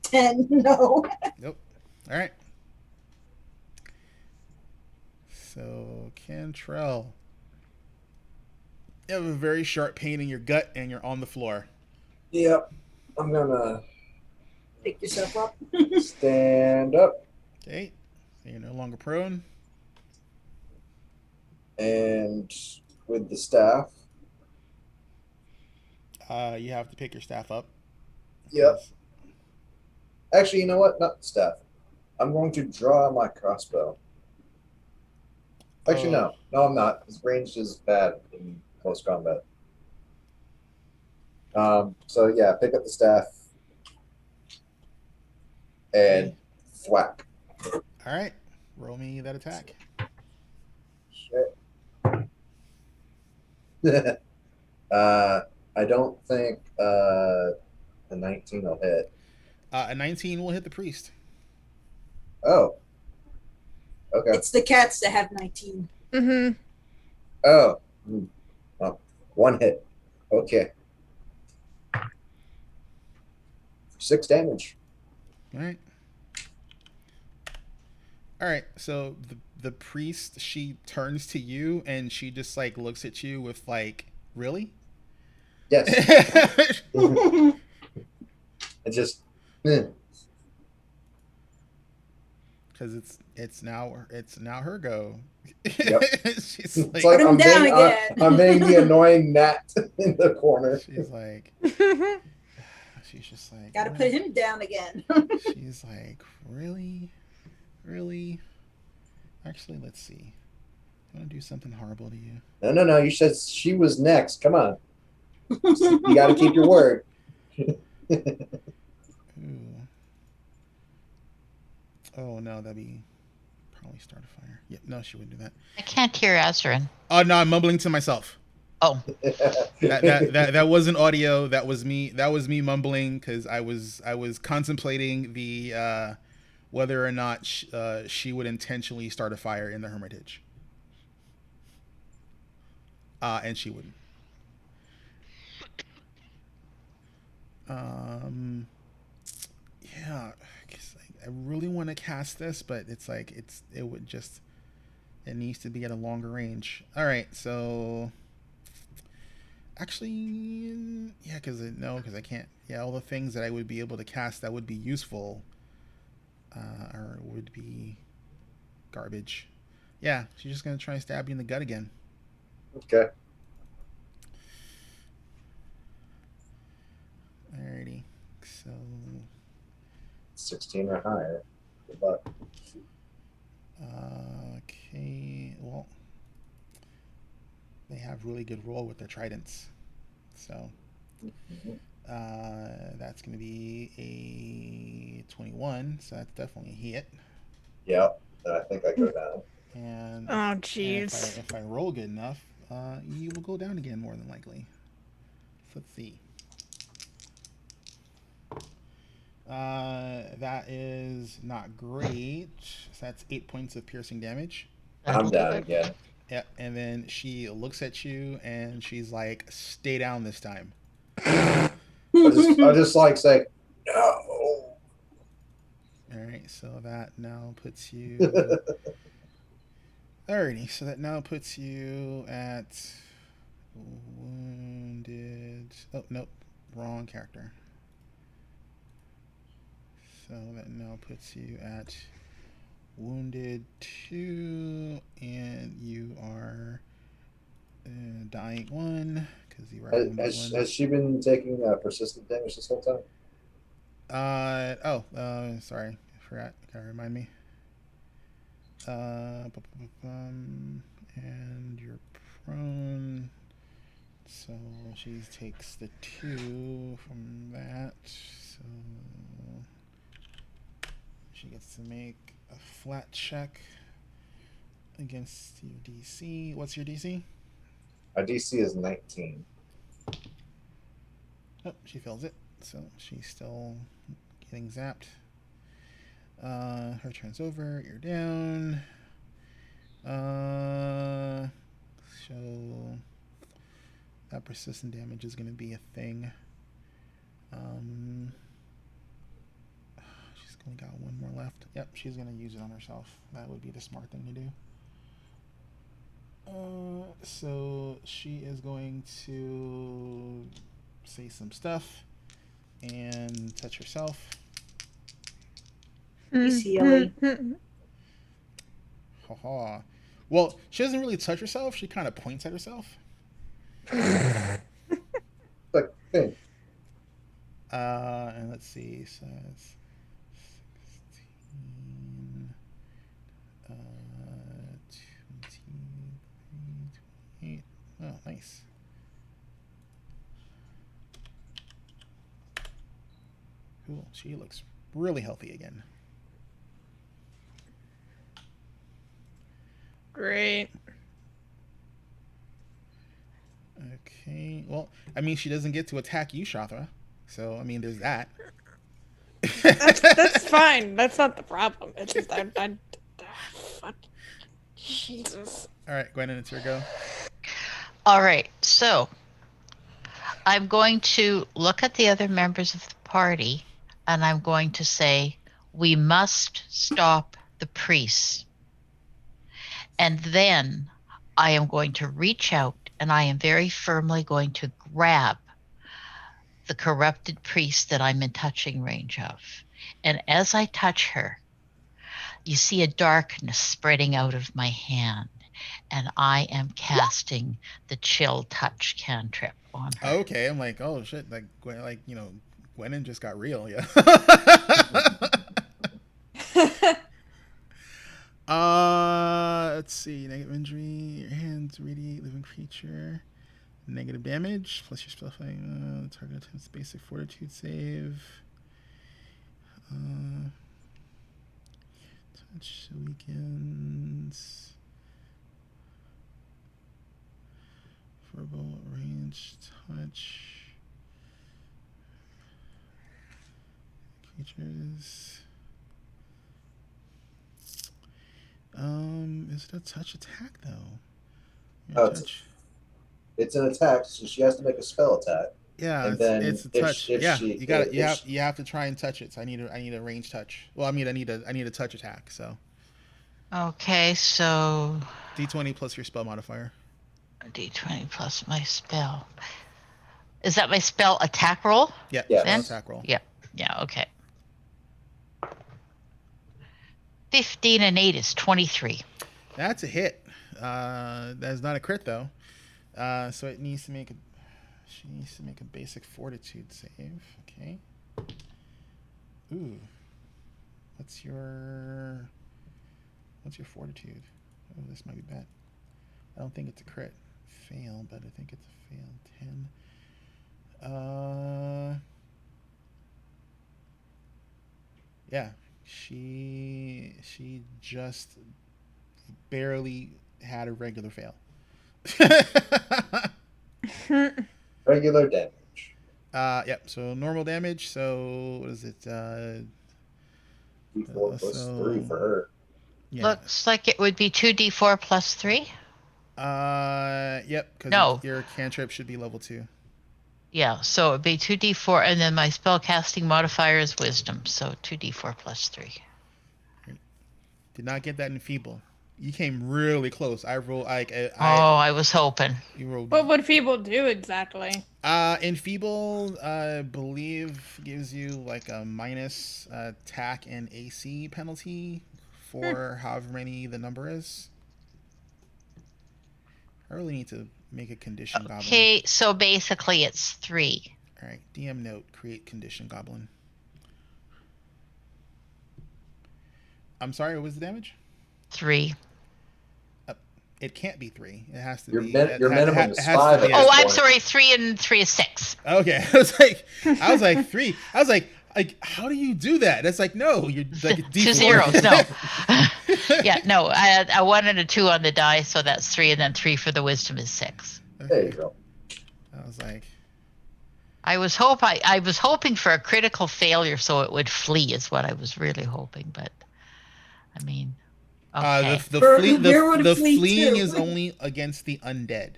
Speaker 2: 10. No.
Speaker 5: Nope. All right. So, Cantrell, you have a very sharp pain in your gut and you're on the floor.
Speaker 3: Yep. I'm gonna
Speaker 2: Pick yourself up.
Speaker 3: stand up
Speaker 5: Okay. So you're no longer prone.
Speaker 3: and with the staff.
Speaker 5: You have to pick your staff up.
Speaker 3: Yep. Actually, you know what? Not the staff. I'm going to draw my crossbow. Actually,
Speaker 5: Oh.
Speaker 3: no, I'm not. His range is bad in close combat. So yeah, pick up the staff and thwack.
Speaker 5: All right. Roll me that attack.
Speaker 3: Shit. I don't think a 19 will hit.
Speaker 5: A 19 will hit the priest.
Speaker 3: Oh. Okay.
Speaker 2: It's the cats that have 19.
Speaker 1: Mm-hmm.
Speaker 3: Oh. Oh. One hit. Okay. 6 damage.
Speaker 5: All right. All right. So the priest, she turns to you and she just like looks at you with like, really?
Speaker 3: Yes. It just.
Speaker 5: Because it's now her go.
Speaker 3: Yep.
Speaker 5: She's
Speaker 3: It's
Speaker 5: like,
Speaker 3: like
Speaker 2: Put him down again.
Speaker 3: I'm being the annoying gnat in the corner.
Speaker 5: she's like, she's just like,
Speaker 2: Got to
Speaker 5: "What?"
Speaker 2: put him down again.
Speaker 5: She's like, really? Actually, let's see. I'm gonna do something horrible to you.
Speaker 3: No. You said she was next. Come on. You got to keep your word.
Speaker 5: Ooh. Oh no, that'd be probably start a fire. Yeah, no, she wouldn't do that.
Speaker 4: I can't hear Azarin.
Speaker 5: Oh no, I'm mumbling to myself.
Speaker 4: Oh,
Speaker 5: That wasn't audio. That was me. That was me mumbling because I was contemplating the whether or not she would intentionally start a fire in the Hermitage. And she wouldn't. Yeah, 'cause, like, I really want to cast this, but it's like it needs to be at a longer range. All right, so actually, yeah, because I can't. Yeah, all the things that I would be able to cast that would be useful, or would be garbage. Yeah, she's just gonna try and stab you in the gut again.
Speaker 3: Okay.
Speaker 5: Alrighty, so
Speaker 3: 16 or higher. Good luck.
Speaker 5: okay, well, they have really good roll with their tridents, so that's gonna be a 21, so that's definitely a hit.
Speaker 3: Yep. Then I think I go down.
Speaker 5: And
Speaker 1: Oh, jeez.
Speaker 5: if I roll good enough, you will go down again more than likely. So let's see. That is not great. So that's 8 points of piercing damage.
Speaker 3: I'm
Speaker 4: that'll do
Speaker 3: down
Speaker 4: it.
Speaker 3: again.
Speaker 5: Yep. And then she looks at you and she's like, "Stay down this time."
Speaker 3: I just like say, no.
Speaker 5: All right. So that now puts you Alrighty, so that now puts you at wounded. Oh, nope. Wrong character. So that now puts you at wounded 2, and you are dying 1 because you are wounded 1.
Speaker 3: Has she been taking persistent damage this whole time?
Speaker 5: Sorry, I forgot. Gotta remind me. And you're prone, so she takes the 2 from that. So she gets to make a flat check against your DC. What's your DC?
Speaker 3: My DC is 19.
Speaker 5: Oh, she fails it, so she's still getting zapped. Her turn's over. You're down. So that persistent damage is going to be a thing. She's only got 1 more left. Yep, she's going to use it on herself. That would be the smart thing to do. So she is going to say some stuff and touch herself.
Speaker 2: He's healing.
Speaker 5: Haha. Well, she doesn't really touch herself. She kind of points at herself.
Speaker 3: Like, hey,
Speaker 5: And let's see. So it's 16, 23, 28. Oh, nice. Cool. She looks really healthy again.
Speaker 1: Great.
Speaker 5: Okay. Well, I mean, she doesn't get to attack you, Shathra. So, I mean, there's that.
Speaker 1: That's fine. That's not the problem. It's just fuck. Jesus.
Speaker 5: All right, Gwennon, it's your go.
Speaker 4: All right, so I'm going to look at the other members of the party, and I'm going to say, we must stop the priests. And then I am going to reach out, and I am very firmly going to grab the corrupted priest that I'm in touching range of. And as I touch her, you see a darkness spreading out of my hand, and I am casting the chill touch cantrip on her.
Speaker 5: Okay, I'm like, oh shit, like Gwennon just got real, yeah. Let's see. Negative injury. Your hands radiate living creature. Negative damage plus your spell fighting. Target attempts basic fortitude save. Touch weakens. Verbal range touch. Creatures. Is it a touch attack though?
Speaker 3: Oh, it's an attack, so she has to make a spell attack.
Speaker 5: Yeah,
Speaker 3: and then
Speaker 5: it's a touch. You have to try and touch it. So I need a range touch. Well, I need a touch attack. So
Speaker 4: Okay, so
Speaker 5: D20 plus your spell modifier.
Speaker 4: D20 plus my spell. Is that my spell attack roll?
Speaker 5: Yeah,
Speaker 3: Yeah.
Speaker 5: spell attack roll.
Speaker 4: Yeah, okay. 15 and 8 is 23.
Speaker 5: That's a hit. That's not a crit though. So she needs to make a basic fortitude save. Okay. Ooh. What's your fortitude? Oh, this might be bad. I don't think it's a crit fail, but I think it's a fail. 10. Yeah. She just barely had a regular fail.
Speaker 3: Regular damage.
Speaker 5: Yep. So normal damage. So what is it?
Speaker 3: D4 plus 3 for her.
Speaker 5: Yeah.
Speaker 4: Looks like it would be 2d4 plus 3.
Speaker 5: Yep. Because
Speaker 4: No.
Speaker 5: your cantrip should be level 2.
Speaker 4: Yeah, so it would be 2d4, and then my spell casting modifier is wisdom, so 2d4 plus 3.
Speaker 5: Did not get that in feeble. You came really close. I rolled like
Speaker 4: I was hoping.
Speaker 5: you rolled.
Speaker 1: What would people do exactly?
Speaker 5: Enfeeble, I believe gives you like a minus attack and AC penalty for however many the number is. I really need to make a condition goblin.
Speaker 4: Okay, so basically it's 3.
Speaker 5: All right, DM note: create condition goblin. I'm sorry, what was the damage?
Speaker 4: 3.
Speaker 5: It can't be 3. It has to
Speaker 3: Your
Speaker 5: be.
Speaker 3: your minimum is
Speaker 5: has to
Speaker 3: 5
Speaker 5: be
Speaker 3: at
Speaker 5: a-
Speaker 3: this
Speaker 4: Oh, I'm
Speaker 3: point.
Speaker 4: sorry. 3 and 3 is 6.
Speaker 5: Okay, I was like 3. I was like, how do you do that? It's like, no, you're like D4.
Speaker 4: 2 zeros. No. Yeah, no. I had a 1 and a 2 on the die, so that's 3, and then 3 for the wisdom is 6.
Speaker 3: There you go.
Speaker 5: I was like,
Speaker 4: I was hoping for a critical failure so it would flee is what I was really hoping, but I mean, okay.
Speaker 2: Where would it
Speaker 5: the
Speaker 2: flee
Speaker 5: fleeing
Speaker 2: to?
Speaker 5: is only against the undead.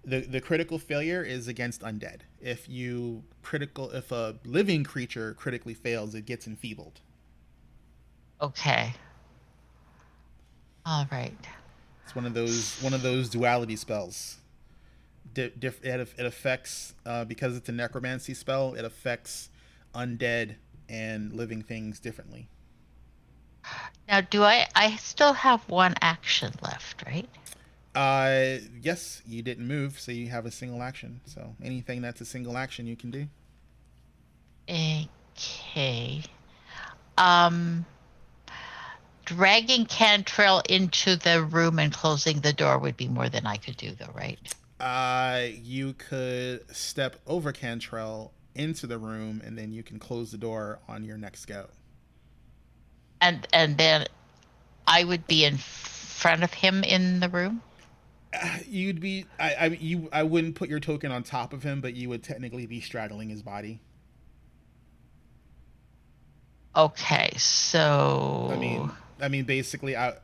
Speaker 5: The critical failure is against undead. If a living creature critically fails, it gets enfeebled.
Speaker 4: Okay. All right.
Speaker 5: It's one of those duality spells. It affects because it's a necromancy spell. It affects undead and living things differently.
Speaker 4: Now, I still have 1 action left, right?
Speaker 5: Yes, you didn't move, so you have a single action. So anything that's a single action you can do.
Speaker 4: Okay. Dragging Cantrell into the room and closing the door would be more than I could do, though, right?
Speaker 5: You could step over Cantrell into the room, and then you can close the door on your next go.
Speaker 4: And then I would be in front of him in the room.
Speaker 5: You'd be. I wouldn't put your token on top of him, but you would technically be straddling his body.
Speaker 4: Okay, so
Speaker 5: I mean, basically, I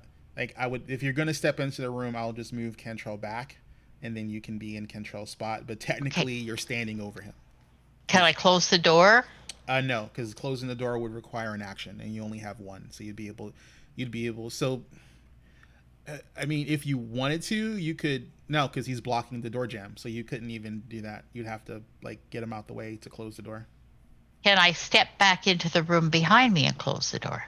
Speaker 5: would, if you're gonna step into the room, I'll just move Cantrell back, and then you can be in Cantrell's spot. But technically, you're standing over him.
Speaker 4: Can I close the door?
Speaker 5: No, because closing the door would require an action, and you only have 1, so you'd be able. So, I mean, if you wanted to, you could. No, because he's blocking the door jam, so you couldn't even do that. You'd have to get him out the way to close the door.
Speaker 4: Can I step back into the room behind me and close the door?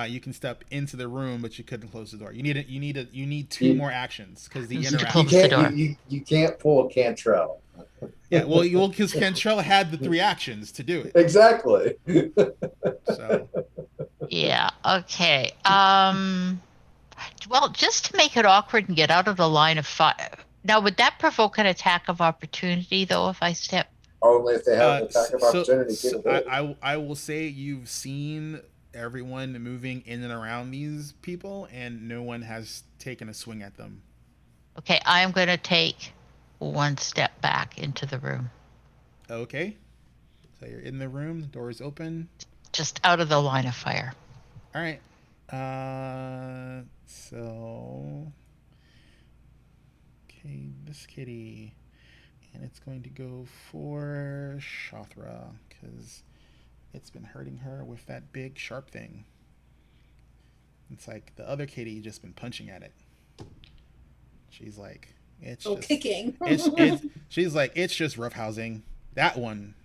Speaker 5: You can step into the room, but you couldn't close the door. You need 2 more actions because the
Speaker 4: Just to
Speaker 5: interaction.
Speaker 4: close the door.
Speaker 3: You can't pull a Cantrell.
Speaker 5: Yeah, well, because Cantrell had the 3 actions to do it.
Speaker 3: Exactly.
Speaker 5: So
Speaker 4: Yeah. Okay. Well, just to make it awkward and get out of the line of fire. Now, would that provoke an attack of opportunity, though, if I step?
Speaker 3: Only if they have an attack of opportunity.
Speaker 5: I will say you've seen everyone moving in and around these people, and no one has taken a swing at them.
Speaker 4: Okay, I am going to take 1 step back into the room.
Speaker 5: Okay. So you're in the room, the door is open.
Speaker 4: Just out of the line of fire.
Speaker 5: All right. So okay, this kitty, and it's going to go for Shothra because it's been hurting her with that big sharp thing. It's like the other kitty just been punching at it. She's like, it's just
Speaker 2: kicking.
Speaker 5: She's like, it's just roughhousing. That one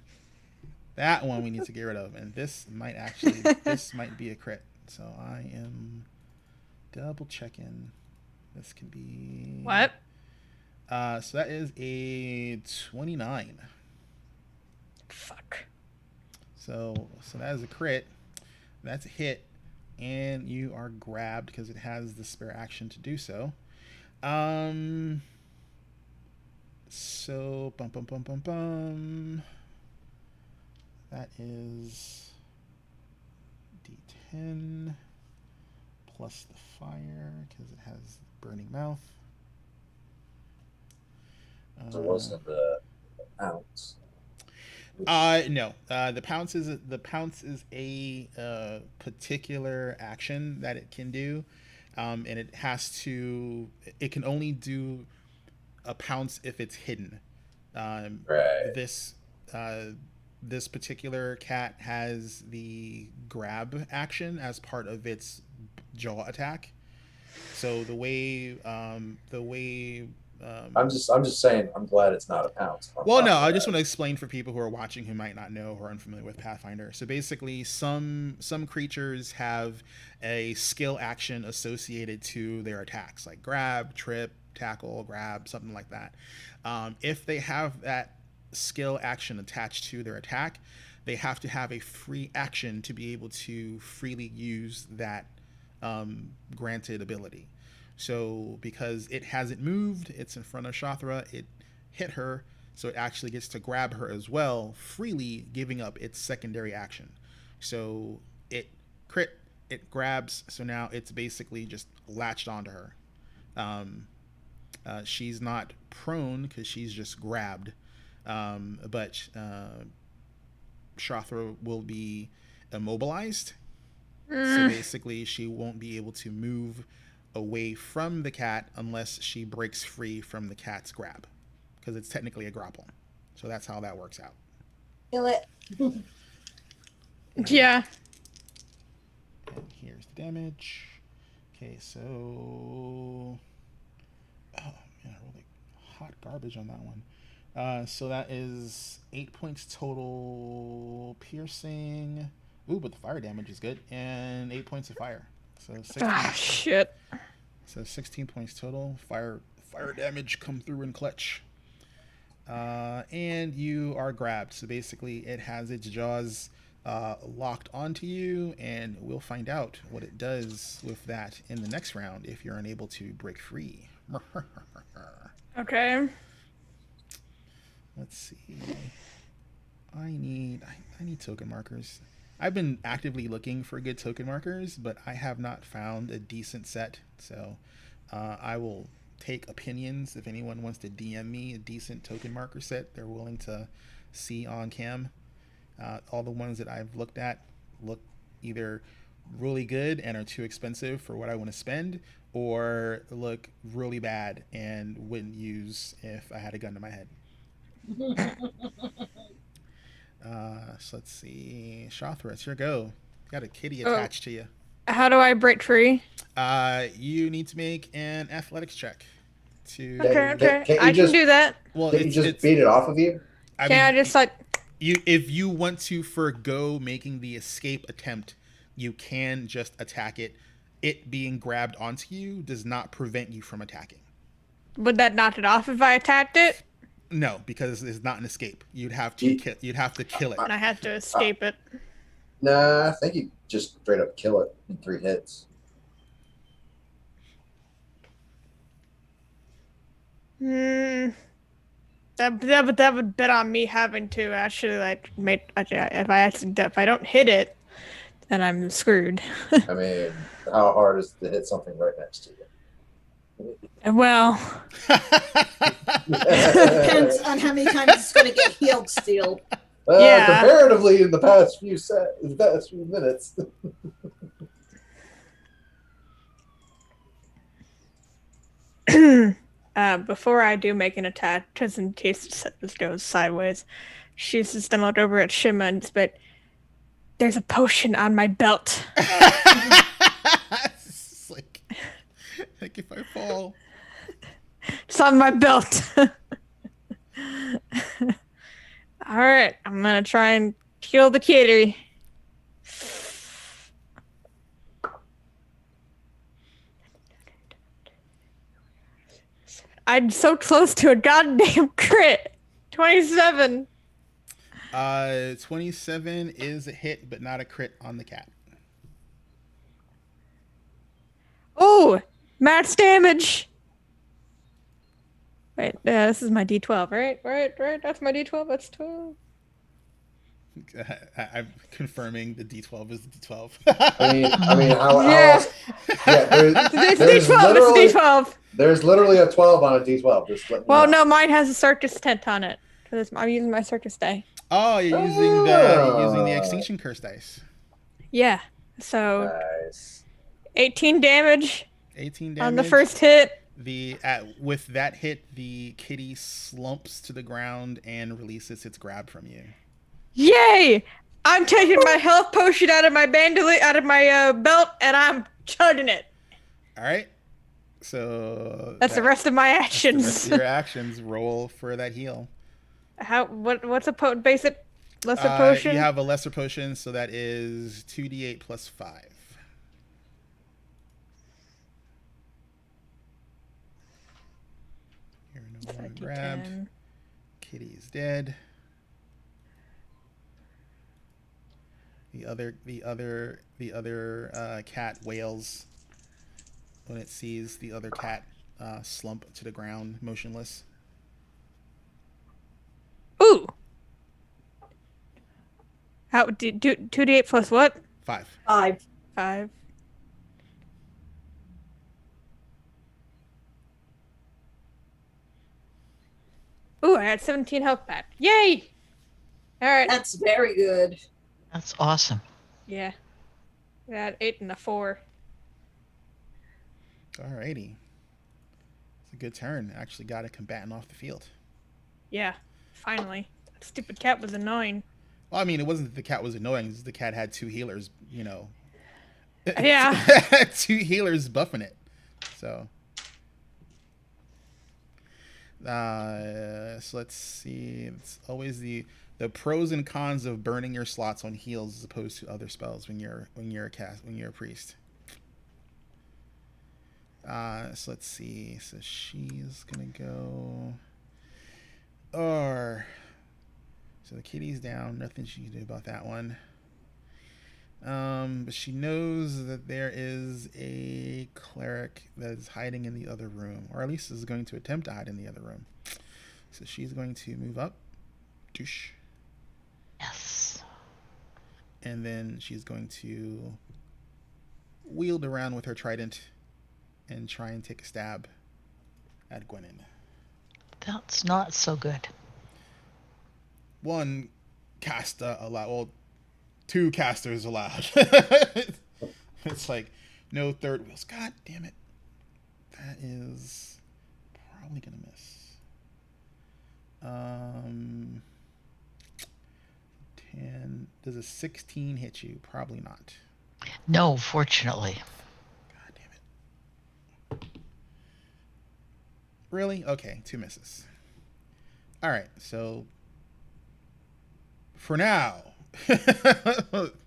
Speaker 5: we need to get rid of, and this might be a crit. So I am double checking. This can be
Speaker 1: What?
Speaker 5: So that is a 29.
Speaker 1: Fuck.
Speaker 5: So that is a crit. That's a hit, and you are grabbed because it has the spare action to do so. So that is D10 plus the fire because it has burning mouth.
Speaker 3: So wasn't the ounce?
Speaker 5: No. The pounce is a particular action that it can do, and it can only do a pounce if it's hidden.
Speaker 3: Right.
Speaker 5: This particular cat has the grab action as part of its jaw attack. So the way
Speaker 3: I'm just saying. I'm glad it's not a pounce.
Speaker 5: well, no, I just want to explain for people who are watching who might not know or are unfamiliar with Pathfinder. So basically, some creatures have a skill action associated to their attacks, like grab, trip, tackle, grab, something like that. If they have that skill action attached to their attack, they have to have a free action to be able to freely use that granted ability. So because it hasn't moved, it's in front of Shathra, it hit her, so it actually gets to grab her as well, freely giving up its secondary action. So it crit, it grabs, so now it's basically just latched onto her. She's not prone because she's just grabbed, but Shathra will be immobilized. So basically she won't be able to move away from the cat unless she breaks free from the cat's grab, because it's technically a grapple. So that's how that works out.
Speaker 2: Kill it.
Speaker 1: Yeah.
Speaker 5: And here's the damage. Okay, so oh man, I rolled like hot garbage on that one. So that is 8 points total piercing. Ooh, but the fire damage is good, and 8 points of fire. So 16.
Speaker 1: Ah, shit.
Speaker 5: So 16 points total. Fire damage come through in clutch. And you are grabbed. So basically it has its jaws locked onto you, and we'll find out what it does with that in the next round if you're unable to break free.
Speaker 1: Okay.
Speaker 5: Let's see. I need token markers. I've been actively looking for good token markers, but I have not found a decent set. So I will take opinions if anyone wants to DM me a decent token marker set they're willing to see on cam. All the ones that I've looked at look either really good and are too expensive for what I want to spend, or look really bad and wouldn't use if I had a gun to my head. So let's see. Shathra, it's your go. Got a kitty attached to you.
Speaker 1: How do I break free?
Speaker 5: You need to make an athletics check. To
Speaker 1: Okay.
Speaker 3: can't you
Speaker 1: I
Speaker 3: just-
Speaker 1: can do that.
Speaker 5: well,
Speaker 3: Can you just beat it off of you?
Speaker 5: I
Speaker 1: Can I
Speaker 5: mean,
Speaker 1: just like?
Speaker 5: if you want to forgo making the escape attempt, you can just attack it. It being grabbed onto you does not prevent you from attacking.
Speaker 1: Would that knock it off if I attacked it?
Speaker 5: No, because it's not an escape. You'd have to kill it.
Speaker 1: And I have to escape it.
Speaker 3: Nah, I think you just straight up kill it in 3 hits.
Speaker 1: That would bet on me having to actually like make. If I don't hit it, then I'm screwed.
Speaker 3: I mean, how hard is to hit something right next to you?
Speaker 1: Well,
Speaker 2: Depends on how many times it's going to get healed still.
Speaker 1: Yeah.
Speaker 3: Comparatively, in the past few minutes.
Speaker 1: before I do make an attack, just in case this goes sideways, she's just gonna look over at Shima and just but there's a potion on my belt.
Speaker 5: It's like if I fall.
Speaker 1: It's on my belt. All right, I'm gonna try and kill the kitty. I'm so close to a goddamn crit. 27.
Speaker 5: 27 is a hit, but not a crit on the cat.
Speaker 1: Oh, max damage. Wait, this is my D12, right? Right. That's my D12. That's 12.
Speaker 5: I'm confirming the D12 is the D12.
Speaker 3: I mean, how
Speaker 1: Yeah.
Speaker 3: else? Yeah,
Speaker 1: It's
Speaker 3: there's
Speaker 1: D12.
Speaker 3: literally-
Speaker 1: It's D12.
Speaker 3: There's literally a 12 on a D12. Just let me
Speaker 1: Well,
Speaker 3: know.
Speaker 1: no, mine has a circus tent on it because I'm using my circus die.
Speaker 5: Oh, you're using the Extinction Curse dice.
Speaker 1: Yeah. So
Speaker 3: Nice.
Speaker 1: 18 damage
Speaker 5: 18 damage
Speaker 1: on the first hit.
Speaker 5: With that hit, the kitty slumps to the ground and releases its grab from you.
Speaker 1: Yay! I'm taking my health potion out of my bandolier, out of my belt, and I'm chugging it.
Speaker 5: All right. So
Speaker 1: That's the rest of my
Speaker 5: that's the
Speaker 1: actions.
Speaker 5: rest of your actions. Roll for that heal.
Speaker 1: What's a basic lesser potion?
Speaker 5: You have a lesser potion, so that is 2d8 plus 5. You're no longer grabbed. Kitty is dead. The other cat wails when it sees the other cat slump to the ground, motionless.
Speaker 1: Ooh. How do 2d8 plus what?
Speaker 5: 5.
Speaker 2: 5.
Speaker 1: 5. Ooh, I had 17 health back. Yay! All right.
Speaker 2: That's very good.
Speaker 4: That's awesome.
Speaker 1: Yeah. I had 8 and a 4.
Speaker 5: Alrighty. It's a good turn. Actually got a combatant off the field.
Speaker 1: Yeah. Finally. That stupid cat was annoying.
Speaker 5: Well, I mean, it wasn't that the cat was annoying. It was the cat had 2 healers, you know.
Speaker 1: Yeah.
Speaker 5: 2 healers buffing it. So. So let's see. It's always the pros and cons of burning your slots on heals as opposed to other spells when you're a priest. So let's see. So she's gonna go. So the kitty's down. Nothing she can do about that one. But she knows that there is a cleric that is hiding in the other room, or at least is going to attempt to hide in the other room. So she's going to move up. Doosh.
Speaker 4: Yes.
Speaker 5: And then she's going to wield around with her trident and try and take a stab at Gwenin.
Speaker 4: That's not so good.
Speaker 5: One caster allowed. Well, 2 casters allowed. It's like no third wheels. God damn it. That is probably gonna miss. 10. Does a 16 hit you? Probably not.
Speaker 4: No, fortunately.
Speaker 5: God damn it. Really? Okay, 2 misses. Alright, so for now,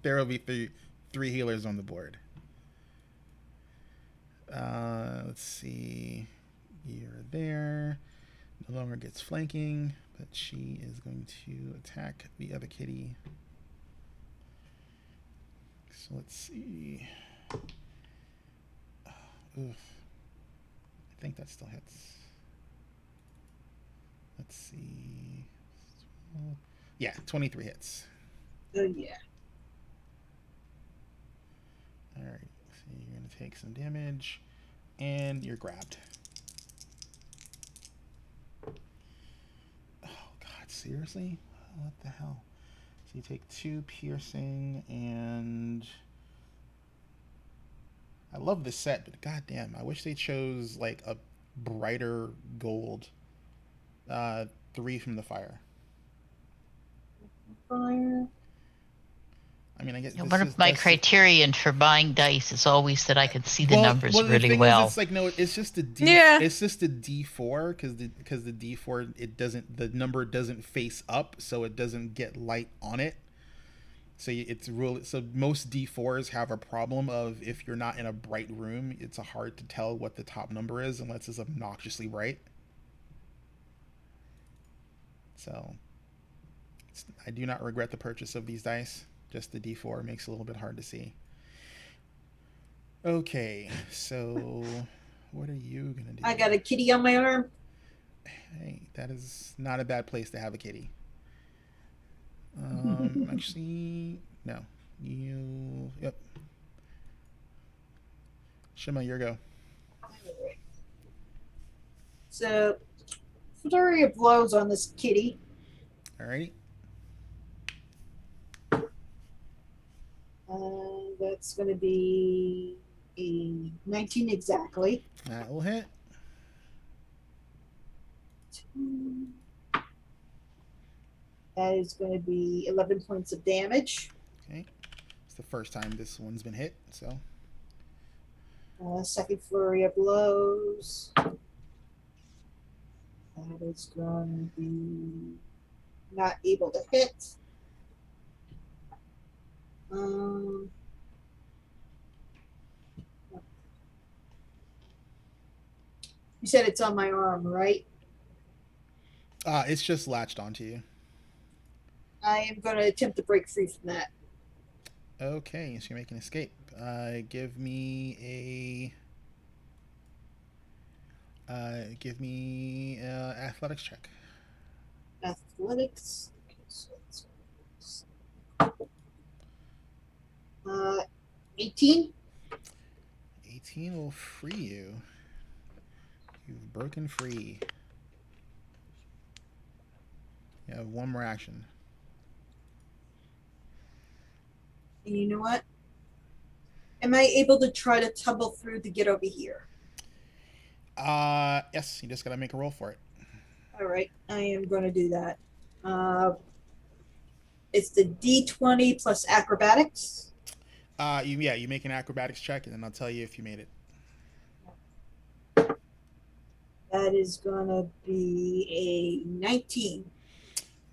Speaker 5: there will be 3 healers on the board. Let's see. You're there. No longer gets flanking, but she is going to attack the other kitty. So let's see. Oof. I think that still hits. Let's see. Yeah, 23 hits.
Speaker 2: Yeah.
Speaker 5: Alright, so you're going to take some damage, and you're grabbed. Oh, God, seriously? What the hell? So you take 2 piercing, and I love this set, but goddamn, I wish they chose, like, a brighter gold. 3 from the fire.
Speaker 2: Fire.
Speaker 5: I mean, I guess
Speaker 4: One of my criterion for buying dice is always that I can see the numbers
Speaker 5: the
Speaker 4: really
Speaker 5: thing
Speaker 4: well.
Speaker 5: Is, it's like no, it's just a D.
Speaker 1: Yeah.
Speaker 5: It's just a D4 because the D4 the number doesn't face up, so it doesn't get light on it. So so most D4s have a problem of if you're not in a bright room, it's hard to tell what the top number is unless it's obnoxiously bright. So I do not regret the purchase of these dice. Just the D4 makes it a little bit hard to see. Okay, so what are you gonna do?
Speaker 2: I got a kitty on my arm.
Speaker 5: Hey, that is not a bad place to have a kitty. Actually, no. Yep. Shima, your go.
Speaker 2: So, flurry of blows on this kitty.
Speaker 5: Alrighty.
Speaker 2: That's going to be a 19 exactly.
Speaker 5: That will hit.
Speaker 2: That is going to be 11 points of damage.
Speaker 5: Okay. It's the first time this one's been hit, so
Speaker 2: Second flurry of blows. That is going to be not able to hit. You said it's on my arm, right?
Speaker 5: It's just latched onto you.
Speaker 2: I am going to attempt to break free from that.
Speaker 5: Okay, so you make an escape. Give me athletics check.
Speaker 2: Athletics. Okay, so it's 18.
Speaker 5: 18 will free you. You've broken free. You have one more action.
Speaker 2: And you know what? Am I able to try to tumble through to get over here?
Speaker 5: Yes, you just gotta make a roll for it.
Speaker 2: All right, I am going to do that. It's the D20 plus acrobatics.
Speaker 5: You make an acrobatics check, and then I'll tell you if you made it.
Speaker 2: That is going to be a 19.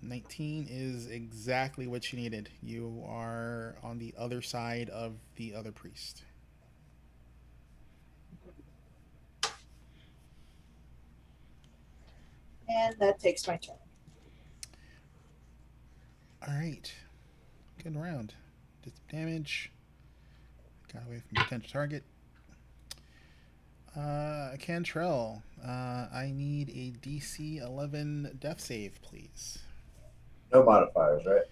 Speaker 5: 19 is exactly what you needed. You are on the other side of the other priest.
Speaker 2: And that takes my turn.
Speaker 5: All right. Good round. Did some damage. Got away from your potential target. Cantrell, I need a DC 11 death save, please.
Speaker 3: No modifiers, right?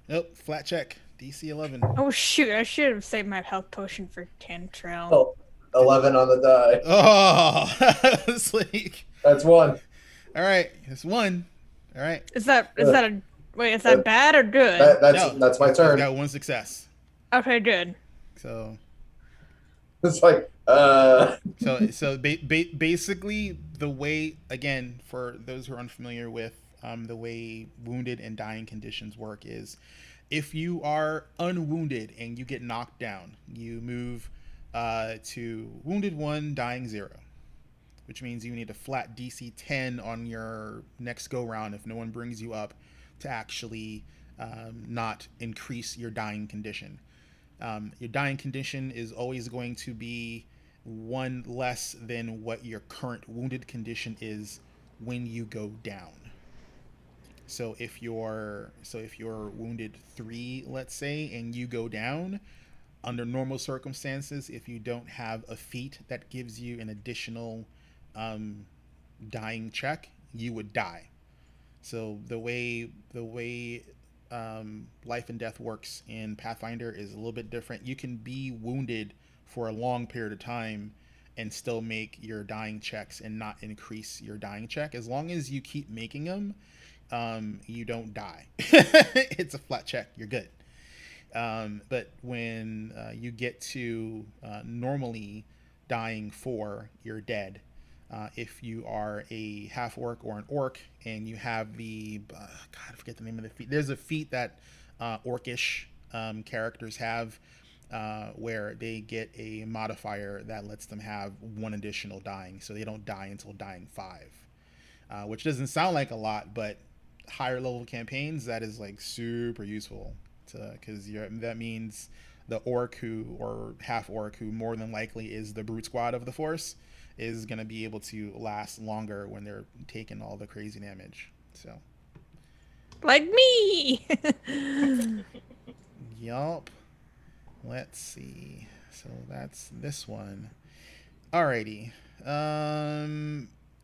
Speaker 5: Nope, flat check. DC 11.
Speaker 1: Oh shoot! I should have saved my health potion for Cantrell.
Speaker 3: Oh, 11 on the die.
Speaker 5: Oh, it's like,
Speaker 3: That's one.
Speaker 5: all right, it's one. All right.
Speaker 1: Is that a wait? Is that bad or good?
Speaker 3: That's my turn.
Speaker 5: Got one success.
Speaker 1: Okay, good.
Speaker 5: So
Speaker 3: It's like,
Speaker 5: basically the way, again, for those who are unfamiliar with the way wounded and dying conditions work is, if you are unwounded and you get knocked down, you move to wounded 1, dying 0, which means you need a flat DC 10 on your next go round if no one brings you up to actually not increase your dying condition. Your dying condition is always going to be 1 less than what your current wounded condition is when you go down. So if you're wounded 3, let's say, and you go down, under normal circumstances, if you don't have a feat that gives you an additional dying check, you would die. So the way life and death works in Pathfinder is a little bit different. You can be wounded for a long period of time and still make your dying checks and not increase your dying check. As long as you keep making them, you don't die. It's a flat check. You're good. But when you get to normally dying 4, you're dead. If you are a half orc or an orc and you have the God, I forget the name of the feat. There's a feat that orcish characters have where they get a modifier that lets them have 1 additional dying, so they don't die until dying 5, which doesn't sound like a lot, but higher level campaigns, that is like super useful, because that means the orc or half orc who more than likely is the brute squad of the force is going to be able to last longer when they're taking all the crazy damage. So,
Speaker 1: Like me.
Speaker 5: yup. Let's see. So that's this one. Alrighty.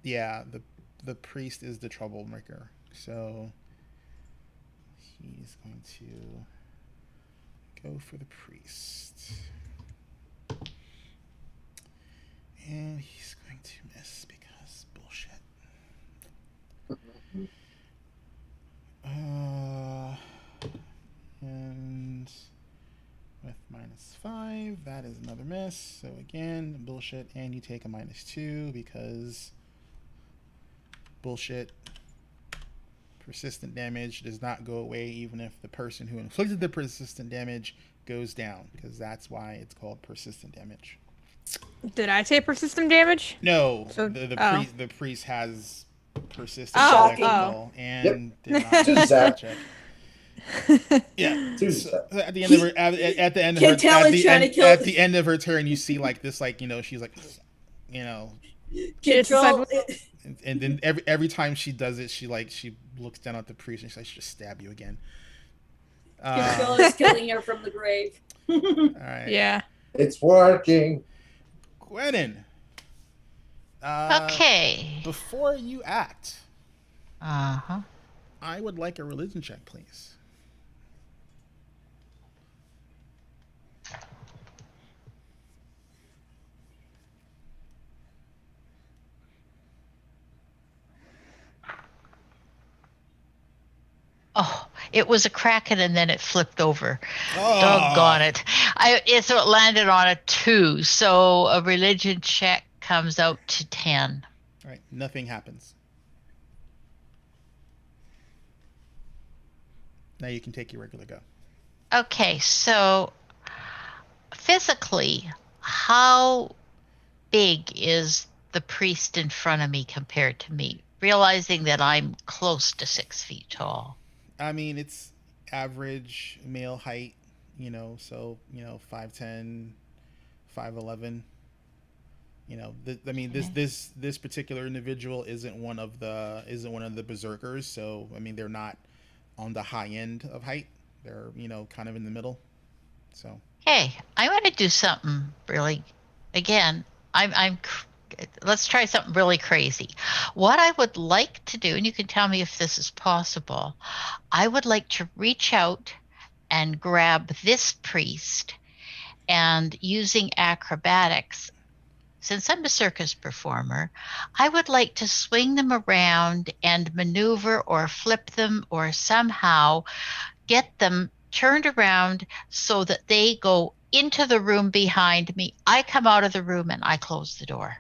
Speaker 5: Yeah, the priest is the troublemaker. So he's going to go for the priest. And he's going to miss because bullshit. And with -5, that is another miss. So again, bullshit, and you take a -2 because bullshit. Persistent damage does not go away even if the person who inflicted the persistent damage goes down, because that's why it's called persistent damage.
Speaker 1: Did I say persistent damage?
Speaker 5: No,
Speaker 1: So-
Speaker 5: the priest has persistent
Speaker 1: Oh,
Speaker 5: electrical and did not
Speaker 3: Two
Speaker 5: make a
Speaker 3: zap.
Speaker 5: check. Yeah.
Speaker 3: Two
Speaker 5: So
Speaker 3: zap.
Speaker 5: at the end of her at the end of her
Speaker 2: Can tell he's trying to kill-
Speaker 5: at the end of her turn, you see like this, like she's like,
Speaker 2: Control.
Speaker 5: and then every time she does it, she looks down at the priest and she's like, "She just stab you again."
Speaker 2: Control
Speaker 5: All
Speaker 2: is killing her from the grave.
Speaker 5: right.
Speaker 1: Yeah.
Speaker 3: It's working.
Speaker 5: Gwennon.
Speaker 4: Okay.
Speaker 5: Before you act,
Speaker 4: Uh-huh.
Speaker 5: I would like a religion check, please.
Speaker 4: Oh, it was a kraken and then it flipped over.
Speaker 5: Oh.
Speaker 4: Doggone it. So it landed on a 2. So a religion check comes out to 10.
Speaker 5: All right, nothing happens. Now you can take your regular go.
Speaker 4: Okay, so physically, how big is the priest in front of me compared to me? Realizing that I'm close to 6 feet tall.
Speaker 5: I mean, it's average male height, so 5'10", 5'11". This particular individual isn't one of the berserkers, so I mean they're not on the high end of height. They're kind of in the middle. So
Speaker 4: Hey, I'm going to do something really. Again, let's try something really crazy. What I would like to do, and you can tell me if this is possible, I would like to reach out and grab this priest, and using acrobatics, since I'm a circus performer, I would like to swing them around and maneuver or flip them or somehow get them turned around so that they go into the room behind me. I come out of the room and I close the door.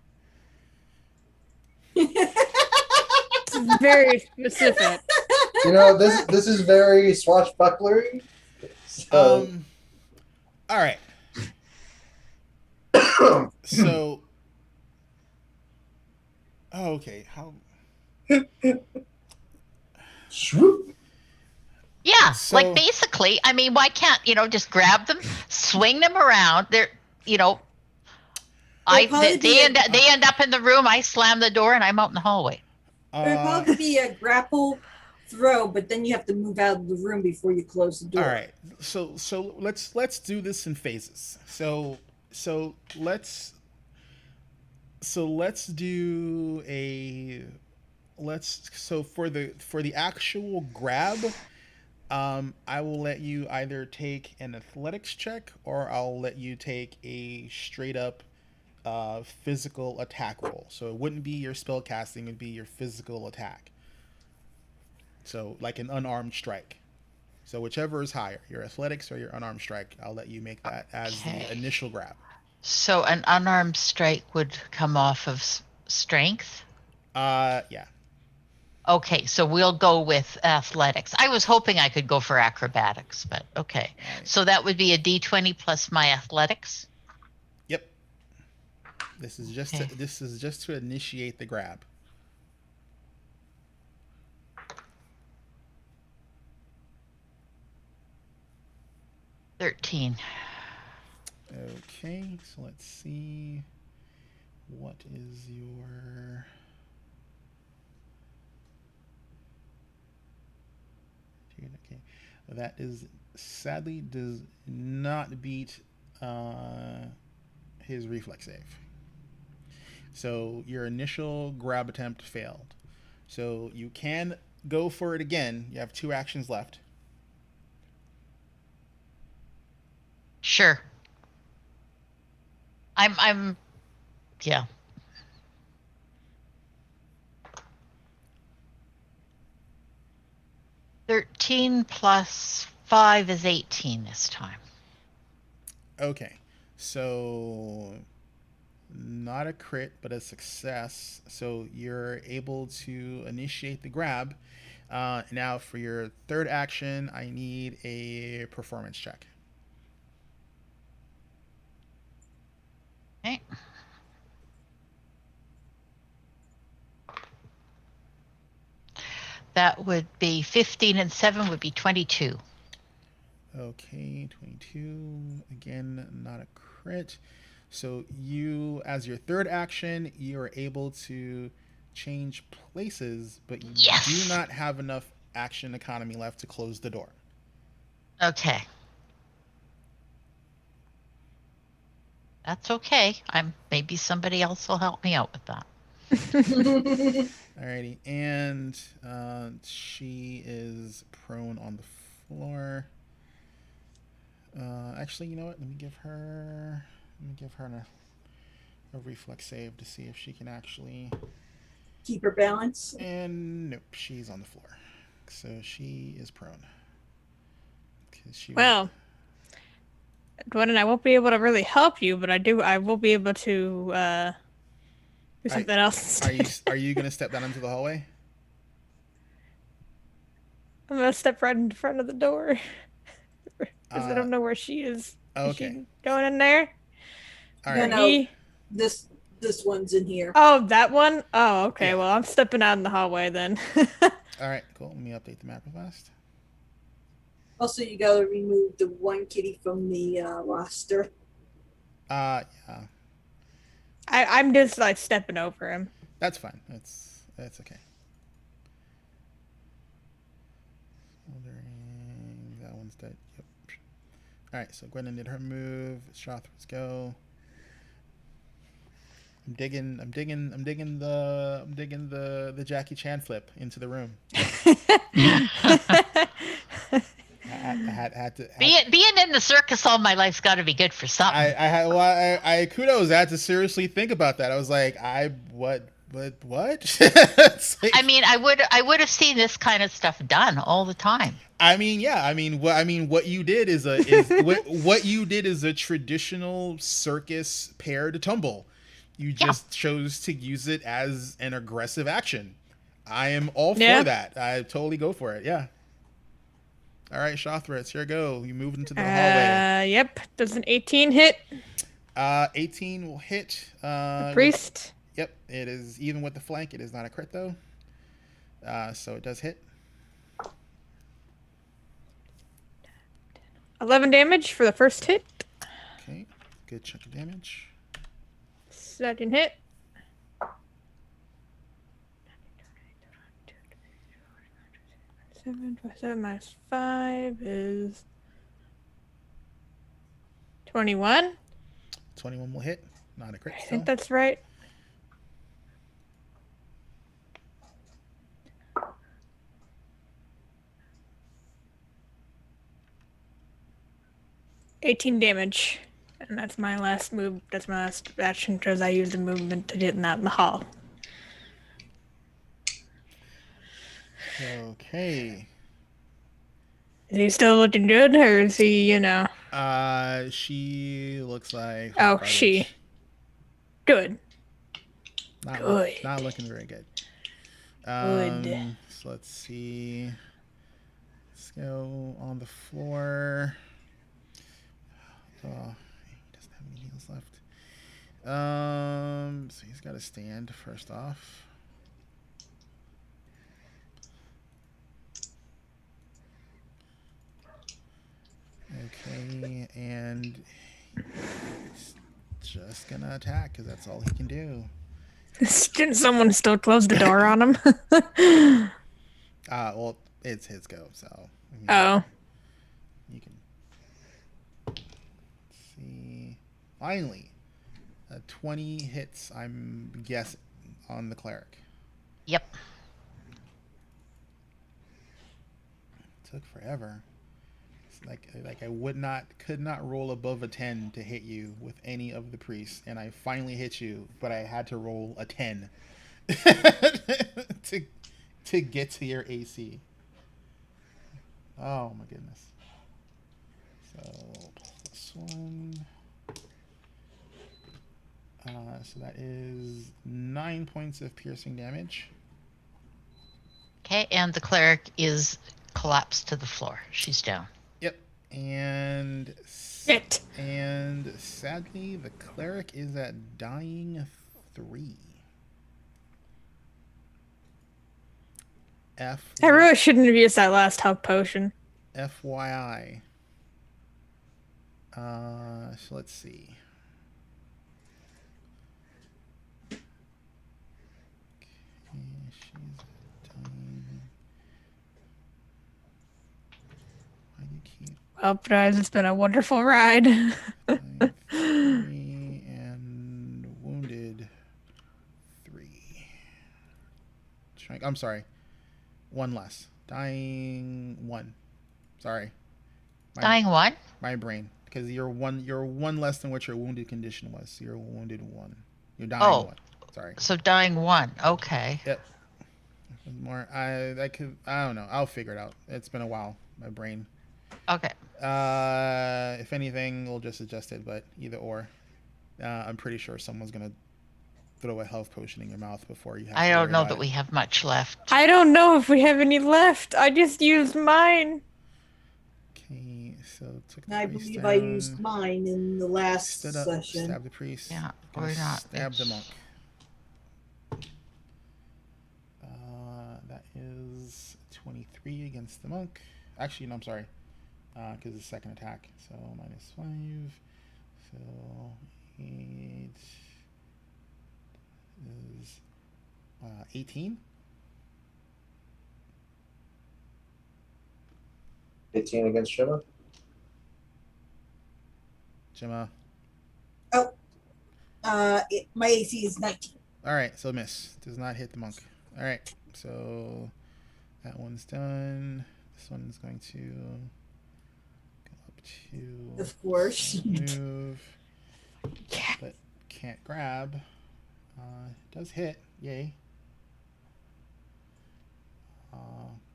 Speaker 1: It's very specific.
Speaker 3: This is very swashbucklery. So,
Speaker 5: all right. So, okay. How?
Speaker 3: swoop.
Speaker 4: Yeah,
Speaker 5: So-
Speaker 4: like basically, I mean, why can't, just grab them, swing them around? They're, they end up in the room, I slam the door and I'm out in the hallway.
Speaker 2: It'd probably be a grapple throw, but then you have to move out of the room before you close the door.
Speaker 5: All right. So let's do this in phases. So let's do for the actual grab, I will let you either take an athletics check or I'll let you take a straight up physical attack roll. So it wouldn't be your spell casting, it would be your physical attack. So like an unarmed strike. So whichever is higher, your athletics or your unarmed strike, I'll let you make that as the initial grab.
Speaker 4: So an unarmed strike would come off of strength?
Speaker 5: Yeah.
Speaker 4: Okay, so we'll go with athletics. I was hoping I could go for acrobatics, but okay.
Speaker 5: Right.
Speaker 4: So that would be a d20 plus my athletics?
Speaker 5: Yep. This is just to initiate the grab.
Speaker 4: $13.
Speaker 5: Okay, so let's see. What is your... Okay, that is sadly does not beat his reflex save. So your initial grab attempt failed. So you can go for it again. You have 2 actions left.
Speaker 4: Sure. Yeah. $13 plus 5 is 18 this time.
Speaker 5: Okay, so not a crit, but a success. So you're able to initiate the grab. Now for your third action, I need a performance check.
Speaker 4: Okay. That would be 15 and 7 would be 22.
Speaker 5: Okay, 22. Again, not a crit. So you, as your third action, you are able to change places, but you
Speaker 4: Yes.
Speaker 5: do not have enough action economy left to close the door.
Speaker 4: Okay. That's okay. Maybe somebody else will help me out with that.
Speaker 5: Alrighty, and she is prone on the floor. Actually, you know what? Let me give her a reflex save to see if she can actually
Speaker 2: Keep her balance.
Speaker 5: And nope, she's on the floor, so she is prone.
Speaker 1: Well, Gwen, I won't be able to really help you, but I will be able to do something else.
Speaker 5: Are you gonna step down into the hallway?
Speaker 1: I'm gonna step right in front of the door because I don't know where she is. Is
Speaker 5: Okay.
Speaker 1: she going in there?
Speaker 5: All
Speaker 2: No,
Speaker 5: right.
Speaker 2: no. This one's in here.
Speaker 1: Oh, that one? Oh, okay.
Speaker 5: Yeah.
Speaker 1: Well, I'm stepping out in the hallway then.
Speaker 5: All right. Cool. Let me update the map real fast.
Speaker 2: Also, you gotta remove the one kitty from the roster.
Speaker 5: Yeah.
Speaker 1: I'm just like stepping over him.
Speaker 5: That's fine. That's okay. That one's dead. Yep. All right. So Gwennon did her move. Shothras go. I'm digging the Jackie Chan flip into the room. I had to.
Speaker 4: Being in the circus all my life's got to be good for something.
Speaker 5: I kudos. I had to seriously think about that. I was like, what?
Speaker 4: I mean, I would have seen this kind of stuff done all the time.
Speaker 5: I mean, yeah. What you did is what you did is a traditional circus paired tumble. You just chose to use it as an aggressive action. I am all for that. I totally go for it. Yeah. All right, Shothras, here we go. You moved into the hallway.
Speaker 1: Yep. Does an 18 hit?
Speaker 5: 18 will hit.
Speaker 1: Priest.
Speaker 5: Yep, it is even with the flank. It is not a crit though. So it does hit.
Speaker 1: 11 damage for the first hit.
Speaker 5: Okay, good chunk of damage.
Speaker 1: Second hit. 7 minus 5 is 21.
Speaker 5: 21 will hit. Not a crit
Speaker 1: I
Speaker 5: still.
Speaker 1: think that's right. $18 damage. And that's my last move. That's my last action because I used the movement to get in that in the hall.
Speaker 5: Okay.
Speaker 1: Is he still looking good, or is he,
Speaker 5: She looks like
Speaker 1: Oh,
Speaker 5: garbage.
Speaker 1: she. Good.
Speaker 5: Not looking very good.
Speaker 1: Good.
Speaker 5: So let's see. Let's go on the floor. Oh, he doesn't have any heals left. So he's got to stand first off. Okay, and he's just gonna attack because that's all he can do.
Speaker 1: Didn't someone still close the door on him?
Speaker 5: Well, it's his go, so.
Speaker 1: Oh.
Speaker 5: You can see. Finally, 20 hits, I'm guessing, on the cleric.
Speaker 4: Yep.
Speaker 5: Took forever. It's like I could not roll above a 10 to hit you with any of the priests, and I finally hit you, but I had to roll a 10 to get to your AC. Oh my goodness. So +1. So that is 9 points of piercing damage.
Speaker 4: Okay, and the cleric is collapsed to the floor. She's down.
Speaker 5: Yep. And
Speaker 1: Shit.
Speaker 5: And sadly, the cleric is at dying 3.
Speaker 1: I really shouldn't have used that last health potion.
Speaker 5: FYI. So let's see. Okay, she's dying. Why do you keep
Speaker 1: Well, guys, it's been a wonderful ride.
Speaker 5: dying 3 and wounded 3? I'm sorry. 1 less. Dying 1. Sorry.
Speaker 4: Dying one?
Speaker 5: My brain. Because you're one less than what your wounded condition was. So you're wounded 1. You're dying 1. Sorry.
Speaker 4: So dying one. Okay.
Speaker 5: Yep. More. I don't know. I'll figure it out. It's been a while. My brain.
Speaker 4: Okay.
Speaker 5: If anything, we'll just adjust it. But either or, I'm pretty sure someone's gonna throw a health potion in your mouth before you have.
Speaker 4: I
Speaker 5: to
Speaker 4: don't
Speaker 5: worry
Speaker 4: know
Speaker 5: about
Speaker 4: that
Speaker 5: it.
Speaker 4: we have much left.
Speaker 1: I don't know if we have any left. I just used mine.
Speaker 5: Okay, so took the
Speaker 2: I
Speaker 5: priest
Speaker 2: believe
Speaker 5: down,
Speaker 2: I used mine in the last
Speaker 5: stood up,
Speaker 2: session.
Speaker 5: stabbed the priest.
Speaker 4: Yeah,
Speaker 5: gonna
Speaker 4: we're not.
Speaker 5: stab the
Speaker 4: It's-
Speaker 5: monk. That is 23 against the monk. Actually, no, I'm sorry, because it's second attack. So -5. So 8 is 18.
Speaker 3: 18 against Shimmer.
Speaker 5: Gemma.
Speaker 2: My AC is 19.
Speaker 5: All right, so miss. Does not hit the monk. All right, so that one's done. This one's going to go up to
Speaker 2: Of course.
Speaker 5: move, but can't grab. Does hit, yay.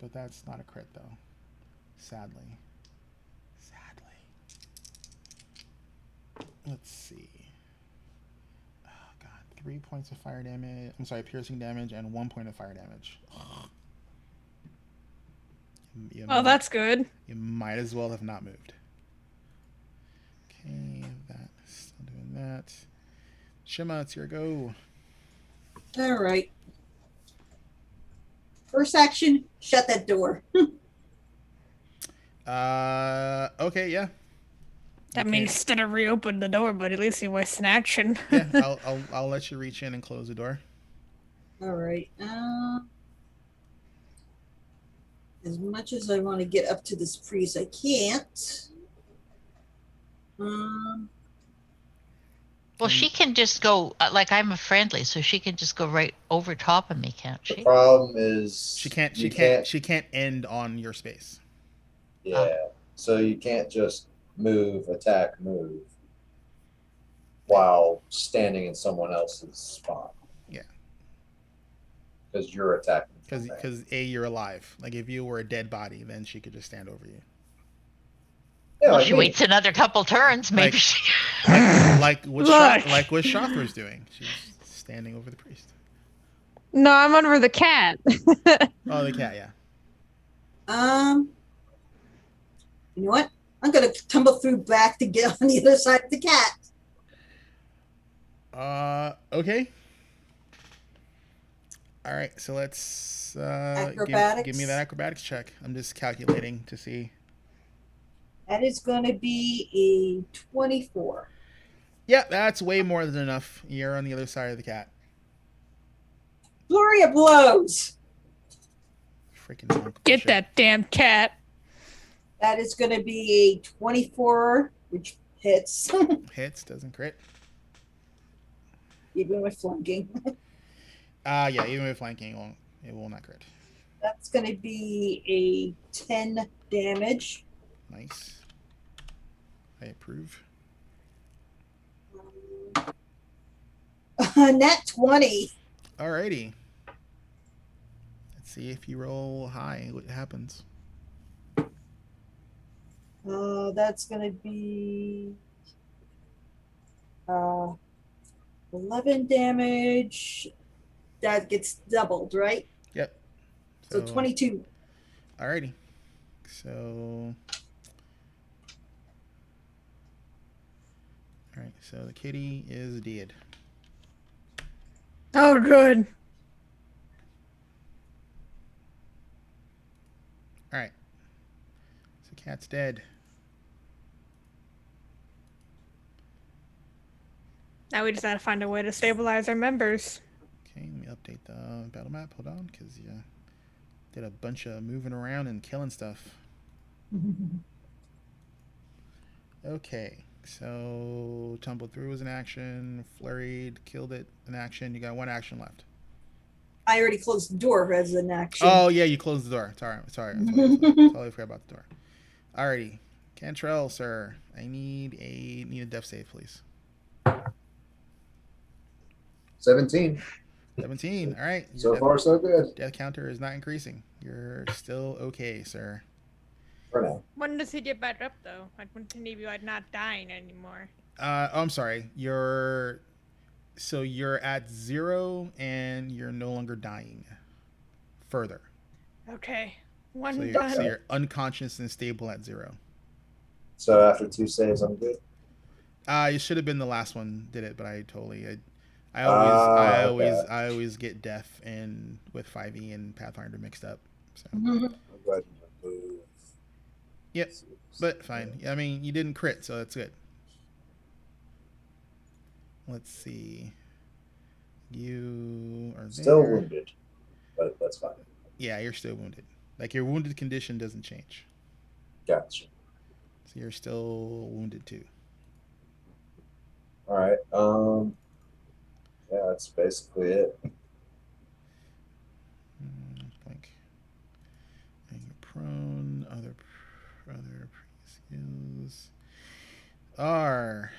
Speaker 5: But that's not a crit though. Sadly. Let's see. Oh god, 3 points of fire damage. I'm sorry, piercing damage and 1 point of fire damage.
Speaker 1: Oh, that's good.
Speaker 5: You might as well have not moved. Okay, that's still doing that. Shima, it's your go.
Speaker 2: All right. First action, shut that door.
Speaker 5: Okay, yeah.
Speaker 1: That
Speaker 5: You
Speaker 1: means
Speaker 5: can't-
Speaker 1: instead of reopen the door, but at least he wastes an action.
Speaker 5: Yeah, I'll let you reach in and close the door.
Speaker 2: All right. As much as I want to get up to this priest, I can't.
Speaker 4: Well, she can just go, like I'm a friendly, so she can just go right over top of me, can't
Speaker 3: The
Speaker 4: she?
Speaker 3: problem is
Speaker 5: She can't.
Speaker 3: you
Speaker 5: She can't end on your space.
Speaker 3: Yeah. So you can't just move, attack, move while standing in someone else's spot.
Speaker 5: Yeah.
Speaker 3: Because you're attacking.
Speaker 5: Because you're alive. Like if you were a dead body, then she could just stand over you.
Speaker 3: Yeah,
Speaker 4: Well,
Speaker 3: like
Speaker 4: she
Speaker 3: me.
Speaker 4: waits another couple turns, maybe
Speaker 5: Like-
Speaker 4: she.
Speaker 5: Like what
Speaker 1: Look.
Speaker 5: Shothar's doing. She's standing over the priest.
Speaker 1: No, I'm over the cat.
Speaker 5: Oh, the cat. Yeah.
Speaker 2: You know what? I'm gonna tumble through back to get on the other side of the cat.
Speaker 5: Okay. All right. So let's
Speaker 2: Acrobatics?
Speaker 5: give me that acrobatics check. I'm just calculating to see.
Speaker 2: That is gonna be a 24.
Speaker 5: Yeah, that's way more than enough. You're on the other side of the cat.
Speaker 2: Flurry of blows.
Speaker 5: Freaking monk.
Speaker 1: Get
Speaker 5: bullshit.
Speaker 1: that damn cat.
Speaker 2: That is gonna be a 24, which hits,
Speaker 5: Hits, doesn't crit.
Speaker 2: even with flunking.
Speaker 5: Yeah, even with flanking, it will not crit.
Speaker 2: That's gonna be a 10 damage.
Speaker 5: Nice. I approve.
Speaker 2: Nat 20.
Speaker 5: Alrighty. Let's see if you roll high, what happens.
Speaker 2: That's gonna be 11 damage. That gets doubled, right?
Speaker 5: Yep.
Speaker 2: So 22.
Speaker 5: Alrighty. So. Alright, so the kitty is dead.
Speaker 1: Oh, good.
Speaker 5: Cat's dead.
Speaker 1: Now we just gotta find a way to stabilize our members.
Speaker 5: Okay, let me update the battle map. Hold on, because you did a bunch of moving around and killing stuff. Okay, so tumbled through was an action. Flurried, killed it, an action. You got one action left.
Speaker 2: I already closed the door as an action.
Speaker 5: Oh yeah, you closed the door. Sorry. Totally forgot about the door. Alrighty, Cantrell, sir. I need a death save, please.
Speaker 3: 17.
Speaker 5: 17. All right.
Speaker 3: So far, so good.
Speaker 5: Death counter is not increasing. You're still okay, sir.
Speaker 3: For now.
Speaker 1: When does he get back up though? Like when can he be like not dying anymore?
Speaker 5: I'm sorry. You're at 0 and you're no longer dying. Further.
Speaker 1: Okay. One
Speaker 5: So
Speaker 1: done.
Speaker 5: you're unconscious and stable at 0.
Speaker 3: So after 2 saves, I'm good.
Speaker 5: You should have been the last one did it, but I always get death and with 5e and Pathfinder mixed up. So
Speaker 3: I'm glad you moved.
Speaker 5: yep, but fine. I mean, you didn't crit, so that's good. Let's see. You are
Speaker 3: Still
Speaker 5: there.
Speaker 3: wounded, but that's fine.
Speaker 5: Yeah, you're still wounded. Like your wounded condition doesn't change.
Speaker 3: Gotcha.
Speaker 5: So you're still wounded too.
Speaker 3: All right. Yeah, that's basically it.
Speaker 5: Blink. And you're prone. Other skills are.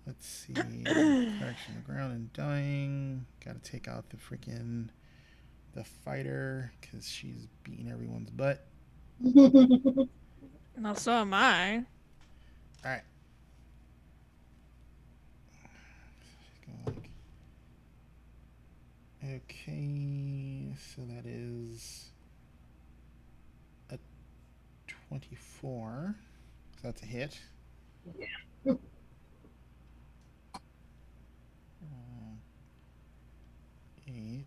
Speaker 5: Let's see. Protection on the ground and dying. Got to take out the fighter because she's beating everyone's butt.
Speaker 1: Well, so am I.
Speaker 5: All right. Okay, so that is a 24. So that's a hit.
Speaker 2: Yeah.
Speaker 5: 8.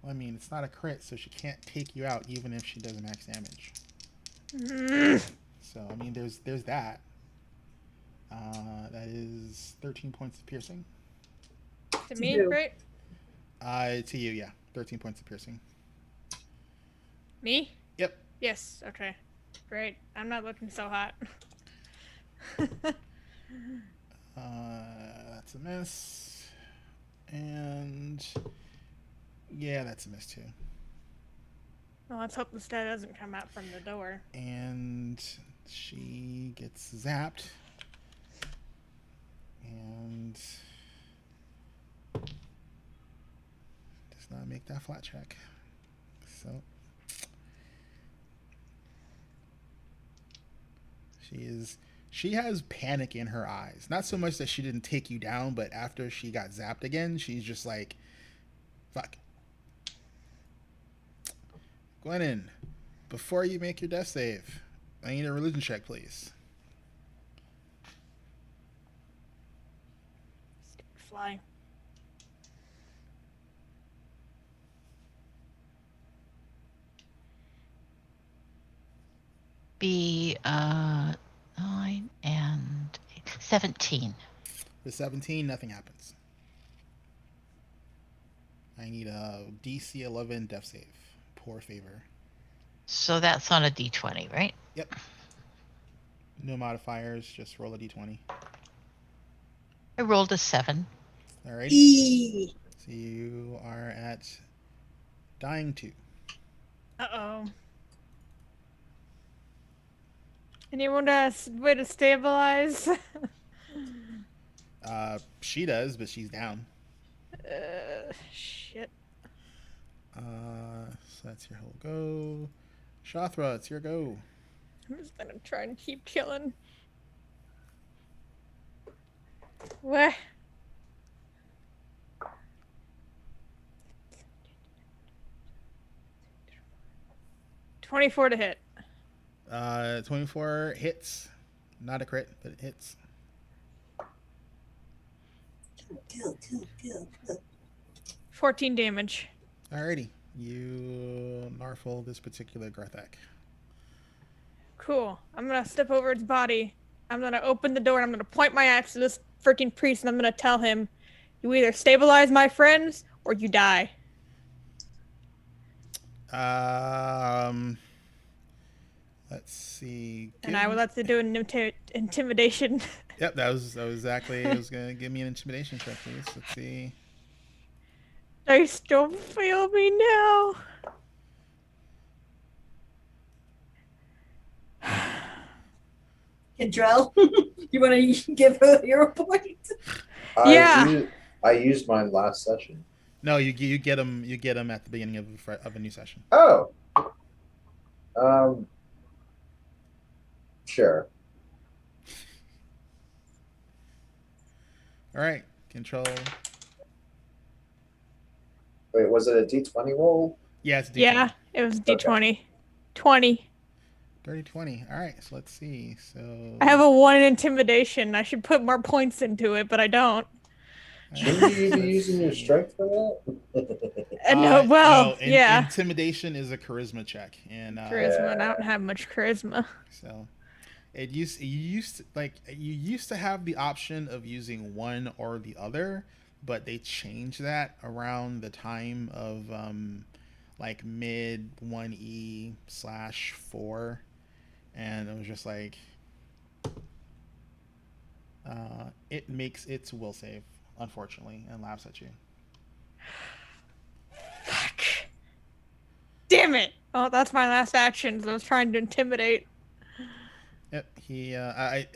Speaker 5: Well, I mean, it's not a crit, so she can't take you out even if she does max damage. So, I mean, there's that. That is 13 points of piercing.
Speaker 1: To me,
Speaker 2: you.
Speaker 1: right?
Speaker 5: To you, yeah. 13 points of piercing.
Speaker 1: Me?
Speaker 5: Yep.
Speaker 1: Yes. Okay. Great. I'm not looking so hot.
Speaker 5: That's a miss. And yeah, that's a miss too.
Speaker 1: Well, let's hope this guy doesn't come out from the door.
Speaker 5: And she gets zapped. And does not make that flat check. So she has panic in her eyes. Not so much that she didn't take you down, but after she got zapped again, she's just like, fuck. Glennon, before you make your death save, I need a religion check, please.
Speaker 1: Stupid fly.
Speaker 4: Be 9 and 17.
Speaker 5: With 17, nothing happens. I need a DC 11 death save. Poor favor.
Speaker 4: So that's on a d20, right?
Speaker 5: Yep. No modifiers, just roll a d20.
Speaker 4: I rolled a 7.
Speaker 5: Alrighty.
Speaker 2: E.
Speaker 5: So you are at dying 2.
Speaker 1: Uh-oh. Anyone has a way to stabilize?
Speaker 5: She does, but she's down.
Speaker 1: Shit.
Speaker 5: So that's your whole go. Shothra, it's your go.
Speaker 1: I'm just gonna try and keep killing. What? $24 to hit.
Speaker 5: 24 hits. Not a crit, but it hits.
Speaker 2: Kill.
Speaker 1: 14 damage.
Speaker 5: Alrighty. You narfle this particular Garthak.
Speaker 1: Cool. I'm gonna step over its body. I'm gonna open the door and I'm gonna point my axe to this freaking priest and I'm gonna tell him, you either stabilize my friends or you die.
Speaker 5: Let's see.
Speaker 1: And I would like to do an intimidation.
Speaker 5: Yep, that was exactly. It was gonna give me an intimidation check, please. Let's see.
Speaker 1: Dice don't fail me now.
Speaker 2: Kendrell, you want to give a hero point?
Speaker 3: I used mine last session.
Speaker 5: No, you get them. You get them at the beginning of a new session.
Speaker 3: Oh. Sure.
Speaker 5: All right, control.
Speaker 3: Wait, was it a D20 roll?
Speaker 5: Yeah, it's D20.
Speaker 1: Yeah, it was D20. 20.
Speaker 5: Dirty 20. All right, so let's see. So
Speaker 1: I have a 1 in intimidation. I should put more points into it, but I don't.
Speaker 3: Shouldn't you be using your strength for that?
Speaker 1: No, well,
Speaker 5: no,
Speaker 1: yeah.
Speaker 5: Intimidation is a charisma check, and
Speaker 1: Charisma, and I don't have much charisma.
Speaker 5: so you used to have the option of using one or the other, but they changed that around the time of like mid 1E/4, and it was just like it makes its will save, unfortunately, and laughs at you.
Speaker 1: Fuck. Damn it! Oh, that's my last action. So I was trying to intimidate.
Speaker 5: Yep,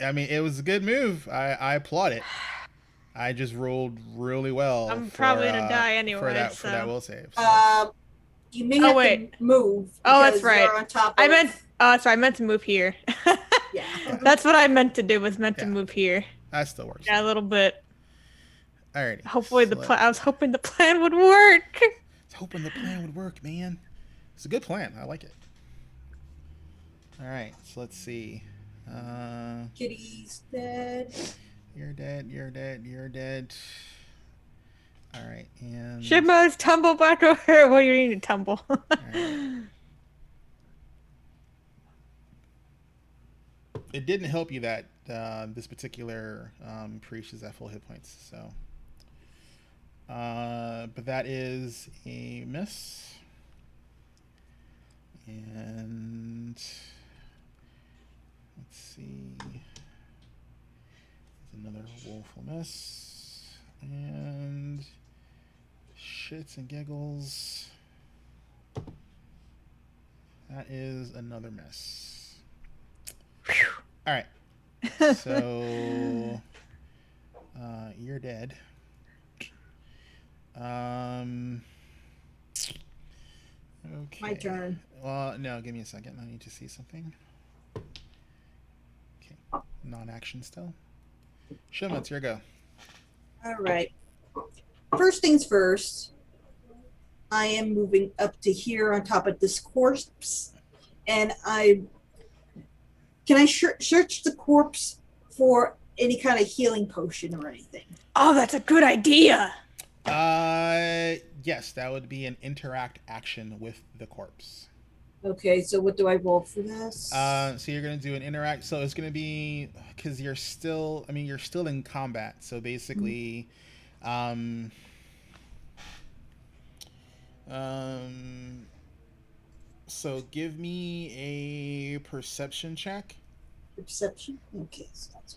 Speaker 5: I mean, it was a good move. I applaud it. I just rolled really well.
Speaker 1: I'm probably gonna die anyway.
Speaker 5: For that will save.
Speaker 2: You may have to move.
Speaker 1: Oh, that's right.
Speaker 2: You're on top
Speaker 1: I
Speaker 2: of...
Speaker 1: meant. Sorry, I meant to move here.
Speaker 2: Yeah.
Speaker 1: That's what I meant to do. Was meant to move here.
Speaker 5: That still works.
Speaker 1: Yeah, a little bit.
Speaker 5: Alrighty.
Speaker 1: Hopefully I was hoping the plan would work.
Speaker 5: I was hoping the plan would work, man. It's a good plan. I like it. All right, so let's see.
Speaker 2: Kitty's dead.
Speaker 5: You're dead. You're dead. You're dead. All right, and
Speaker 1: Shimma's tumble back over here. Well, you need to tumble.
Speaker 5: right. It didn't help you that this particular priest is at full hit points. So, but that is a miss. And let's see. There's another woeful miss. And shits and giggles. That is another miss. All right. So you're dead. Okay.
Speaker 2: My turn.
Speaker 5: Well, no, give me a second. I need to see something. Okay. Non-action still. Shimma, it's your go.
Speaker 2: All right. First things first, I am moving up to here on top of this corpse, and can I search the corpse for any kind of healing potion or anything?
Speaker 1: Oh, that's a good idea.
Speaker 5: Yes, that would be an interact action with the corpse.
Speaker 2: Okay, so what do I roll for this?
Speaker 5: So you're gonna do an interact. So it's gonna be because you're still in combat. So basically, so give me a perception check.
Speaker 2: Perception. Okay, so that's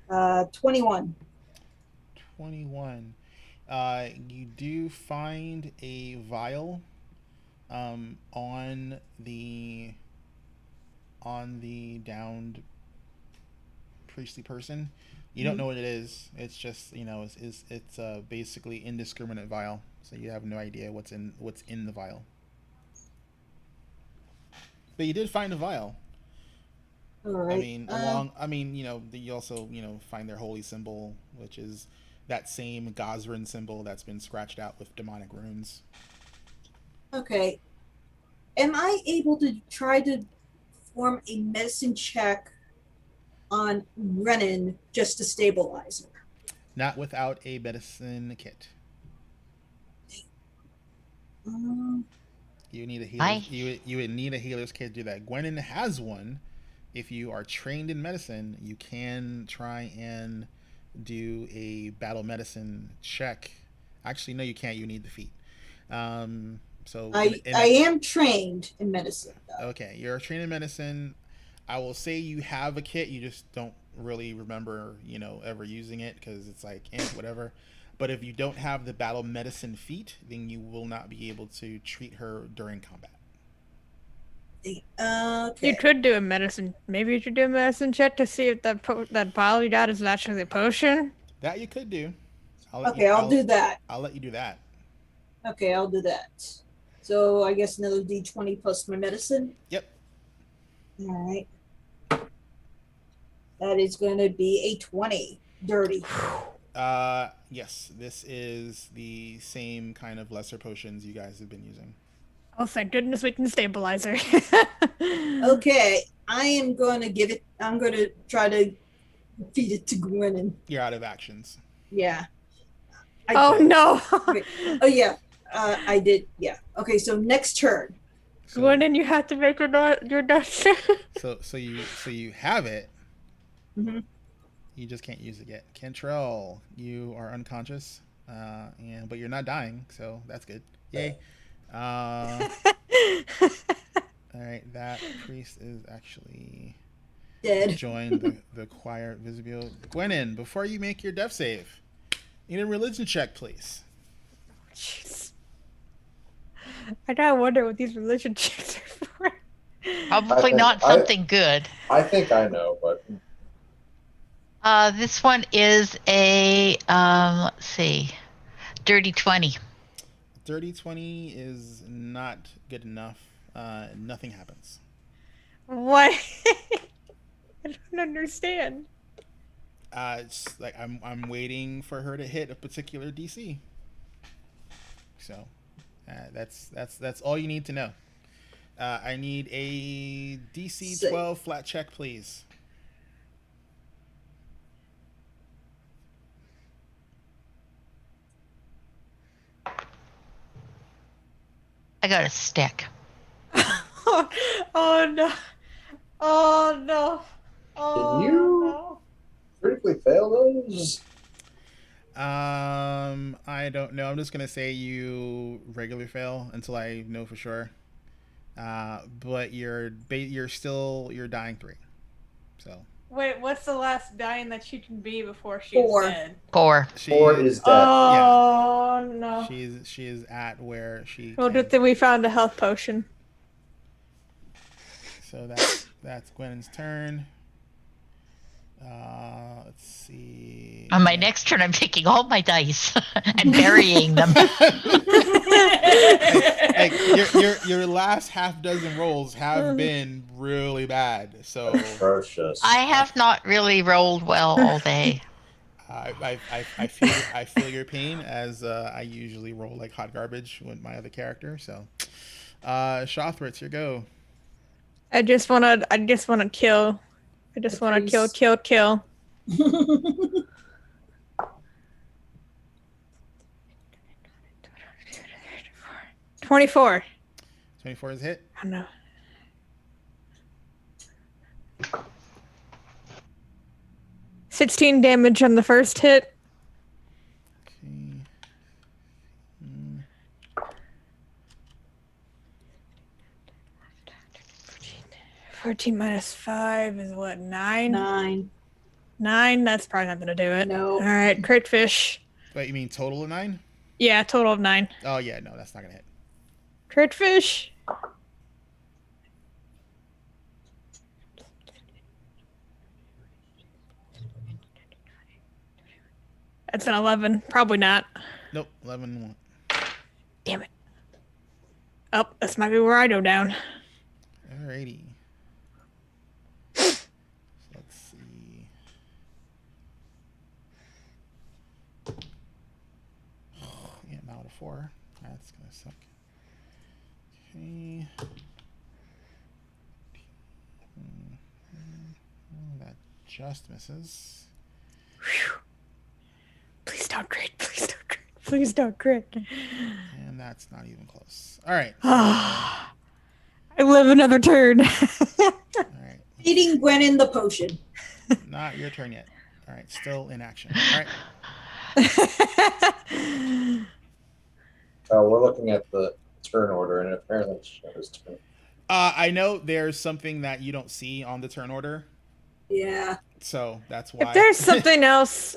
Speaker 2: 5. 21.
Speaker 5: 21. You do find a vial on the downed priestly person. You don't know what it is. It's just, it's basically indiscriminate vial. So you have no idea what's in the vial. But you did find a vial.
Speaker 2: All right.
Speaker 5: You also, find their holy symbol, which is that same Gosrin symbol that's been scratched out with demonic runes.
Speaker 2: Okay. Am I able to try to perform a medicine check on Renan just to stabilize her?
Speaker 5: Not without a medicine kit. You need a
Speaker 4: I
Speaker 5: healer. You would need a healer's kit to do that. Gwenin has one. If you are trained in medicine, you can try and do a battle medicine check. Actually, no, you can't. You need the feat. So
Speaker 2: I am trained in medicine, though.
Speaker 5: okay, you're trained in medicine. I will say you have a kit. You just don't really remember, ever using it because it's like whatever. But if you don't have the battle medicine feat, then you will not be able to treat her during combat.
Speaker 2: Okay.
Speaker 1: You could do a medicine. Maybe you should do a medicine check to see if that bottle you got is actually a potion.
Speaker 5: That you could do.
Speaker 2: I'll do that.
Speaker 5: I'll let you do that.
Speaker 2: Okay, I'll do that. So I guess another D20 plus my medicine.
Speaker 5: Yep.
Speaker 2: All right. That is going to be a 20. Dirty.
Speaker 5: Yes, this is the same kind of lesser potions you guys have been using.
Speaker 1: Oh, thank goodness we can stabilizer.
Speaker 2: Okay, I am going to give it. I'm going to try to feed it to Gwenin.
Speaker 5: You're out of actions.
Speaker 2: Yeah.
Speaker 1: Oh no.
Speaker 2: Wait. Oh yeah. I did. Yeah. Okay. So next turn.
Speaker 5: So,
Speaker 1: Gwennon, you have to make your notes.
Speaker 5: so you have it.
Speaker 2: Mhm.
Speaker 5: You just can't use it yet. Cantrell, you are unconscious, but you're not dying, so that's good. Yay. All right, that priest is actually
Speaker 2: Dead.
Speaker 5: joined the choir at Visibio. Gwenin, before you make your death save, need a religion check, please.
Speaker 1: Jeez. I gotta wonder what these religion checks are for.
Speaker 4: probably not something good.
Speaker 3: I think I know, but
Speaker 4: This one is a let's see, dirty 20.
Speaker 5: Dirty 20 is not good enough. Nothing happens.
Speaker 1: What? I don't understand.
Speaker 5: It's like I'm waiting for her to hit a particular DC. So that's all you need to know. I need a DC 12 flat check, please.
Speaker 4: I got a stick.
Speaker 1: Oh no. Oh no. Oh
Speaker 3: Can you-
Speaker 1: no.
Speaker 3: critically fail those.
Speaker 5: I don't know. I'm just gonna say you regular fail until I know for sure. But you're dying 3. So
Speaker 1: Wait, what's the last dying that she can be before she's
Speaker 2: 4.
Speaker 1: dead?
Speaker 4: 4.
Speaker 5: she
Speaker 3: 4 is dead.
Speaker 1: Oh no.
Speaker 5: she is at where she.
Speaker 1: Well, good thing we found a health potion.
Speaker 5: So that's Gwen's turn. Let's see.
Speaker 4: On my next turn, I'm taking all my dice and burying them.
Speaker 5: Like your last half dozen rolls have been really bad. So
Speaker 3: Atrocious.
Speaker 4: I have not really rolled well all day.
Speaker 5: I feel your pain as I usually roll like hot garbage with my other character. So, Shothra, it's your go.
Speaker 1: I just wanna kill. I just wanna kill. 24.
Speaker 5: 24 is a hit.
Speaker 1: I don't know. $16 damage on the first hit.
Speaker 5: Okay.
Speaker 1: 14 minus 5 is what, 9?
Speaker 2: 9.
Speaker 1: 9? That's probably not gonna do it.
Speaker 2: No.
Speaker 1: Alright, crit fish.
Speaker 5: Wait, you mean total of 9?
Speaker 1: Yeah, total of 9.
Speaker 5: Oh yeah, no, that's not gonna hit.
Speaker 1: Crit fish. That's an 11. Probably not.
Speaker 5: Nope, 11 won't.
Speaker 1: Damn it. Oh, this might be where I go down.
Speaker 5: Alrighty. So let's see. Yeah, I'm out of 4. That's gonna suck. Okay. That just misses.
Speaker 1: Please don't crit. Please don't crit. Please don't crit.
Speaker 5: And That's not even close. All right.
Speaker 1: I live another turn.
Speaker 5: All right.
Speaker 2: Feeding Gwennon the potion.
Speaker 5: Not your turn yet. All right. Still in action. All right.
Speaker 3: We're looking at the turn order, and apparently it's Shimmer's turn.
Speaker 5: I know there's something that you don't see on the turn order,
Speaker 2: Yeah.
Speaker 5: so that's why.
Speaker 1: If there's something else,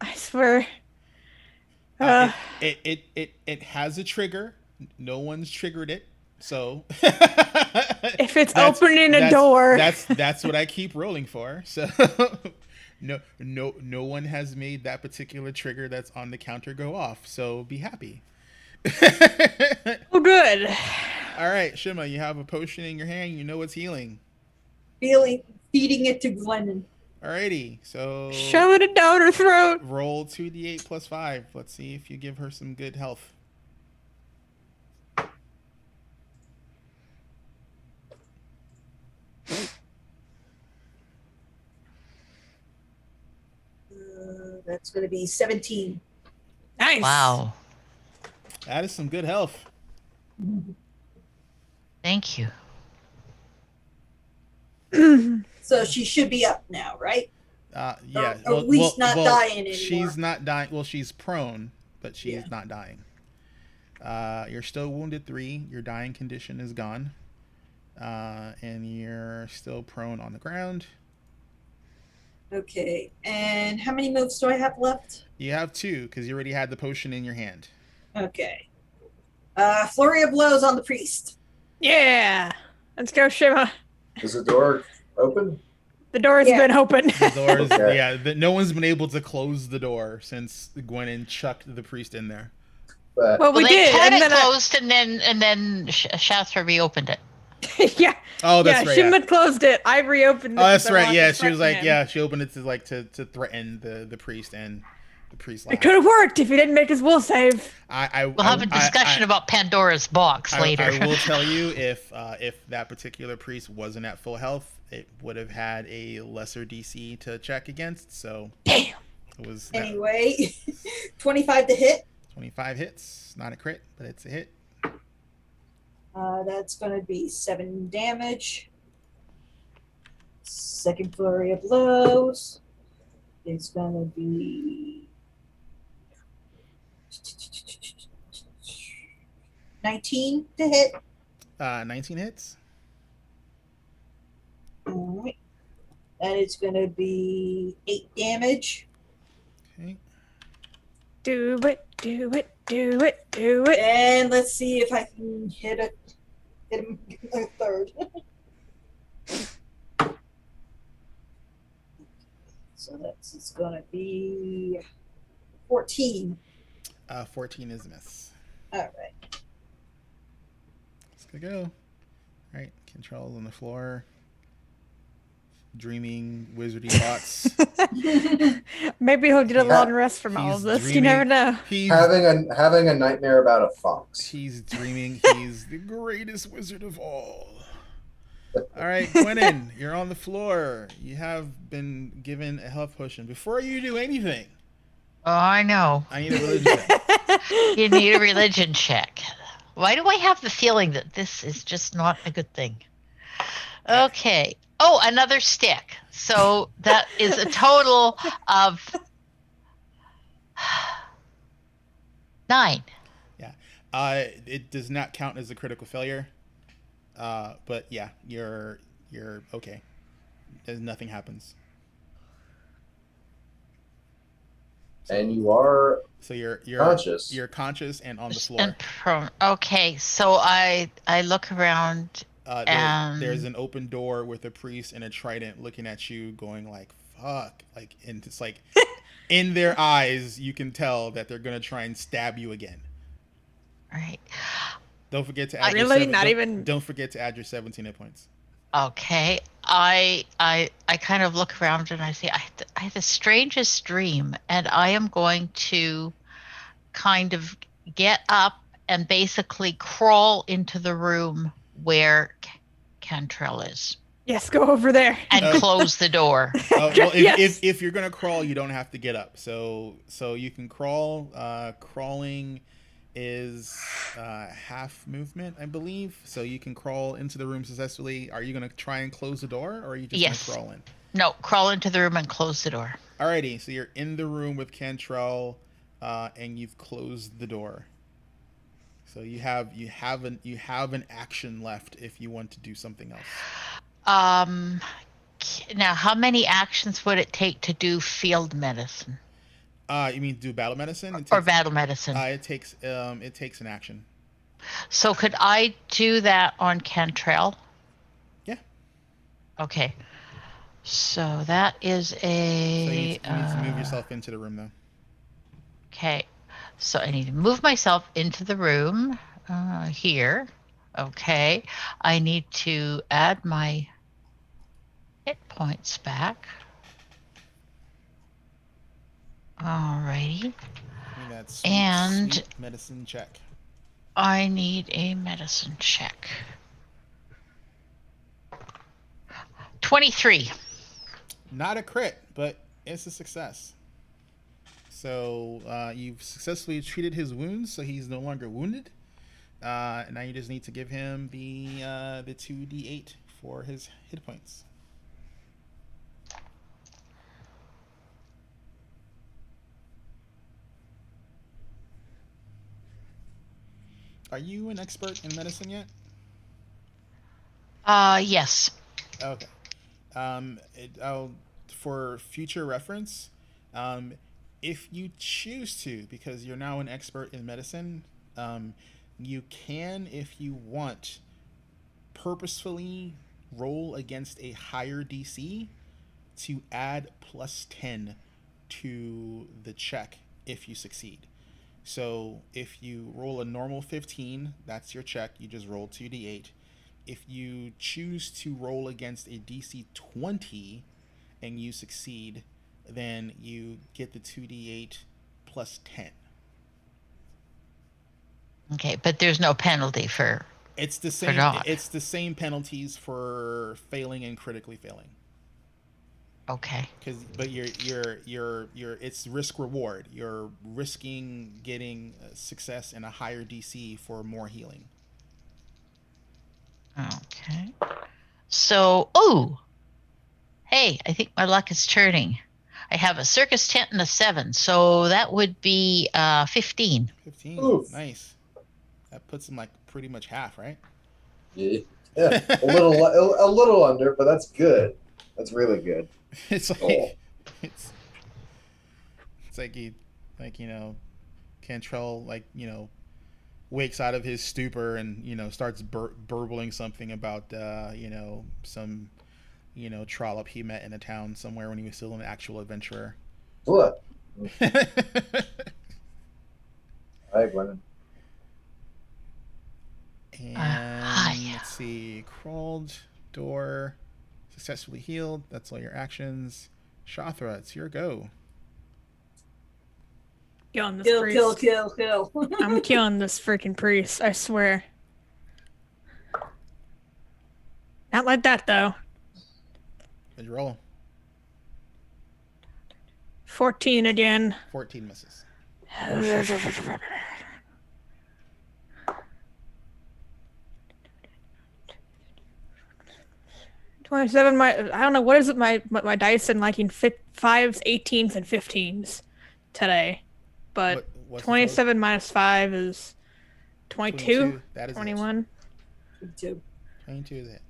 Speaker 1: I swear.
Speaker 5: It has a trigger. No one's triggered it, so.
Speaker 1: If it's opening a door.
Speaker 5: That's what I keep rolling for. So. No one has made that particular trigger that's on the counter go off. So be happy.
Speaker 1: Oh, good.
Speaker 5: All right, Shima, you have a potion in your hand. You know it's healing.
Speaker 2: Feeding it to Glennon.
Speaker 5: Alrighty, so
Speaker 1: Shove it down her throat.
Speaker 5: roll 2d8 plus 5. Let's see if you give her some good health.
Speaker 2: That's going to be 17.
Speaker 1: Nice.
Speaker 4: Wow.
Speaker 5: That is some good health.
Speaker 4: Thank you.
Speaker 2: So she should be up now, right?
Speaker 5: Yeah.
Speaker 2: Or at least not dying anymore.
Speaker 5: She's not dying. Well, she's prone, but she's not dying. You're still wounded 3. Your dying condition is gone. And you're still prone on the ground.
Speaker 2: Okay. And how many moves do I have left?
Speaker 5: You have 2 because you already had the potion in your hand.
Speaker 2: Okay. Flurry of blows on the priest.
Speaker 1: Yeah. Let's go, Shima.
Speaker 3: Is the door open?
Speaker 1: The door has been open.
Speaker 5: The doors,
Speaker 3: Okay.
Speaker 5: no one's been able to close the door since Gwennon chucked the priest in there.
Speaker 3: But
Speaker 1: Well, we
Speaker 4: they
Speaker 1: did,
Speaker 4: kind
Speaker 1: and
Speaker 4: of
Speaker 1: then
Speaker 4: closed, and then Shastra reopened it.
Speaker 1: yeah.
Speaker 5: Oh, that's
Speaker 1: Yeah,
Speaker 5: right.
Speaker 1: Shima closed it. I reopened it.
Speaker 5: Oh, that's
Speaker 1: because I
Speaker 5: right.
Speaker 1: wanted
Speaker 5: Yeah,
Speaker 1: to
Speaker 5: she was
Speaker 1: threaten
Speaker 5: like,
Speaker 1: him.
Speaker 5: she opened it to threaten the priest, and the priest
Speaker 1: It
Speaker 5: laughed.
Speaker 1: could have worked if he didn't make his will save.
Speaker 4: We'll have a discussion about Pandora's box later.
Speaker 5: I will tell you, if that particular priest wasn't at full health, it would have had a lesser DC to check against. So
Speaker 1: Damn.
Speaker 5: it was
Speaker 2: Anyway, 25 to hit.
Speaker 5: 25 hits, not a crit, but it's a hit.
Speaker 2: That's going to be 7 damage. Second flurry of blows is going to be 19 to hit.
Speaker 5: 19 hits.
Speaker 2: All right. And it's going to be 8 damage.
Speaker 5: Okay.
Speaker 1: Do it, do it, do it, do it.
Speaker 2: And let's see if I can hit him a third. So it's going to be 14.
Speaker 5: 14 is a miss.
Speaker 2: All right.
Speaker 5: Let's go. All right, controls on the floor. Dreaming wizardy thoughts.
Speaker 1: Maybe he'll get a
Speaker 5: He's-
Speaker 1: long rest from all of
Speaker 5: he's
Speaker 1: this. You
Speaker 5: dreaming.
Speaker 1: never know.
Speaker 5: He's
Speaker 3: having a nightmare about a fox.
Speaker 5: He's dreaming he's the greatest wizard of all. All right, Gwennon, you're on the floor. You have been given a health potion. Before you do anything,
Speaker 4: Oh, I know.
Speaker 5: I need a religion check.
Speaker 4: You need a religion check. Why do I have the feeling that this is just not a good thing? Okay. Oh, another stick. So that is a total of 9.
Speaker 5: It does not count as a critical failure. But yeah, you're okay. Nothing happens.
Speaker 3: And you are
Speaker 5: So you're
Speaker 3: conscious.
Speaker 5: You're conscious and on the floor.
Speaker 4: And prone. Okay, so I look around.
Speaker 5: There's an open door with a priest and a trident looking at you, going like "fuck," like, and it's like in their eyes you can tell that they're gonna try and stab you again.
Speaker 4: Right.
Speaker 5: Don't forget to add don't forget to add your 17 hit points.
Speaker 4: Okay. I kind of look around and I say I had the strangest dream, and I am going to kind of get up and basically crawl into the room where Cantrell is
Speaker 1: Yes, go over there.
Speaker 4: and close the door.
Speaker 5: Well,
Speaker 1: Yes.
Speaker 5: if you're gonna crawl, you don't have to get up. So you can crawl. Crawling is half movement, I believe. So you can crawl into the room successfully. Are you going to try and close the door, or are you just going to
Speaker 4: Yes.
Speaker 5: crawl in?
Speaker 4: No, crawl into the room and close the door.
Speaker 5: Alrighty, so you're in the room with Cantrell, and you've closed the door. So you have an action left if you want to do something else.
Speaker 4: Now, how many actions would it take to do field medicine
Speaker 5: You mean do battle medicine?
Speaker 4: or battle medicine?
Speaker 5: It takes an action.
Speaker 4: So could I do that on Cantrell?
Speaker 5: Yeah.
Speaker 4: Okay. So that is a.
Speaker 5: So you need to move yourself into the room, though.
Speaker 4: Okay. So I need to move myself into the room here. Okay. I need to add my hit points back. Alrighty.
Speaker 5: That sweet medicine check.
Speaker 4: I need a medicine check. 23.
Speaker 5: Not a crit, but it's a success. So you've successfully treated his wounds, so he's no longer wounded. And now you just need to give him the 2d8 for his hit points. Are you an expert in medicine yet?
Speaker 4: Yes.
Speaker 5: Okay. For future reference, if you choose to, because you're now an expert in medicine, you can, if you want, purposefully roll against a higher DC to add +10 to the check if you succeed. So if you roll a normal 15, that's your check. You just roll 2d8. If you choose to roll against a DC 20 and you succeed, then you get the 2d8 +10.
Speaker 4: Okay, but there's no penalty for.
Speaker 5: It's the same.
Speaker 4: not.
Speaker 5: It's the same penalties for failing and critically failing.
Speaker 4: Okay.
Speaker 5: But it's risk reward. You're risking getting success and a higher DC for more healing.
Speaker 4: Okay. So, hey, I think my luck is turning. I have a circus tent and a 7, so that would be 15.
Speaker 5: 15.
Speaker 3: Oof.
Speaker 5: Nice. That puts him like pretty much half, right?
Speaker 3: Yeah, a little under, but that's good. That's really good.
Speaker 5: It's like it's like Cantrell wakes out of his stupor and starts burbling something about some trollop he met in a town somewhere when he was still an actual adventurer.
Speaker 3: What? Hi, Glennon.
Speaker 5: And let's see, crawled, door, successfully healed. That's all your actions. Shathra, it's your go.
Speaker 1: Killing this
Speaker 2: Kill,
Speaker 1: priest.
Speaker 2: kill.
Speaker 1: I'm killing this freaking priest, I swear. Not like that, though.
Speaker 5: Did you roll?
Speaker 1: 14 again.
Speaker 5: 14 misses.
Speaker 1: 27. I don't know, what is it? My dice and liking 5s, 18s, and 15s today. But
Speaker 5: What's
Speaker 1: 27 minus 5 is 22.
Speaker 5: That is
Speaker 1: 21.
Speaker 2: 22.
Speaker 5: 22 is it.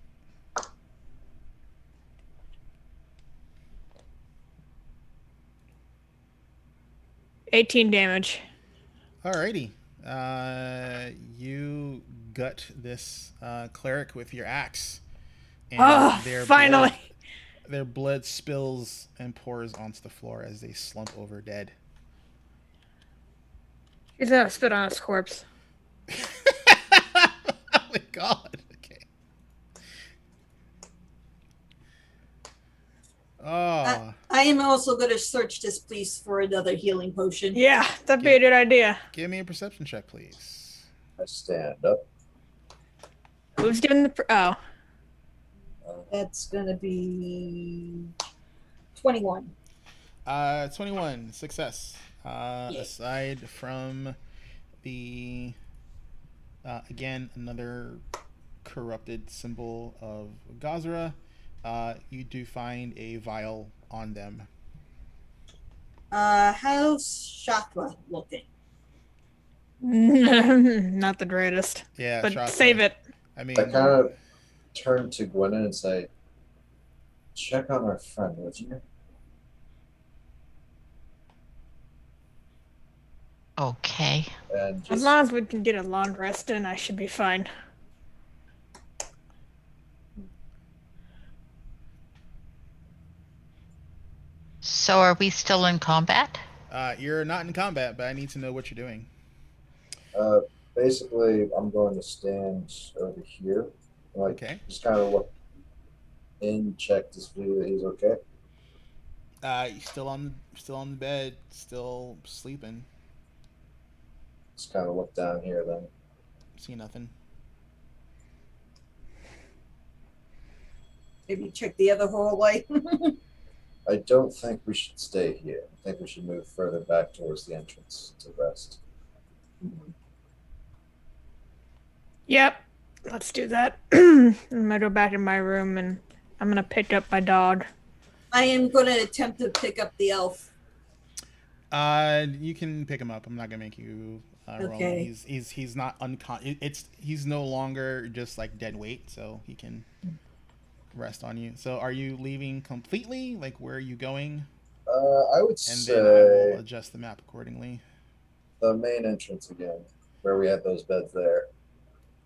Speaker 1: $18 damage.
Speaker 5: Alrighty. You gut this cleric with your axe. And
Speaker 1: finally!
Speaker 5: Their blood spills and pours onto the floor as they slump over dead.
Speaker 1: He's gonna spit on his corpse.
Speaker 5: Oh my god. Okay. Oh.
Speaker 2: I am also going to search this place for another healing potion.
Speaker 1: Yeah, that'd be a good idea.
Speaker 5: Give me a perception check, please.
Speaker 3: I stand up.
Speaker 1: Who's doing the...
Speaker 2: That's going to be 21.
Speaker 5: 21, success. Aside from the again another corrupted symbol of Gazra. You do find a vial on them.
Speaker 2: How's Shakwa looking?
Speaker 1: Not the greatest.
Speaker 5: Yeah,
Speaker 1: But
Speaker 5: Shaka.
Speaker 1: save it.
Speaker 5: I
Speaker 3: I
Speaker 5: mean,
Speaker 3: kind of turn to Gwennon and say, check on our friend, would you?
Speaker 4: Okay.
Speaker 3: And
Speaker 1: As
Speaker 3: just
Speaker 1: long as we can get a long rest in, I should be fine.
Speaker 4: So are we still in combat?
Speaker 5: you're not in combat, but I need to know what you're doing.
Speaker 3: basically, I'm going to stand over here, like
Speaker 5: Okay.
Speaker 3: just kind of look in, check to see that he's okay.
Speaker 5: You're still on the bed, still sleeping.
Speaker 3: Just kind of look down here then.
Speaker 5: See nothing.
Speaker 2: Maybe check the other hallway.
Speaker 3: I don't think we should stay here. I think we should move further back towards the entrance to rest.
Speaker 1: Yep, let's do that. I'm gonna go back in my room and I'm gonna pick up my dog.
Speaker 2: I am going to attempt to pick up the elf.
Speaker 5: You can pick him up. I'm not gonna make you roll.
Speaker 2: Okay.
Speaker 5: He's not he's no longer just like dead weight, so he can rest on you. So are you leaving completely? Like where are you going?
Speaker 3: I would
Speaker 5: And
Speaker 3: say
Speaker 5: then I will adjust the map accordingly.
Speaker 3: the main entrance again, where we had those beds there.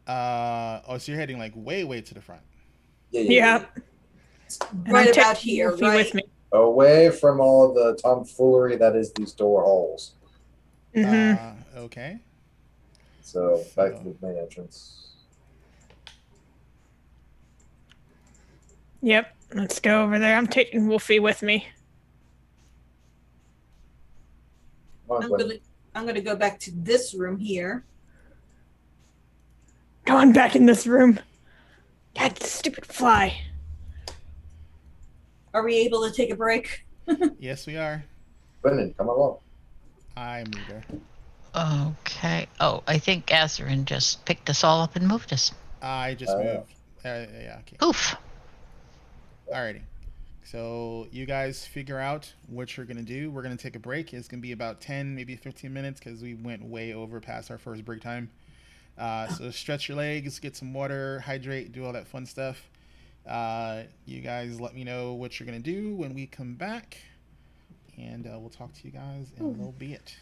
Speaker 5: So you're heading like way to the front.
Speaker 1: Yeah. And
Speaker 2: Right
Speaker 1: I'm
Speaker 2: about
Speaker 1: taking
Speaker 2: here,
Speaker 1: Wolfie
Speaker 2: right?
Speaker 1: with me.
Speaker 3: Away from all of the tomfoolery that is these door holes.
Speaker 5: Okay.
Speaker 3: So back to the main entrance.
Speaker 1: Yep, let's go over there. I'm taking Wolfie with me.
Speaker 3: Come on, Gwen.
Speaker 2: I'm gonna go back to this room here.
Speaker 1: Go on back in this room. God, stupid fly.
Speaker 2: Are we able to take a break?
Speaker 5: Yes, we are.
Speaker 3: Gwennon, come along.
Speaker 5: I moved her.
Speaker 4: Okay. Oh, I think Azarin just picked us all up and moved us.
Speaker 5: I just moved. Yeah. Okay.
Speaker 4: Oof.
Speaker 5: Alrighty. So you guys figure out what you're gonna do. We're gonna take a break. It's gonna be about 10, maybe 15 minutes because we went way over past our first break time. So stretch your legs, get some water, hydrate, do all that fun stuff. You guys let me know what you're gonna do when we come back, and we'll talk to you guys in a little bit.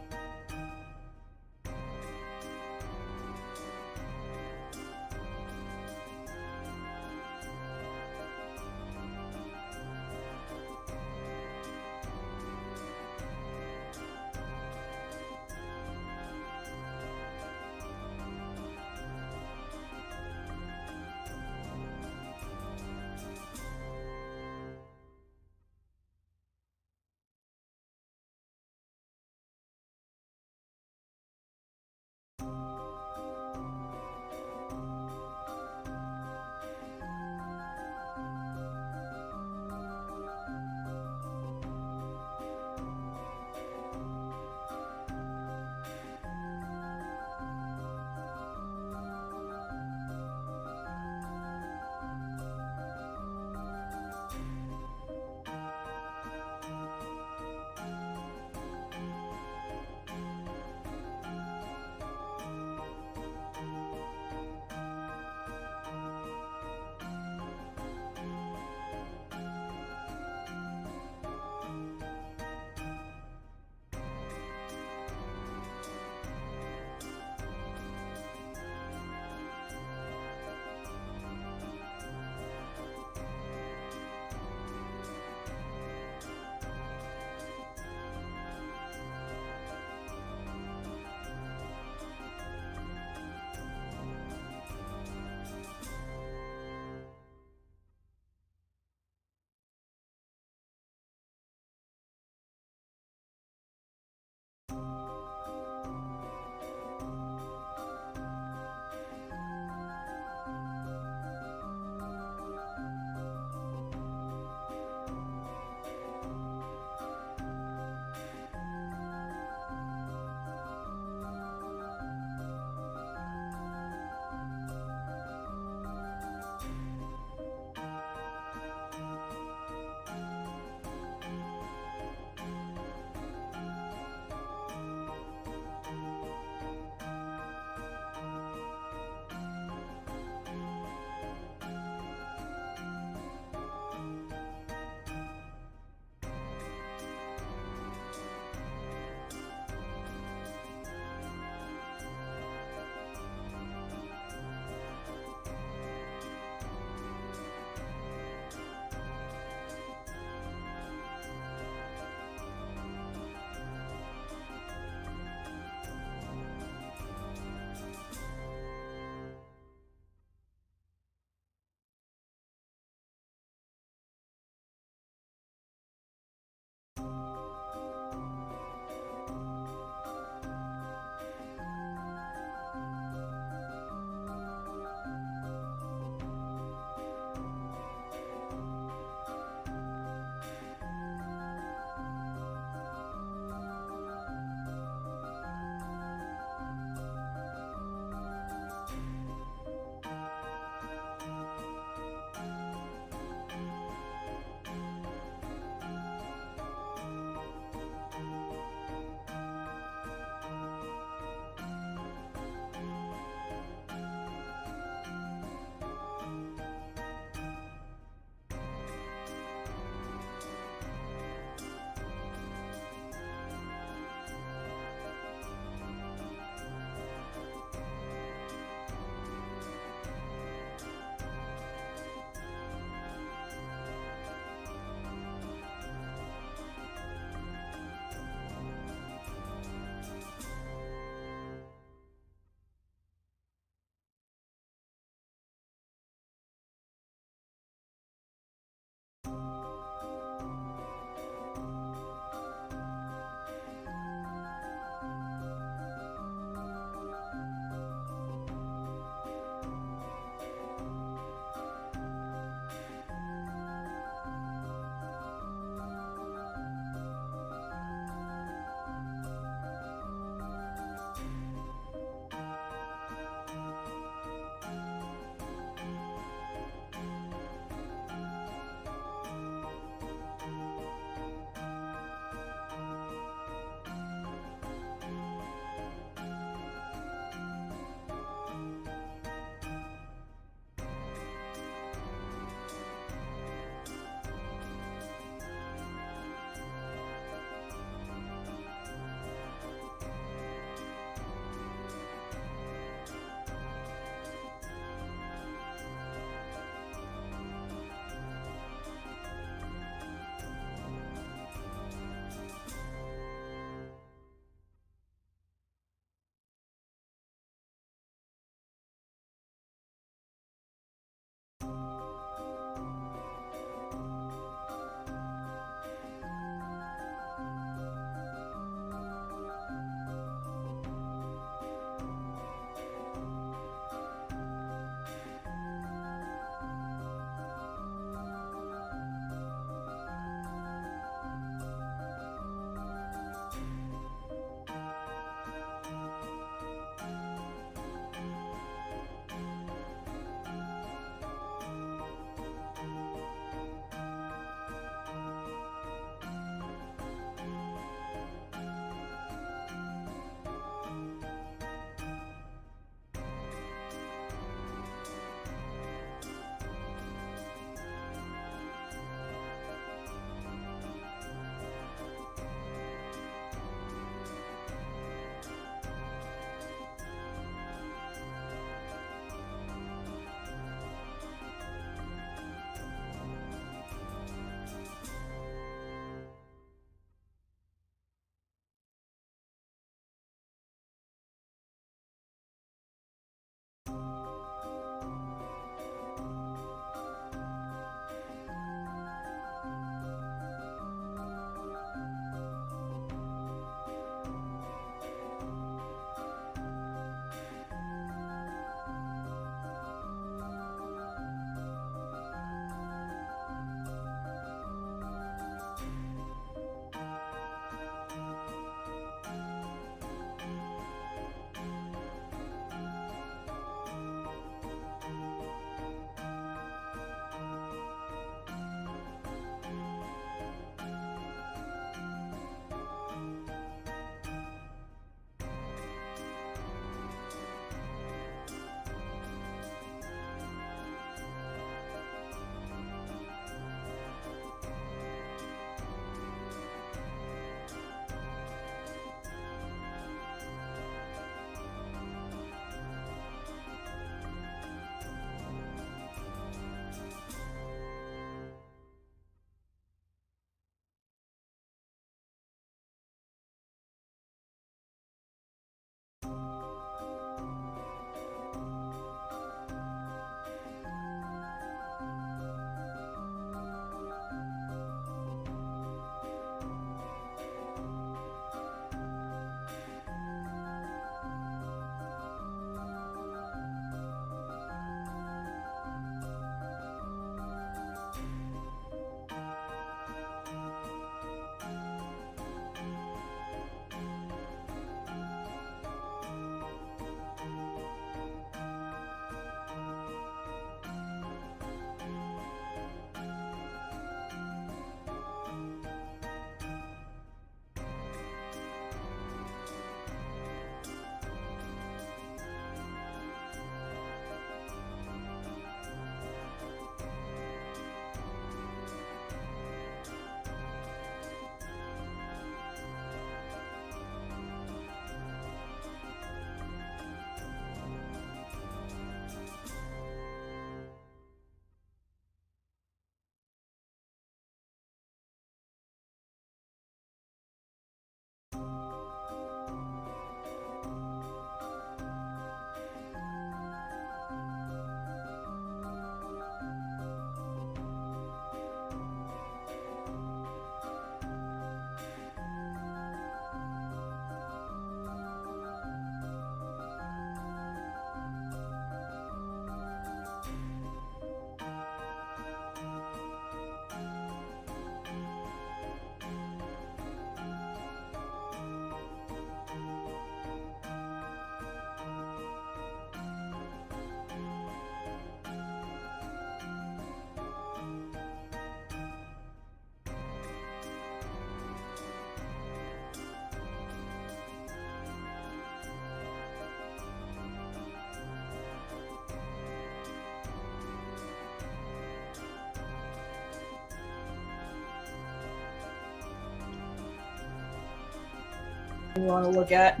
Speaker 2: You want to look at?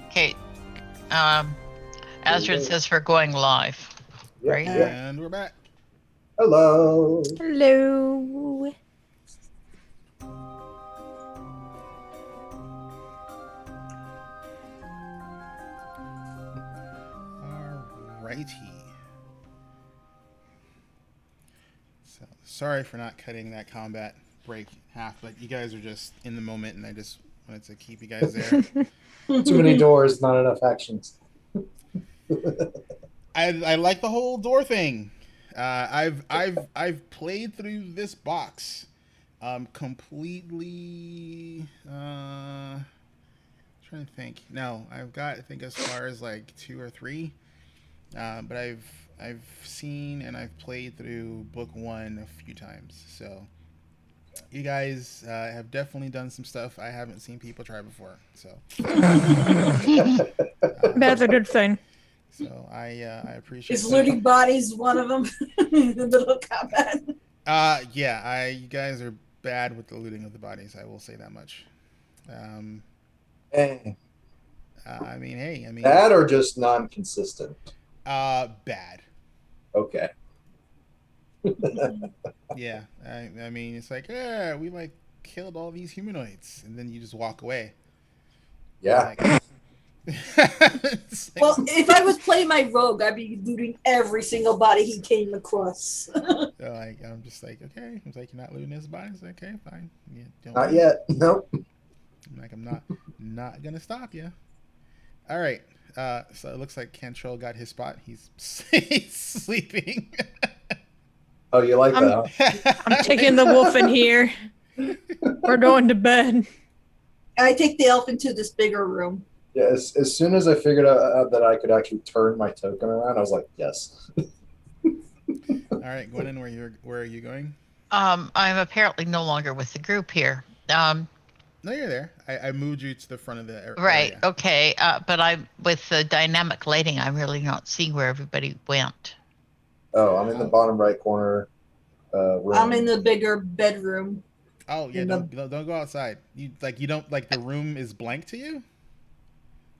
Speaker 4: Okay. Azrin says we're going live.
Speaker 3: Yeah,
Speaker 4: Right.
Speaker 3: yeah.
Speaker 5: And we're back.
Speaker 3: Hello.
Speaker 1: Hello.
Speaker 5: Alrighty. So sorry for not cutting that combat break half, but you guys are just in the moment, and I just wanted to keep you guys there.
Speaker 3: Too many doors, not enough actions.
Speaker 5: I like the whole door thing. I've played through this box, completely. Trying to think. No, I've got I think as far as like 2 or 3, but I've seen and I've played through book 1 a few times. So you guys have definitely done some stuff I haven't seen people try before. So
Speaker 1: That's a good thing.
Speaker 5: so I appreciate.
Speaker 2: Is
Speaker 5: that.
Speaker 2: looting bodies one of them? The little combat.
Speaker 5: Yeah, you guys are bad with the looting of the bodies. I will say that much.
Speaker 3: Eh,
Speaker 5: I mean, hey, I mean,
Speaker 3: bad or just non-consistent?
Speaker 5: bad.
Speaker 3: Okay.
Speaker 5: Yeah, I mean, it's like, yeah, we like killed all these humanoids, and then you just walk away.
Speaker 3: Yeah.
Speaker 5: Like, it's like,
Speaker 2: Well, if I was playing my rogue, I'd be looting every single body he came across.
Speaker 5: like I'm just like, okay. It's like you're not looting his bodies. Okay, fine. Yeah, don't
Speaker 3: Not
Speaker 5: loot.
Speaker 3: yet. Nope.
Speaker 5: I'm like, I'm not gonna stop you. All right. So it looks like Cantrell got his spot. He's sleeping.
Speaker 3: Oh, you like
Speaker 1: I'm-
Speaker 3: that? Huh?
Speaker 1: I'm taking the wolf in here. We're going to bed.
Speaker 2: I take the elf into this bigger room.
Speaker 3: Yeah. As soon as I figured out that I could actually turn my token around, I was like, yes.
Speaker 5: All right, Gwennon, where are you going?
Speaker 4: I'm apparently no longer with the group here.
Speaker 5: No, you're there. I moved you to the front of the area.
Speaker 4: Right. Okay. But I'm with the dynamic lighting. I'm really not seeing where everybody went.
Speaker 3: Oh, I'm in the bottom right corner. Room.
Speaker 2: I'm in the bigger bedroom.
Speaker 5: Oh yeah,
Speaker 2: In
Speaker 5: don't go outside. You don't like the room is blank to you,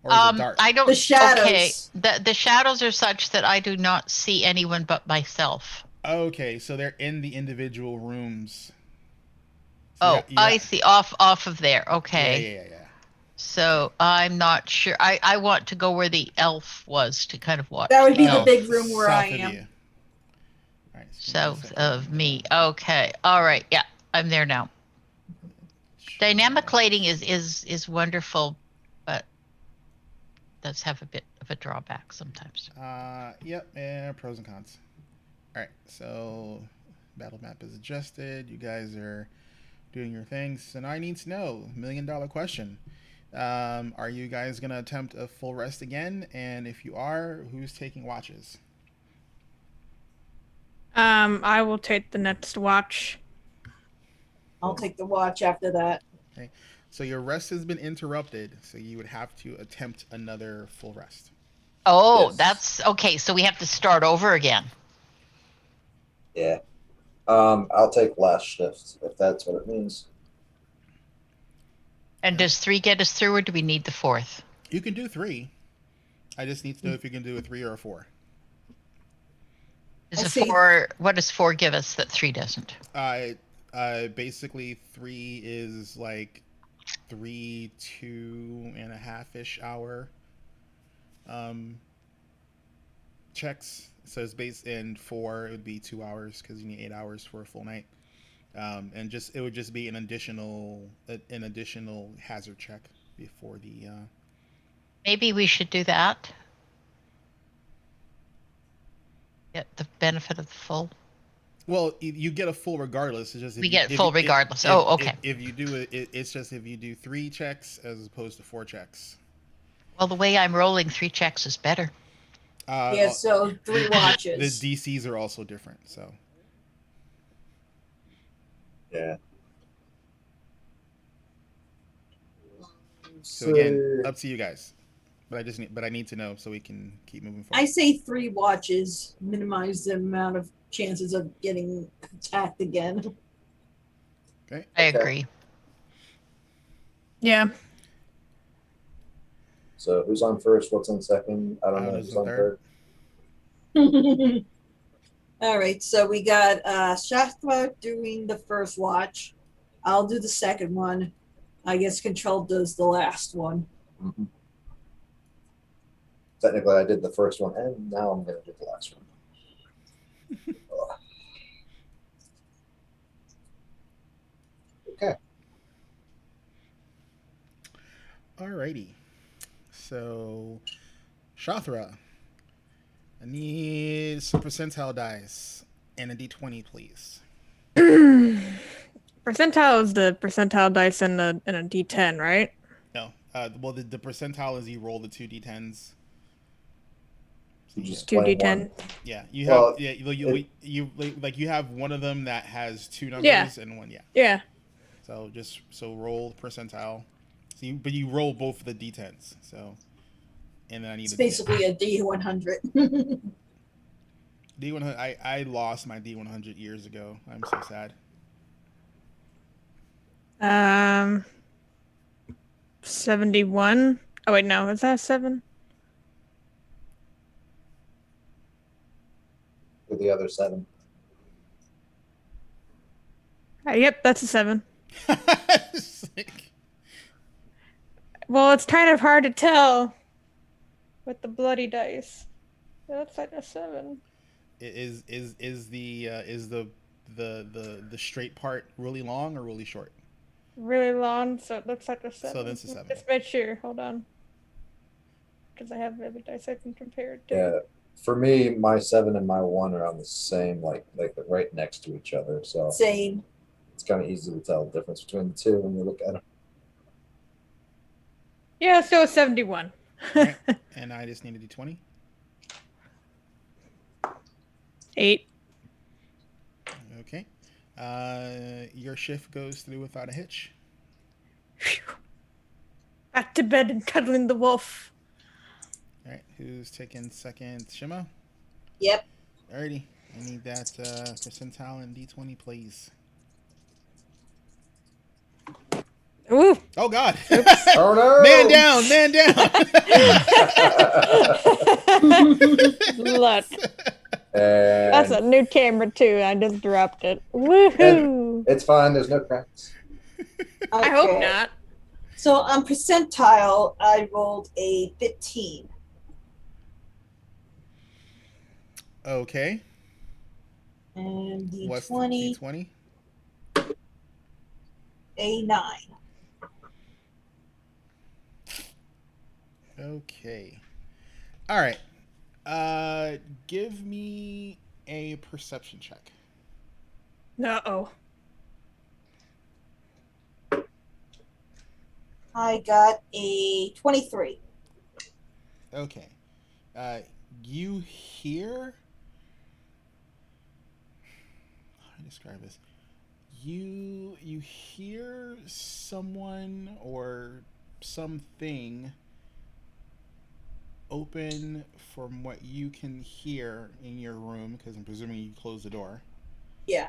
Speaker 5: or is it dark?
Speaker 4: I don't.
Speaker 2: The shadows.
Speaker 4: Okay. The shadows are such that I do not see anyone but myself.
Speaker 5: Okay, so they're in the individual rooms. So
Speaker 4: Oh,
Speaker 5: you
Speaker 4: I see. Off of there. Okay.
Speaker 5: Yeah.
Speaker 4: So I'm not sure. I want to go where the elf was to kind of watch.
Speaker 2: That would be
Speaker 4: the
Speaker 2: the
Speaker 4: elf.
Speaker 2: big room where I
Speaker 5: South of
Speaker 2: am.
Speaker 5: you. All right,
Speaker 4: South of me. Okay. All right. Yeah, I'm there now. Dynamic lighting is wonderful, but does have a bit of a drawback sometimes.
Speaker 5: Yep, and pros and cons. All right, so battle map is adjusted. You guys are doing your things, so now I need to know $1 million question. Are you guys gonna attempt a full rest again? And if you are, who's taking watches?
Speaker 1: I will take the next watch.
Speaker 2: I'll take the watch after that.
Speaker 5: Okay, so your rest has been interrupted, so you would have to attempt another full rest.
Speaker 4: Oh,
Speaker 3: Yes.
Speaker 4: that's okay. So we have to start over again.
Speaker 3: Yeah. I'll take last shift if that's what it means.
Speaker 4: And does 3 get us through, or do we need the 4th?
Speaker 5: You can do 3. I just need to know if you can do a 3 or a 4.
Speaker 4: Is
Speaker 2: I
Speaker 4: a
Speaker 2: see.
Speaker 4: 4? What does 4 give us that 3 doesn't?
Speaker 5: Basically 3 is like 3 2.5-ish hour checks. So it's based in 4. It would be 2 hours because you need 8 hours for a full night. And just it would just be an additional hazard check before the.
Speaker 4: Maybe we should do that. Get the benefit of the full.
Speaker 5: Well, you get a full regardless. It's just
Speaker 4: We get full regardless. Okay.
Speaker 5: If you do it, it's just if you do 3 checks as opposed to 4 checks.
Speaker 4: Well, the way I'm rolling 3 checks is better.
Speaker 2: Yeah, so 3 watches.
Speaker 5: The DCs are also different, so.
Speaker 3: Yeah.
Speaker 5: So again, up to you guys. But I need to know so we can keep moving forward.
Speaker 2: I say 3 watches minimize the amount of chances of getting attacked again.
Speaker 5: Okay.
Speaker 4: I agree.
Speaker 1: Yeah.
Speaker 3: So who's on first? What's on second? I don't know.
Speaker 5: Who's
Speaker 3: Who's
Speaker 5: on
Speaker 3: on
Speaker 5: third?
Speaker 3: third?
Speaker 2: All right, so we got Shasta doing the first watch. I'll do the second one. I guess Control does the last one.
Speaker 3: Mhm. Technically, I did the first one, and now I'm going to do the last one. Ugh. Okay.
Speaker 5: Alrighty. So, Shathra, I need some percentile dice and a d20, please.
Speaker 1: Percentile is the percentile dice in a D10, right?
Speaker 5: No. Well, the percentile is you roll the 2 d10s. So
Speaker 3: You just
Speaker 1: Two
Speaker 3: play
Speaker 1: D10.
Speaker 3: one.
Speaker 5: yeah, you
Speaker 3: Well,
Speaker 5: have you have one of them that has 2 numbers
Speaker 1: Yeah.
Speaker 5: and one
Speaker 1: Yeah.
Speaker 5: So roll the percentile. So but you roll both of the d10s. So, and then I need
Speaker 2: It's
Speaker 5: a
Speaker 2: basically a D100.
Speaker 5: D100. I lost my D100 years ago. I'm so sad.
Speaker 1: 71. Oh wait, no, is that 7?
Speaker 3: With the other 7.
Speaker 1: Yep, that's a 7.
Speaker 5: It's like-
Speaker 1: Well, it's kind of hard to tell with the bloody dice. It looks like a 7.
Speaker 5: is the straight part really long or really short?
Speaker 1: Really long, so it looks like a 7.
Speaker 5: So that's a 7.
Speaker 1: Just make sure. Hold on. Because I have every dice I can compare it to.
Speaker 3: Yeah. For me, my 7 and my 1 are on the same, like right next to each other. So
Speaker 2: Same.
Speaker 3: it's kind of easy to tell the difference between the 2 when you look at them.
Speaker 1: Yeah, so it's 71.
Speaker 5: Right. And I just need a d20.
Speaker 1: 8.
Speaker 5: Okay. Your shift goes through without a hitch.
Speaker 1: Phew. Back to bed and cuddling the wolf.
Speaker 5: All right. Who's taking second? Shima.
Speaker 2: Yep.
Speaker 5: Alrighty. I need that percentile and d20, please.
Speaker 1: Ooh.
Speaker 5: Oh God.
Speaker 3: Oh no!
Speaker 5: Man down. Man down.
Speaker 1: Look.
Speaker 3: And
Speaker 1: That's a new camera too. I just dropped it. Woohoo!
Speaker 3: it's fine. There's no cracks.
Speaker 1: I hope
Speaker 2: Okay.
Speaker 1: not.
Speaker 2: So on percentile, I rolled a 15.
Speaker 5: Okay.
Speaker 2: And
Speaker 5: What's the
Speaker 2: D20,
Speaker 5: d20?
Speaker 2: a 9.
Speaker 5: Okay. All right. Give me a perception check.
Speaker 1: Uh-oh.
Speaker 2: I got a 23.
Speaker 5: Okay. You hear. How do I describe this? You hear someone or something open from what you can hear in your room, because I'm presuming you closed the door.
Speaker 2: Yeah.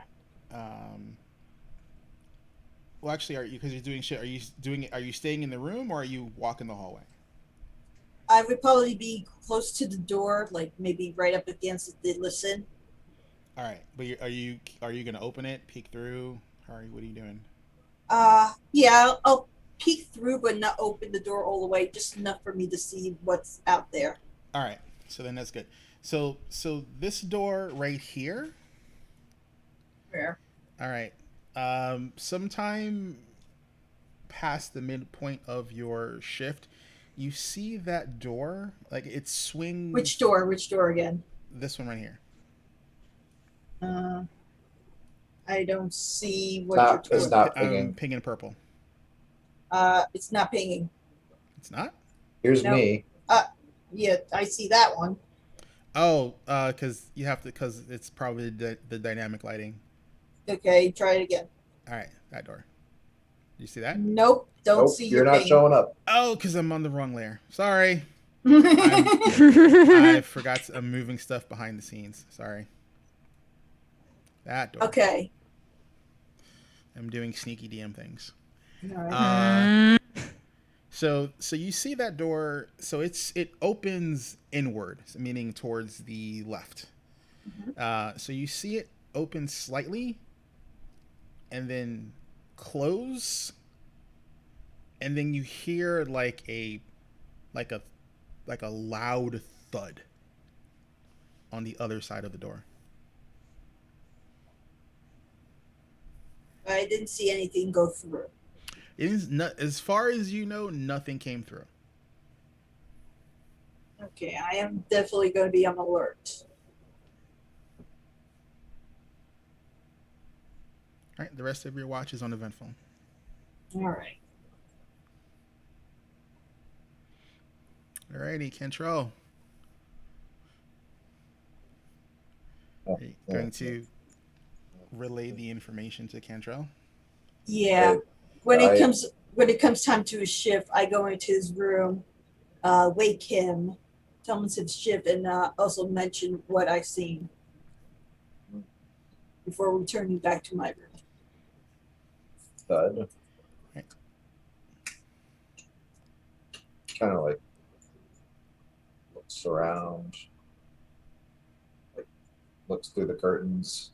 Speaker 5: Well, actually, because you're doing shit? Are you staying in the room or are you walking the hallway?
Speaker 2: I would probably be close to the door, like maybe right up against it to listen.
Speaker 5: All right, but are you gonna open it, peek through? What are you doing?
Speaker 2: Yeah, peek through, but not open the door all the way, just enough for me to see what's out there.
Speaker 5: All right. So then that's good. So this door right here.
Speaker 2: Where?
Speaker 5: All right. Sometime past the midpoint of your shift, you see that door, like it swings.
Speaker 2: Which door? Which door again?
Speaker 5: This one right here.
Speaker 2: I don't see what
Speaker 3: Stop.
Speaker 2: you're
Speaker 3: It's
Speaker 2: doing.
Speaker 3: not pinging.
Speaker 5: Pink and purple.
Speaker 2: It's not pinging.
Speaker 5: It's not.
Speaker 3: Here's
Speaker 2: No.
Speaker 3: me.
Speaker 2: Yeah, I see that one.
Speaker 5: Oh, because you have to, because it's probably the dynamic lighting.
Speaker 2: Okay, try it again.
Speaker 5: All right, that door. You see that?
Speaker 2: Nope, don't
Speaker 3: Nope,
Speaker 2: see
Speaker 3: you're
Speaker 2: your
Speaker 3: not
Speaker 2: ping.
Speaker 3: showing up.
Speaker 5: Oh, because I'm on the wrong layer. Sorry. I forgot I'm moving stuff behind the scenes. Sorry. That door.
Speaker 2: Okay.
Speaker 5: I'm doing sneaky DM things.
Speaker 2: All right.
Speaker 5: So you see that door. So it opens inward, meaning towards the left. So you see it open slightly, and then close, and then you hear like a loud thud on the other side of the door.
Speaker 2: I didn't see anything go through.
Speaker 5: It is not, as far as you know, nothing came through.
Speaker 2: Okay, I am definitely going to be on alert.
Speaker 5: All right, the rest of your watch is uneventful.
Speaker 2: All right.
Speaker 5: Alrighty, Cantrell. Are you going to relay the information to Cantrell?
Speaker 2: Yeah. When it comes time to his shift, I go into his room, wake him, tell him it's his shift, and also mention what I've seen before returning back to my room.
Speaker 3: Thud.
Speaker 5: Right.
Speaker 3: Kind of like looks around, like looks through the curtains.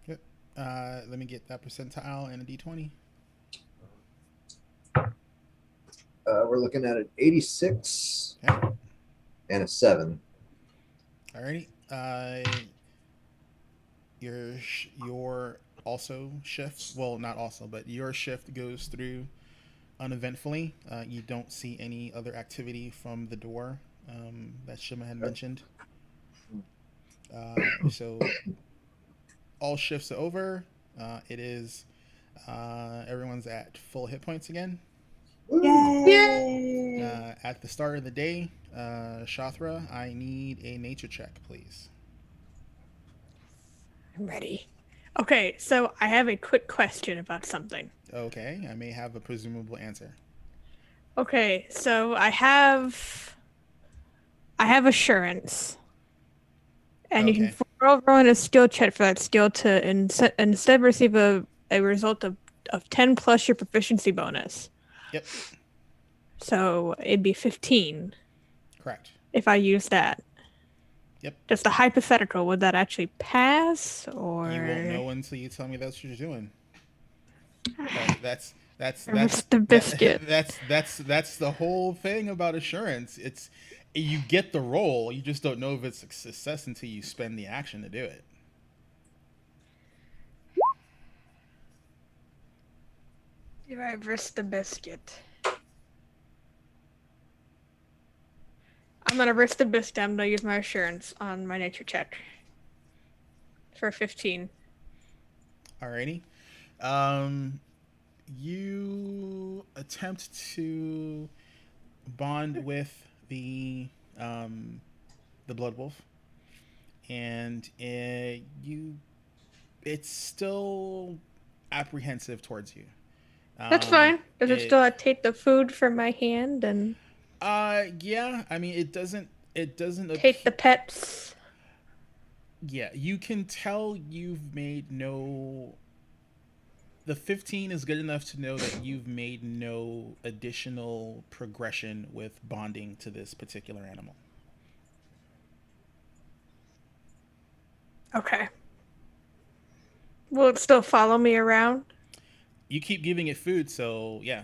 Speaker 5: Yep. Let me get that percentile and a d20.
Speaker 3: We're looking at an 86
Speaker 5: Okay.
Speaker 3: and a 7.
Speaker 5: Alrighty. Your also shift. Well, not also, but your shift goes through uneventfully. You don't see any other activity from the door that Shima had mentioned. So all shifts are over. It is everyone's at full hit points again.
Speaker 2: Yay!
Speaker 5: At the start of the day, Shathra, I need a nature check, please.
Speaker 1: I'm ready. Okay, so I have a quick question about something.
Speaker 5: Okay, I may have a presumable answer.
Speaker 1: Okay, so I have assurance, and you can roll everyone a skill check for that skill to instead receive a result of 10 plus your proficiency bonus.
Speaker 5: Yep.
Speaker 1: So it'd be 15
Speaker 5: Correct.
Speaker 1: if I use that.
Speaker 5: Yep.
Speaker 1: Just a hypothetical, would that actually pass, or
Speaker 5: You won't know until you tell me that's what you're doing. That's
Speaker 1: the biscuit.
Speaker 5: That's the whole thing about assurance. It's you get the roll, you just don't know if it's a success until you spend the action to do it.
Speaker 1: If I risk the biscuit, I'm gonna risk the biscuit. I'm gonna use my assurance on my nature check for 15.
Speaker 5: Alrighty. You attempt to bond with the blood wolf, and it's still apprehensive towards you.
Speaker 1: That's fine. Does it still take the food from my hand and?
Speaker 5: Yeah. I mean, it doesn't
Speaker 1: Take the pets.
Speaker 5: Yeah, you can tell you've made no. The 15 is good enough to know that you've made no additional progression with bonding to this particular animal.
Speaker 1: Okay. Will it still follow me around?
Speaker 5: You keep giving it food, so yeah.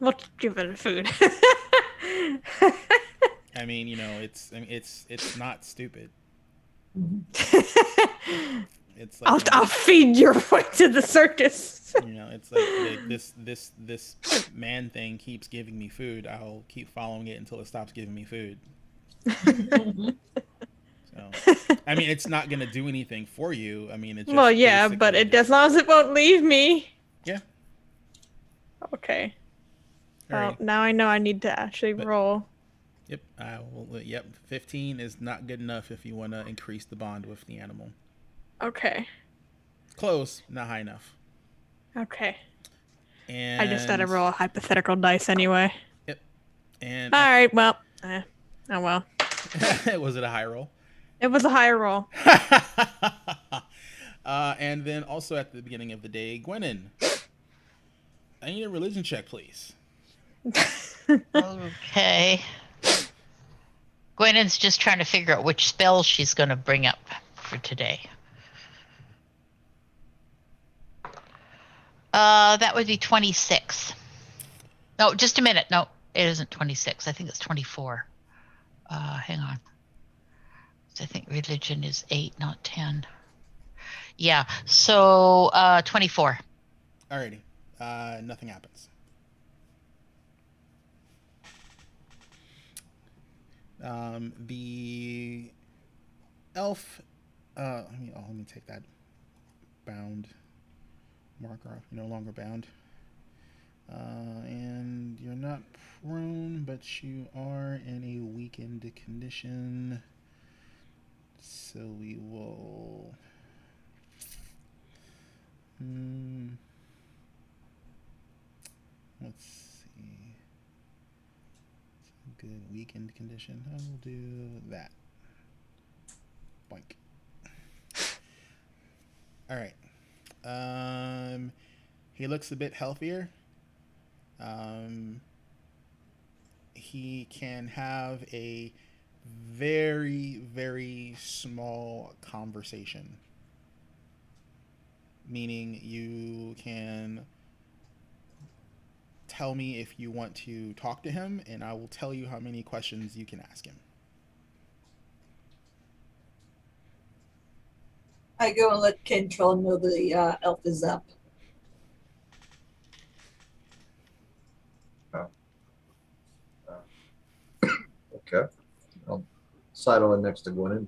Speaker 1: We'll give it food.
Speaker 5: I mean, it's not stupid. It's like,
Speaker 1: I'll feed your way to the circus.
Speaker 5: it's like this man thing keeps giving me food. I'll keep following it until it stops giving me food. So, I mean, it's not gonna do anything for you. I mean, it's just
Speaker 1: Well, yeah, but as long as it won't leave me.
Speaker 5: Yeah.
Speaker 1: Okay. Well,
Speaker 5: Alrighty.
Speaker 1: now I know I need to actually roll.
Speaker 5: Yep. I will. Yep. 15 is not good enough if you want to increase the bond with the animal.
Speaker 1: Okay.
Speaker 5: Close, not high enough.
Speaker 1: Okay.
Speaker 5: And
Speaker 1: I just had to roll a hypothetical dice anyway.
Speaker 5: Yep. And
Speaker 1: All right. Well. Oh well.
Speaker 5: was it a high roll?
Speaker 1: It was a higher roll.
Speaker 5: And then also at the beginning of the day, Gwenin, I need a religion check, please.
Speaker 4: Okay. Gwyneth's just trying to figure out which spell she's going to bring up for today. That would be 26. No, just a minute. No, it isn't 26. I think it's 24. Hang on. I think religion is 8, not 10. Yeah, so 24.
Speaker 5: Alrighty. Nothing happens. The elf. Let me take that bound marker off. You're no longer bound. And you're not prone, but you are in a weakened condition. So we will. Let's see. It's a good weakened condition. I will do that. Boink. All right. He looks a bit healthier. He can have a very, very small conversation. Meaning you can tell me if you want to talk to him, and I will tell you how many questions you can ask him.
Speaker 2: I go and let Kentrell know the elf is up.
Speaker 3: Okay. I'll sidle in next to Gwenin.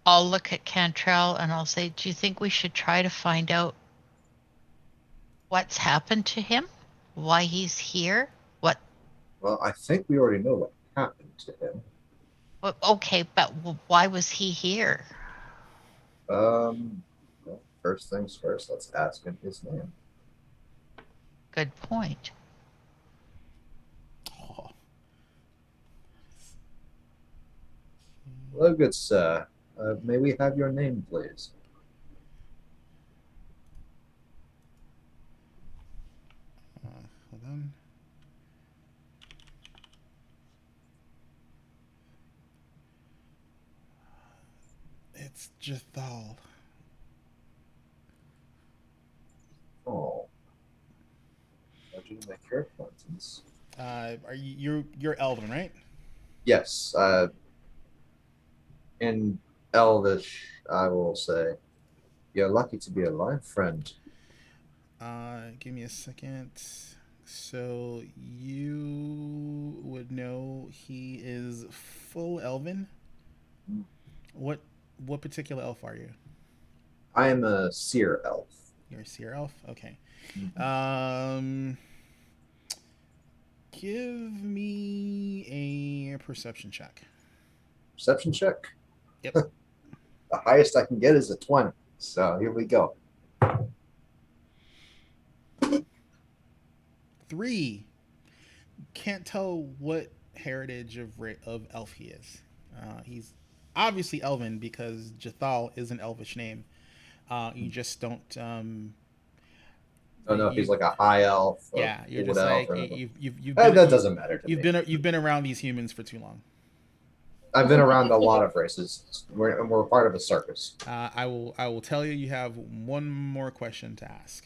Speaker 4: I'll look at Cantrell and I'll say, do you think we should try to find out what's happened to him? Why he's here? What?
Speaker 3: Well, I think we already know what happened to him.
Speaker 4: Well, okay, but why was he here?
Speaker 3: Well, first things first, let's ask him his name.
Speaker 4: Good point.
Speaker 5: Oh.
Speaker 3: Hello, good sir. May we have your name, please?
Speaker 5: Hold on. It's Jethal.
Speaker 3: Oh. How'd you make your acquaintance?
Speaker 5: Are you're Elven, right?
Speaker 3: Yes. In Elvish, I will say, you're lucky to be alive, friend.
Speaker 5: Give me a second. So you would know he is full Elven. What particular elf are you?
Speaker 3: I am a seer elf.
Speaker 5: You're a seer elf? Okay.
Speaker 3: Mm-hmm.
Speaker 5: Give me a perception check.
Speaker 3: Perception check?
Speaker 5: Yep.
Speaker 3: The highest I can get is a 20. So here we go.
Speaker 5: 3. Can't tell what heritage of elf he is. He's obviously Elven because Jethal is an Elvish name. You just don't.
Speaker 3: I don't know if he's like a high elf. Or
Speaker 5: Yeah, you're just
Speaker 3: elf
Speaker 5: like
Speaker 3: or
Speaker 5: you've
Speaker 3: that doesn't matter to me.
Speaker 5: You've been around these humans for too long.
Speaker 3: I've been around a lot of races. We're part of a circus.
Speaker 5: I will tell you. You have one more question to ask.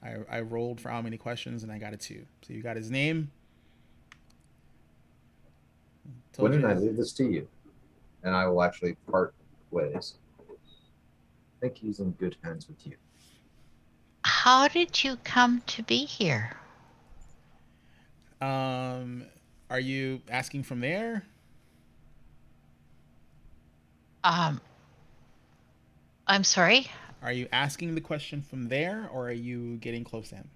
Speaker 5: I rolled for how many questions and I got a 2. So you got his name.
Speaker 3: When
Speaker 5: Told
Speaker 3: did
Speaker 5: you
Speaker 3: I
Speaker 5: his-
Speaker 3: leave this to you? And I will actually part ways. I think he's in good hands with you.
Speaker 4: How did you come to be here?
Speaker 5: Are you asking from there?
Speaker 4: Um, I'm sorry.
Speaker 5: Are you asking the question from there, or are you getting close to him?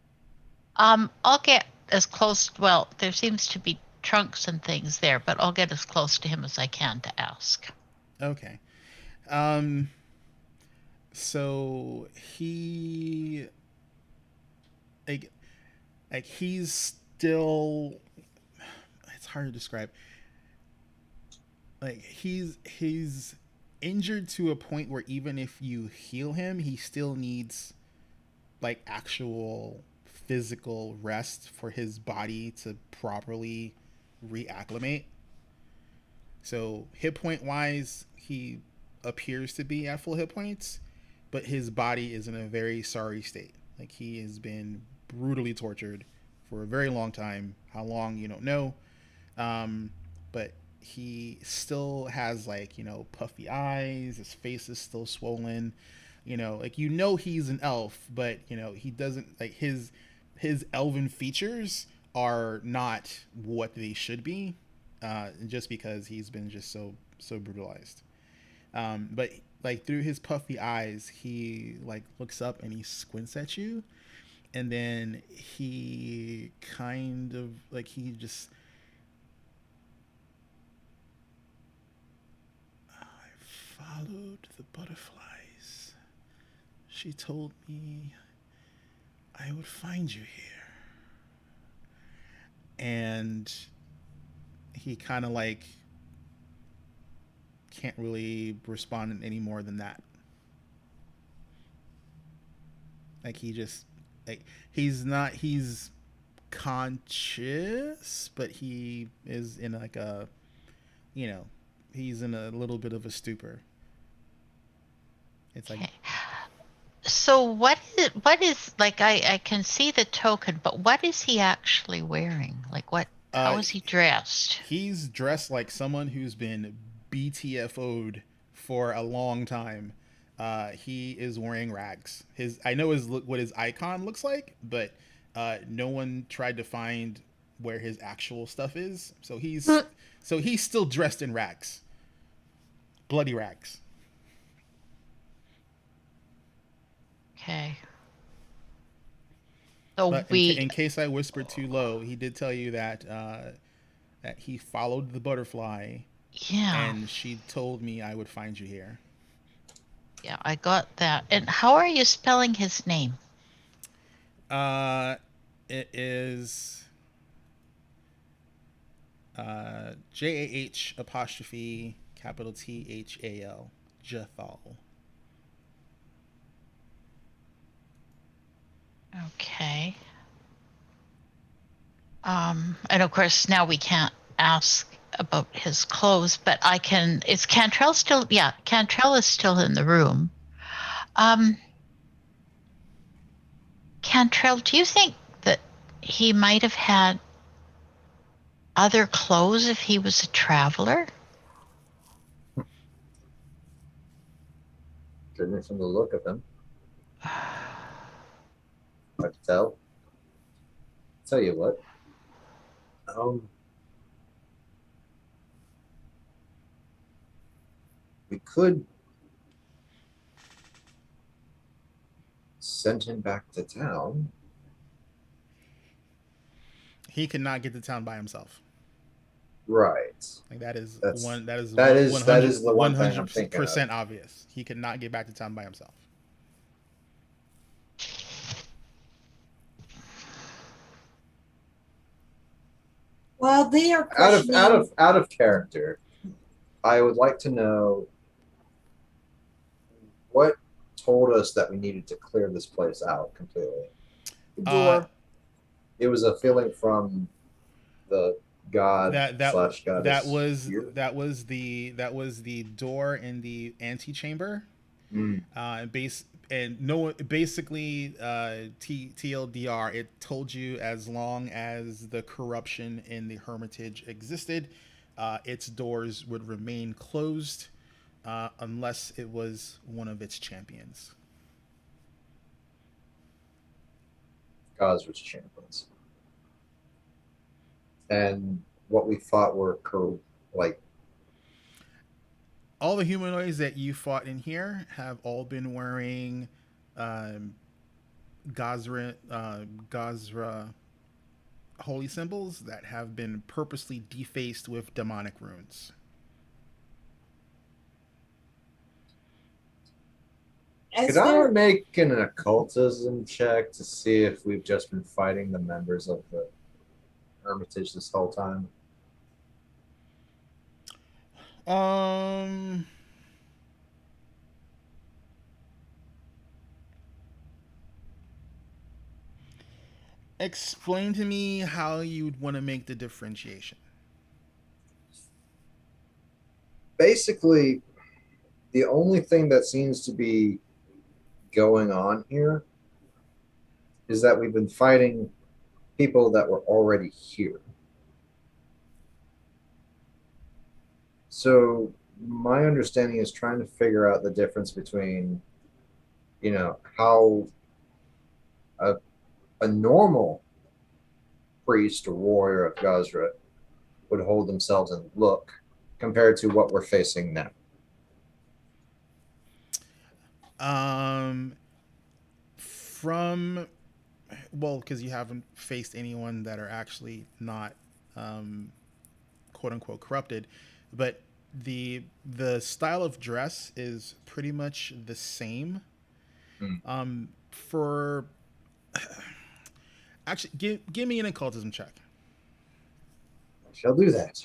Speaker 4: I'll get as close. Well, there seems to be trunks and things there, but I'll get as close to him as I can to ask.
Speaker 5: Okay. So he like he's still. It's hard to describe. Like he's injured to a point where even if you heal him, he still needs like actual physical rest for his body to properly reacclimate. So hit point wise, he appears to be at full hit points, but his body is in a very sorry state. Like he has been brutally tortured for a very long time. How long you don't know, but he still has like puffy eyes. His face is still swollen. Like he's an elf, but he doesn't like his elven features are not what they should be, just because he's been just so brutalized. But like through his puffy eyes, he like looks up and he squints at you, and then he kind of like he just. I followed the butterflies. She told me I would find you here. And he kind of like can't really respond any more than that. Like he just like he's conscious, but he is in like a he's in a little bit of a stupor. It's like
Speaker 4: Okay. So what is like I can see the token, but what is he actually wearing? Like how is he dressed?
Speaker 5: he's dressed like someone who's been BTFO'd for a long time. He is wearing rags. I know what his icon looks like, but no one tried to find where his actual stuff is. So he's still dressed in rags, bloody rags.
Speaker 4: Okay. So
Speaker 5: But in case I whispered too low, he did tell you that that he followed the butterfly,
Speaker 4: yeah.
Speaker 5: and she told me I would find you here.
Speaker 4: Yeah, I got that. And how are you spelling his name?
Speaker 5: It is JAH apostrophe capital THAL Jethal.
Speaker 4: Okay. And of course now we can't ask about his clothes, but I can. Is Cantrell still? Yeah, Cantrell is still in the room. Um, Cantrell, do you think that he might have had other clothes if he was a traveler?
Speaker 3: Judging from the look of him, hard to tell. Tell you what. We could send him back to town.
Speaker 5: He cannot get to town by himself.
Speaker 3: Right.
Speaker 5: Like that is
Speaker 3: That's-
Speaker 5: one that is
Speaker 3: that
Speaker 5: one-
Speaker 3: is-
Speaker 5: 100,
Speaker 3: that is the one thing I'm thinking of.
Speaker 5: 100% obvious. He could not get back to town by himself.
Speaker 2: While they are
Speaker 3: Out of
Speaker 2: questioning,
Speaker 3: out of character, I would like to know what told us that we needed to clear this place out completely.
Speaker 2: the door.
Speaker 3: It was a feeling from the god
Speaker 5: that
Speaker 3: slash goddess. here?
Speaker 5: that was the door in the antechamber.
Speaker 3: Mm.
Speaker 5: And no, basically, TLDR, it told you as long as the corruption in the Hermitage existed, its doors would remain closed unless it was one of its champions.
Speaker 3: Gods was champions. And what we thought were like
Speaker 5: All the humanoids that you fought in here have all been wearing um, Gazra holy symbols that have been purposely defaced with demonic runes.
Speaker 3: could I make an occultism check to see if we've just been fighting the members of the Hermitage this whole time?
Speaker 5: Um, Explain to me how you'd want to make the differentiation.
Speaker 3: Basically, the only thing that seems to be going on here is that we've been fighting people that were already here. So my understanding is trying to figure out the difference between, how a normal priest or warrior of Gazra would hold themselves and look compared to what we're facing now.
Speaker 5: From because you haven't faced anyone that are actually not quote unquote corrupted, but the style of dress is pretty much the same. For actually, give me an occultism check.
Speaker 3: I shall do that.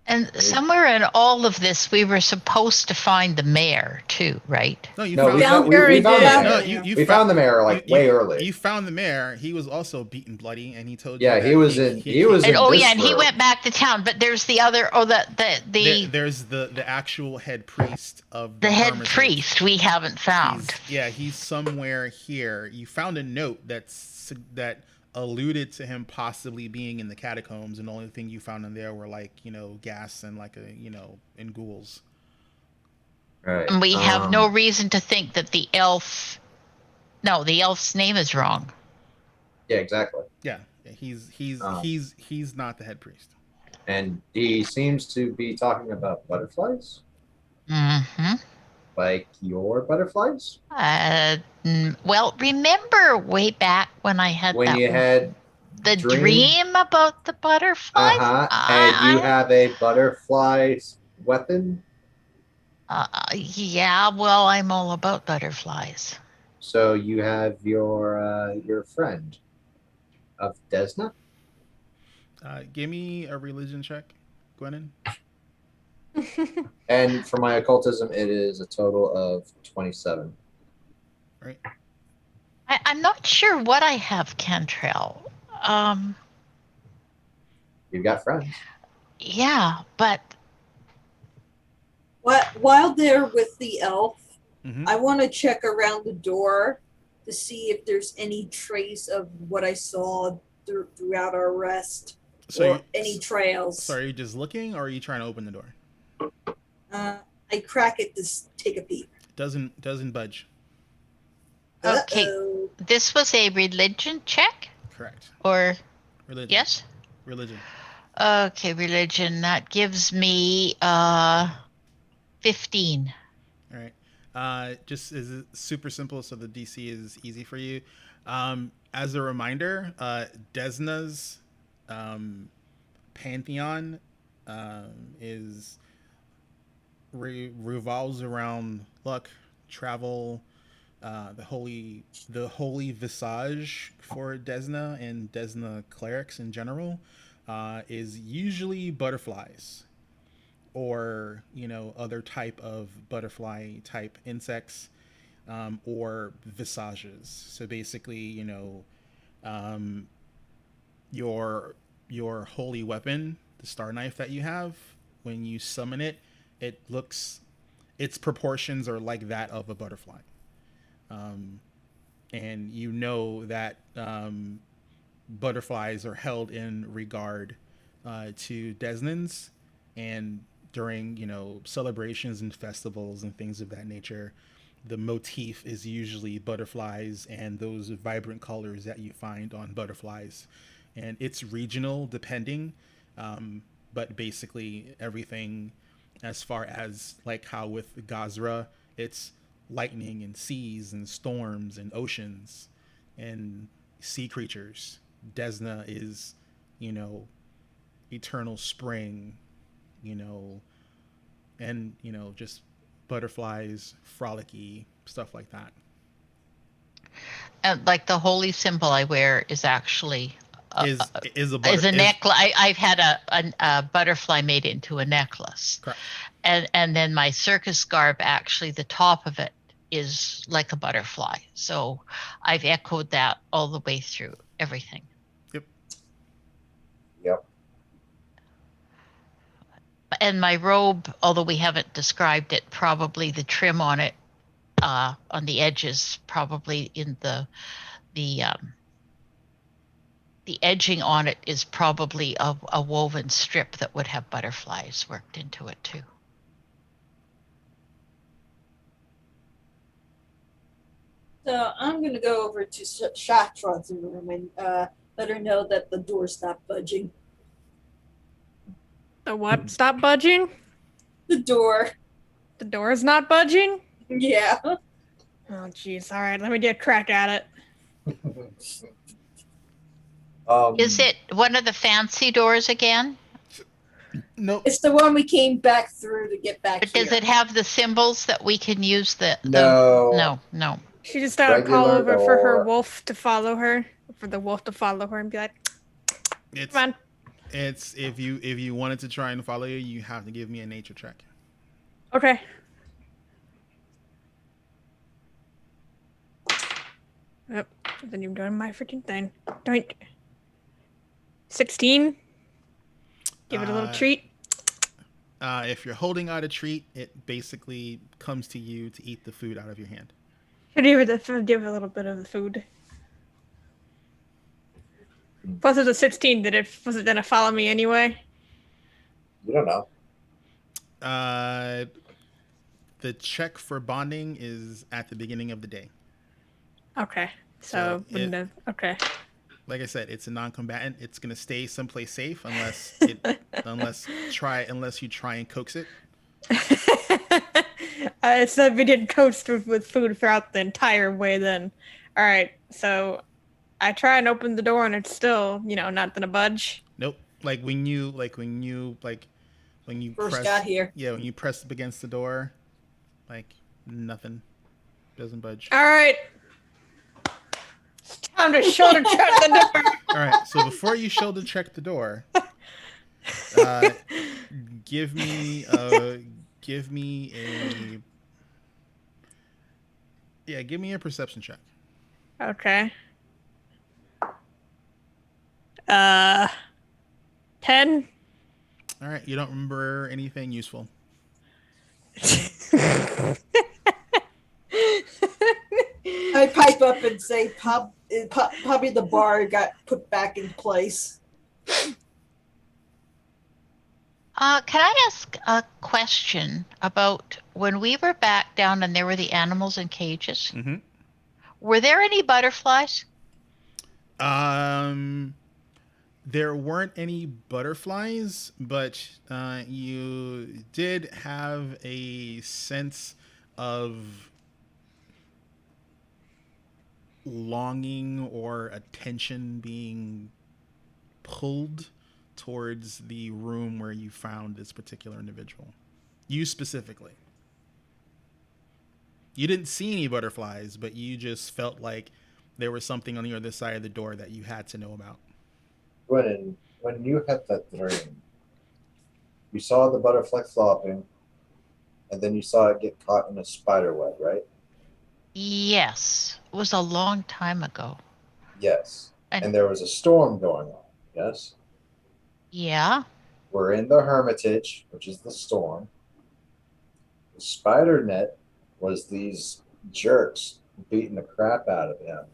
Speaker 4: And somewhere in all of this, we were supposed to find the mayor too, right?
Speaker 5: No, you
Speaker 3: No,
Speaker 5: found
Speaker 3: we found the mayor.
Speaker 5: No,
Speaker 3: we found the mayor way early.
Speaker 5: You found the mayor. He was also beaten bloody, and he told
Speaker 3: Yeah,
Speaker 5: you.
Speaker 3: he was in. He was in.
Speaker 4: And
Speaker 3: this
Speaker 4: and he
Speaker 3: room.
Speaker 4: went back to town. But there's the other.
Speaker 5: There's the actual head priest of
Speaker 4: the head
Speaker 5: Hermitage.
Speaker 4: priest we haven't found.
Speaker 5: He's somewhere here. You found a note that alluded to him possibly being in the catacombs, and the only thing you found in there were gas and and ghouls.
Speaker 3: Right.
Speaker 4: And we have no reason to think that the elf's name is wrong.
Speaker 3: Yeah, exactly.
Speaker 5: Yeah, he's not the head priest.
Speaker 3: And he seems to be talking about butterflies.
Speaker 4: Mm-hmm.
Speaker 3: Like your butterflies?
Speaker 4: Well, remember way back when I had the dream about the butterflies?
Speaker 3: And you have a butterfly weapon?
Speaker 4: Yeah, well, I'm all about butterflies.
Speaker 3: So you have your friend of Desna?
Speaker 5: Give me a religion check, Gwennon.
Speaker 3: And for my occultism, it is a total of 27.
Speaker 5: Right.
Speaker 4: I'm not sure what I have, Cantrell.
Speaker 3: You've got friends.
Speaker 4: Yeah, but
Speaker 2: while they're with the elf,
Speaker 5: Mm-hmm.
Speaker 2: I want to check around the door to see if there's any trace of what I saw throughout our rest, or any trails.
Speaker 5: So are you just looking, or are you trying to open the door?
Speaker 2: I crack it to take a peek.
Speaker 5: Doesn't budge.
Speaker 4: okay. This was a religion check?
Speaker 5: Correct.
Speaker 4: Or
Speaker 5: religion?
Speaker 4: Yes.
Speaker 5: Religion.
Speaker 4: Okay, religion. That gives me 15.
Speaker 5: All right. Just is super simple, so the DC is easy for you. As a reminder, Desna's pantheon revolves around luck, travel, the holy visage for Desna and Desna clerics in general is usually butterflies, or other type of butterfly type insects, or visages. So basically, your your holy weapon, the star knife that you have, when you summon it, its proportions are like that of a butterfly. And you know that butterflies are held in regard to Desnans, and during celebrations and festivals and things of that nature, the motif is usually butterflies and those vibrant colors that you find on butterflies, and it's regional depending, but basically everything as far as like how with Gazra it's lightning and seas and storms and oceans and sea creatures. Desna is, eternal spring, you know, and, just butterflies, frolicky, stuff like that.
Speaker 4: And like the holy symbol I wear is actually
Speaker 5: Is
Speaker 4: a necklace. I've had a butterfly made into a necklace.
Speaker 5: Correct.
Speaker 4: And then my circus garb, actually, the top of it is like a butterfly. So I've echoed that all the way through everything.
Speaker 3: Yep.
Speaker 4: And my robe, although we haven't described it, probably the trim on it, on the edges, probably in the edging on it is probably a woven strip that would have butterflies worked into it too.
Speaker 2: So I'm going to go over to Shatron's room and let her know that the door's not budging.
Speaker 1: The what? Stop budging?
Speaker 2: The door.
Speaker 1: The door is not budging?
Speaker 2: Yeah.
Speaker 1: Oh, jeez. All right, let me get a crack at it.
Speaker 4: Is it one of the fancy doors again?
Speaker 5: Nope.
Speaker 2: It's the one we came back through to get back
Speaker 4: But
Speaker 2: here.
Speaker 4: does it have the symbols that we can use?
Speaker 3: No.
Speaker 4: No.
Speaker 1: She just thought I'd call
Speaker 3: Regular
Speaker 1: over for her
Speaker 3: door.
Speaker 1: wolf to follow her, for the wolf to follow her and be like,
Speaker 5: It's
Speaker 1: come on.
Speaker 5: it's if you wanted to try and follow you have to give me a nature check.
Speaker 1: Okay. Yep. Then you're doing my freaking thing. Don't. 16. Give it a little treat.
Speaker 5: If you're holding out a treat, it basically comes to you to eat the food out of your hand.
Speaker 1: Should give it a little bit of the food. Plus, it's a 16. Was it gonna follow me anyway?
Speaker 3: You don't know.
Speaker 5: The check for bonding is at the beginning of the day.
Speaker 1: Okay. So wouldn't have. Okay.
Speaker 5: Like I said, it's a non-combatant. It's gonna stay someplace safe unless you try and coax it.
Speaker 1: It said we didn't coast with food throughout the entire way. Then, all right. So I try and open the door, and it's still, not gonna budge.
Speaker 5: Nope. When you
Speaker 2: First got here.
Speaker 5: Yeah, when you press up against the door, nothing, doesn't budge.
Speaker 1: All right. It's time to shoulder check the door.
Speaker 5: All right. So before you shoulder check the door, give me a perception check.
Speaker 1: Okay. 10.
Speaker 5: All right. You don't remember anything useful.
Speaker 2: I pipe up and say, probably the bar got put back in place.
Speaker 4: Can I ask a question about when we were back down and there were the animals in cages?
Speaker 5: Mm-hmm.
Speaker 4: Were there any butterflies?
Speaker 5: There weren't any butterflies, but you did have a sense of longing or attention being pulled towards the room where you found this particular individual. You specifically. You didn't see any butterflies, but you just felt like there was something on the other side of the door that you had to know about.
Speaker 3: When you had that dream, you saw the butterfly flopping, and then you saw it get caught in a spider web, right?
Speaker 4: Yes. It was a long time ago.
Speaker 3: Yes. And there was a storm going on, yes?
Speaker 4: Yeah.
Speaker 3: We're in the Hermitage, which is the storm. The spider net was these jerks beating the crap out of him,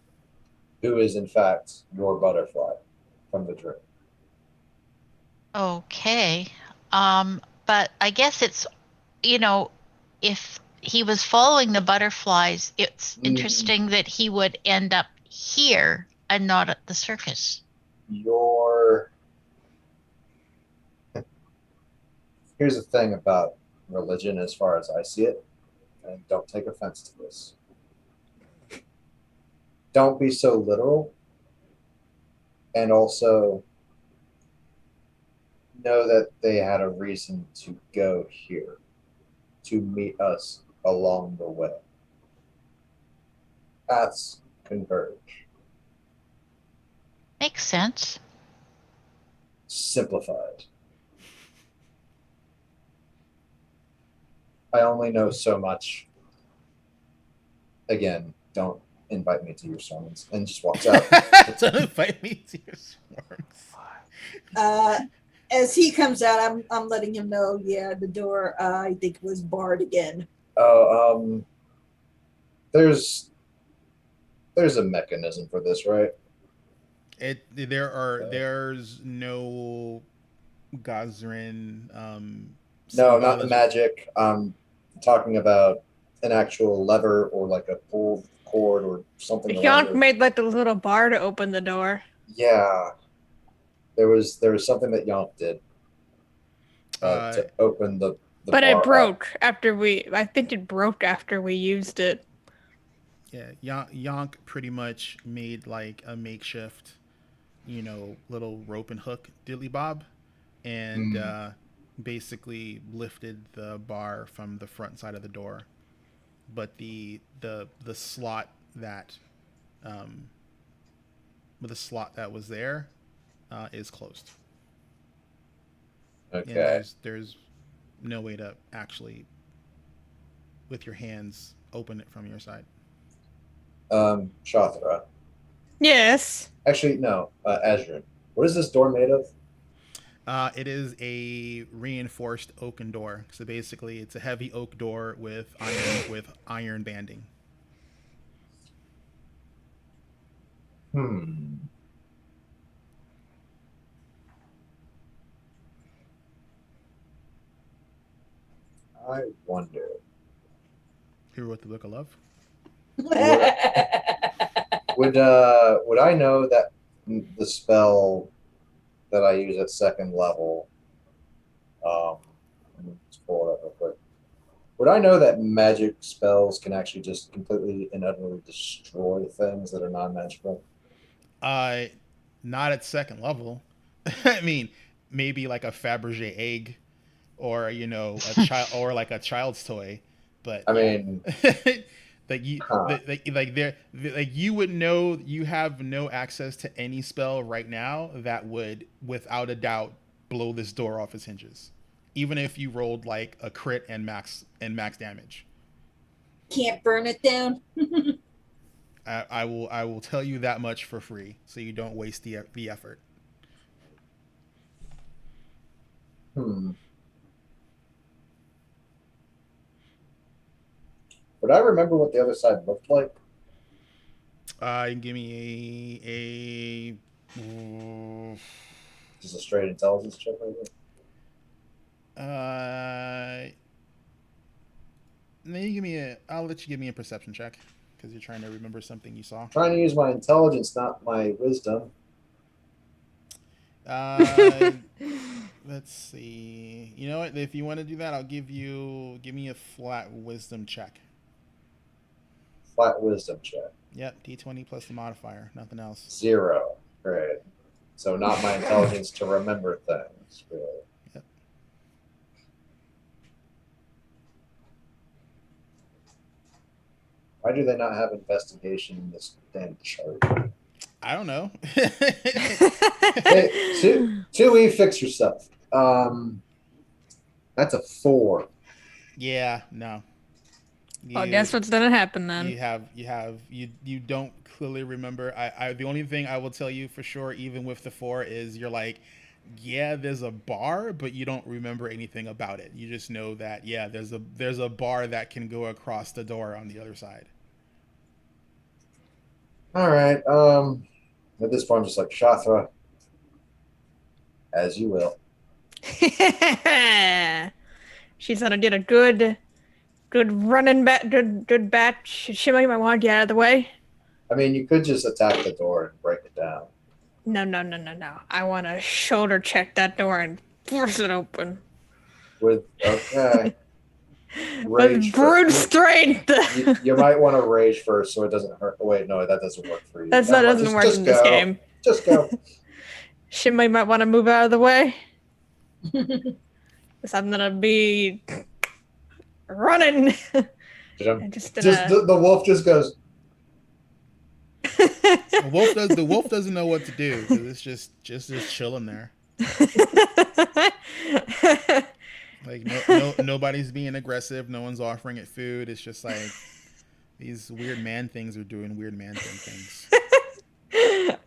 Speaker 3: who is in fact your butterfly from the dream.
Speaker 4: Okay. But I guess it's, you know, if he was following the butterflies, it's
Speaker 3: Mm,
Speaker 4: interesting that he would end up here and not at the circus.
Speaker 3: your Here's the thing about religion, as far as I see it, and don't take offense to this. Don't be so literal, and also know that they had a reason to go here to meet us along the way. Paths converge.
Speaker 4: Makes sense.
Speaker 3: Simplified. I only know so much. Again, don't invite me to your sermons. And just walks out.
Speaker 5: Don't invite me to your swarms.
Speaker 2: As he comes out, I'm letting him know. Yeah, the door I think was barred again.
Speaker 3: Oh, there's a mechanism for this, right?
Speaker 5: There's no Gazrin
Speaker 3: No, not the
Speaker 5: symbolism.
Speaker 3: magic. I'm talking about an actual lever or like a pull cord or something along
Speaker 1: Yonk
Speaker 3: those.
Speaker 1: made like the little bar to open the door.
Speaker 3: Yeah, there was something that Yonk did
Speaker 5: Uh,
Speaker 3: to open the
Speaker 1: But it
Speaker 3: bar up.
Speaker 1: broke I think it broke after we used it.
Speaker 5: yeah, Yonk pretty much made like a makeshift, little rope and hook dilly bob, and
Speaker 3: Mm,
Speaker 5: basically lifted the bar from the front side of the door. But the slot that um, the slot that was there is closed, and
Speaker 3: okay.
Speaker 5: there's no way to actually with your hands open it from your side.
Speaker 3: Shathra.
Speaker 1: Yes.
Speaker 3: Actually, no. Azrin. What is this door made of?
Speaker 5: It is a reinforced oaken door. So basically, it's a heavy oak door with iron banding.
Speaker 3: Hmm. I wonder.
Speaker 5: Who wrote the Book of Love?
Speaker 3: Would would I know that the spell that I use at second level? Um, let's pull it up real quick. Would I know that magic spells can actually just completely and utterly destroy things that are non-magical?
Speaker 5: Uh, Not at second level. I mean, maybe like a Fabergé egg, or a child, or like a child's toy, but
Speaker 3: I
Speaker 5: yeah.
Speaker 3: mean,
Speaker 5: Like you,
Speaker 3: huh?
Speaker 5: like you would know you have no access to any spell right now that would, without a doubt, blow this door off its hinges, even if you rolled like a crit and max damage.
Speaker 2: Can't burn it down.
Speaker 5: I will tell you that much for free, so you don't waste the effort.
Speaker 3: Hmm. Would I remember what the other side looked like?
Speaker 5: Give me a
Speaker 3: Just a straight intelligence check, maybe?
Speaker 5: then you give me a. I'll let you give me a perception check because you're trying to remember something you saw.
Speaker 3: Trying to use my intelligence, not my wisdom.
Speaker 5: Uh, let's see. You know what? If you want to do that, I'll give me a flat wisdom check.
Speaker 3: Flat wisdom check.
Speaker 5: Yep, D20 plus the modifier, nothing else.
Speaker 3: 0. Great. So not my intelligence to remember things, really.
Speaker 5: Yep.
Speaker 3: Why do they not have investigation in this damn chart?
Speaker 5: I don't know.
Speaker 3: Hey, Tui, fix yourself. That's a 4.
Speaker 5: Yeah, no.
Speaker 1: Well, guess what's gonna happen then?
Speaker 5: You don't clearly remember. I the only thing I will tell you for sure, even with the 4, is you're like, yeah, there's a bar, but you don't remember anything about it. You just know that yeah, there's a bar that can go across the door on the other side.
Speaker 3: All right. At this point, I'm just like Shathra, as you will.
Speaker 1: She said I did a good running bat, good batch. Shimmy, might want to get out of the way.
Speaker 3: I mean, you could just attack the door and break it down.
Speaker 1: No. I want to shoulder check that door and force it open.
Speaker 3: With okay,
Speaker 1: With
Speaker 3: rage
Speaker 1: brute
Speaker 3: first.
Speaker 1: strength.
Speaker 3: You might want to rage first, so it doesn't hurt. Oh, wait, no, that doesn't work for you.
Speaker 1: That
Speaker 3: Never mind.
Speaker 1: doesn't work in this
Speaker 3: go.
Speaker 1: game.
Speaker 3: Just go.
Speaker 1: Shimmy might want to move out of the way. Because I'm gonna be running. And
Speaker 3: Just the wolf just goes.
Speaker 5: The wolf doesn't know what to do because it's just chilling there. Like nobody's being aggressive. No one's offering it food. It's just like these weird man things are doing weird man things.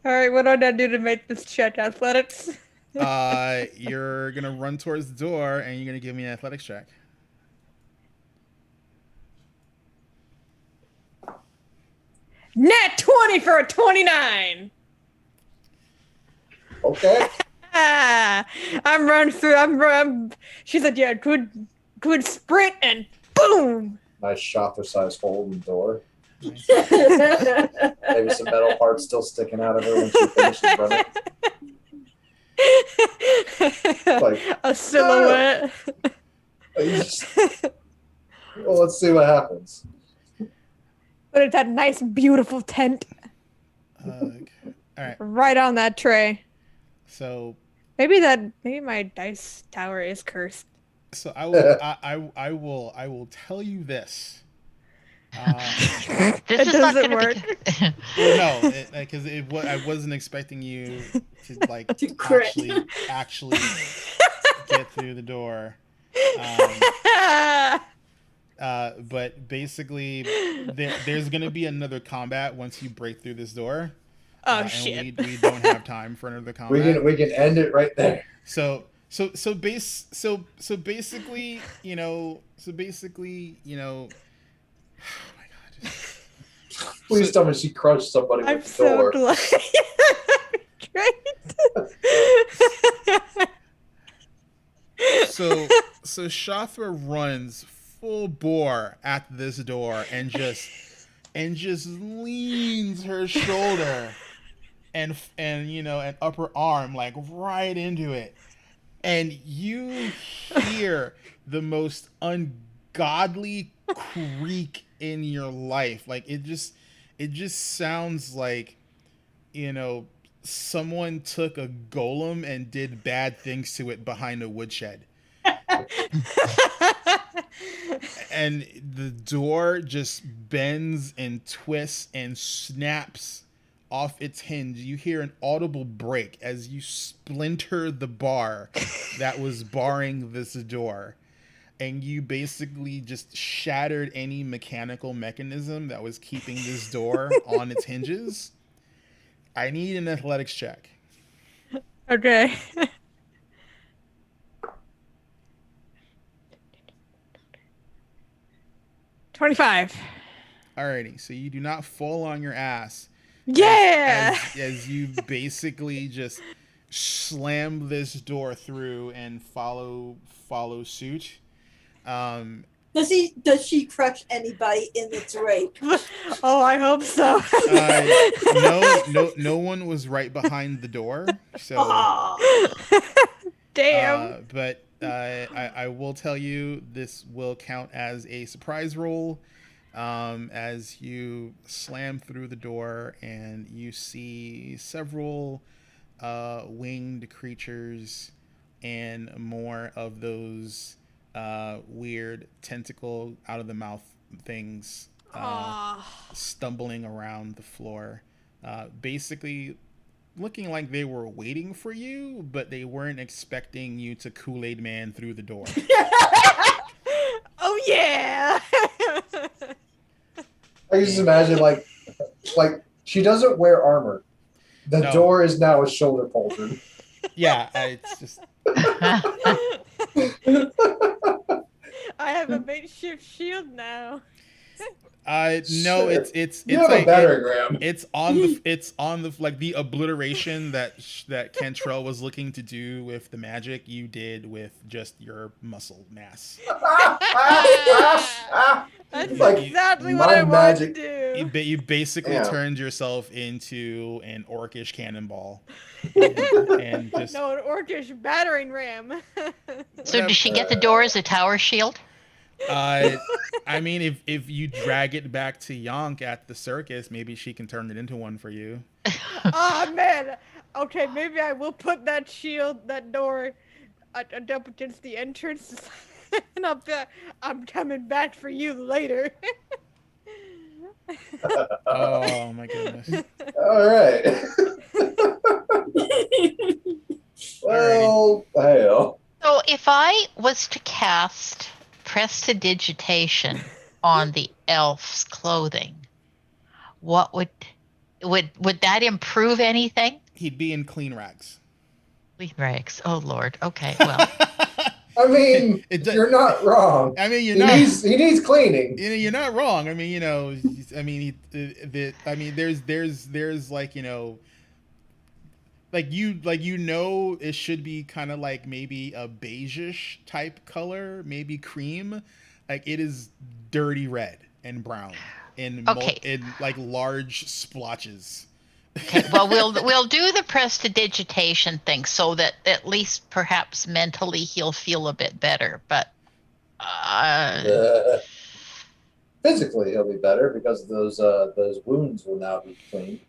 Speaker 1: All right, what do I do to make this check? Athletics.
Speaker 5: You're gonna run towards the door and you're gonna give me an athletics check.
Speaker 1: Nat 20 for a 29.
Speaker 3: Okay.
Speaker 1: I'm running through. She said, "Yeah, good sprint," and boom.
Speaker 3: Nice Shathra-sized hole in the door.
Speaker 5: Nice.
Speaker 3: Maybe some metal parts still sticking out of her when she finishes running. Like,
Speaker 1: a silhouette.
Speaker 3: Well, let's see what happens.
Speaker 1: But it's that nice, beautiful tent
Speaker 5: Okay. All right.
Speaker 1: right on that tray.
Speaker 5: So
Speaker 1: Maybe my dice tower is cursed.
Speaker 5: So I will tell you this.
Speaker 4: This
Speaker 1: It
Speaker 4: is not
Speaker 1: doesn't
Speaker 4: going
Speaker 1: work.
Speaker 4: to be.
Speaker 5: Well, no, because I wasn't expecting you to like
Speaker 2: To crit.
Speaker 5: actually get through the door. But basically, there's gonna be another combat once you break through this door.
Speaker 1: Oh shit!
Speaker 5: And we don't have time for another combat.
Speaker 3: We can end it right there.
Speaker 5: So basically, you know. Oh my god.
Speaker 3: Please tell me she crushed somebody
Speaker 1: I'm
Speaker 3: with the
Speaker 1: so
Speaker 3: door.
Speaker 1: glad. Great.
Speaker 5: So Shathra runs full bore at this door and just leans her shoulder and an upper arm like right into it, and you hear the most ungodly creak in your life. Like it just sounds like someone took a golem and did bad things to it behind a woodshed. And the door just bends and twists and snaps off its hinge. You hear an audible break as you splinter the bar that was barring this door. And you basically just shattered any mechanical mechanism that was keeping this door on its hinges. I need an athletics check.
Speaker 1: Okay. 25.
Speaker 5: Alrighty, so you do not fall on your ass.
Speaker 1: Yeah.
Speaker 5: As you basically just slam this door through and follow suit.
Speaker 2: Does she crush anybody in its rape?
Speaker 1: Oh, I hope so.
Speaker 5: No one was right behind the door. So,
Speaker 1: Damn.
Speaker 5: but I will tell you this will count as a surprise roll. As you slam through the door and you see several winged creatures and more of those weird tentacle out of the mouth things stumbling around the floor, basically looking like they were waiting for you, but they weren't expecting you to Kool-Aid Man through the door.
Speaker 1: Oh yeah.
Speaker 3: I just imagine like she doesn't wear armor. The
Speaker 5: No.
Speaker 3: door is now a shoulder pauldron.
Speaker 5: Yeah, it's just
Speaker 1: I have a makeshift shield now.
Speaker 5: no,
Speaker 3: Sure.
Speaker 5: it's
Speaker 3: You
Speaker 5: it's
Speaker 3: have a
Speaker 5: like it,
Speaker 3: battering ram.
Speaker 5: it's on the like the obliteration that Kentrell was looking to do with the magic you did with just your muscle mass.
Speaker 1: That's
Speaker 5: You
Speaker 3: Like
Speaker 5: you,
Speaker 1: exactly what
Speaker 3: my
Speaker 1: I wanted to
Speaker 3: magic.
Speaker 1: do.
Speaker 5: you basically
Speaker 3: Damn.
Speaker 5: turned yourself into an orcish cannonball, and just
Speaker 1: No, an orcish battering ram.
Speaker 4: So
Speaker 5: whatever.
Speaker 4: does she get the door as a tower shield?
Speaker 5: Uh, I mean, if you drag it back to Yonk at the circus, maybe she can turn it into one for you.
Speaker 1: Oh man. Okay, maybe I will put that shield, that door, up against the entrance, and I'm coming back for you later.
Speaker 5: Oh my goodness.
Speaker 3: All right.
Speaker 5: Alrighty.
Speaker 3: Well, hell.
Speaker 4: So if I was to cast prestidigitation on the elf's clothing, what would that improve anything?
Speaker 5: He'd be in clean rags.
Speaker 4: Rags. Oh Lord. Okay. Well,
Speaker 3: I mean,
Speaker 5: It does.
Speaker 3: you're not wrong.
Speaker 5: I mean, you're
Speaker 3: He
Speaker 5: not.
Speaker 3: needs cleaning.
Speaker 5: You're not wrong. I mean, there's like it should be kind of like maybe a beigeish type color, maybe cream. Like it is dirty red and brown
Speaker 4: okay.
Speaker 5: in like large splotches.
Speaker 4: Okay. Well, we'll do the prestidigitation thing so that at least perhaps mentally he'll feel a bit better. But
Speaker 3: Uh, physically, he'll be better because those wounds will now be clean.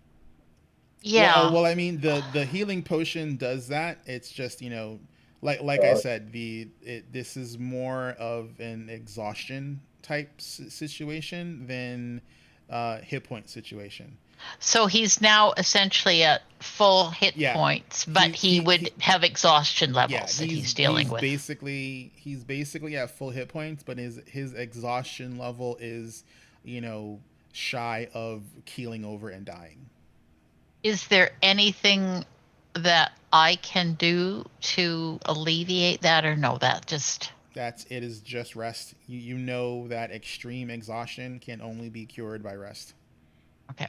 Speaker 4: yeah.
Speaker 5: Well, I mean, the healing potion does that. It's just like I said, this is more of an exhaustion type situation than hit point situation.
Speaker 4: So he's now essentially at full hit
Speaker 5: Yeah,
Speaker 4: points, but he would have exhaustion
Speaker 5: yeah,
Speaker 4: levels that he's dealing with.
Speaker 5: he's basically at full hit points, but his exhaustion level is, shy of keeling over and dying.
Speaker 4: Is there anything that I can do to alleviate that, or no? That just
Speaker 5: It is just rest. You know that extreme exhaustion can only be cured by rest.
Speaker 4: okay.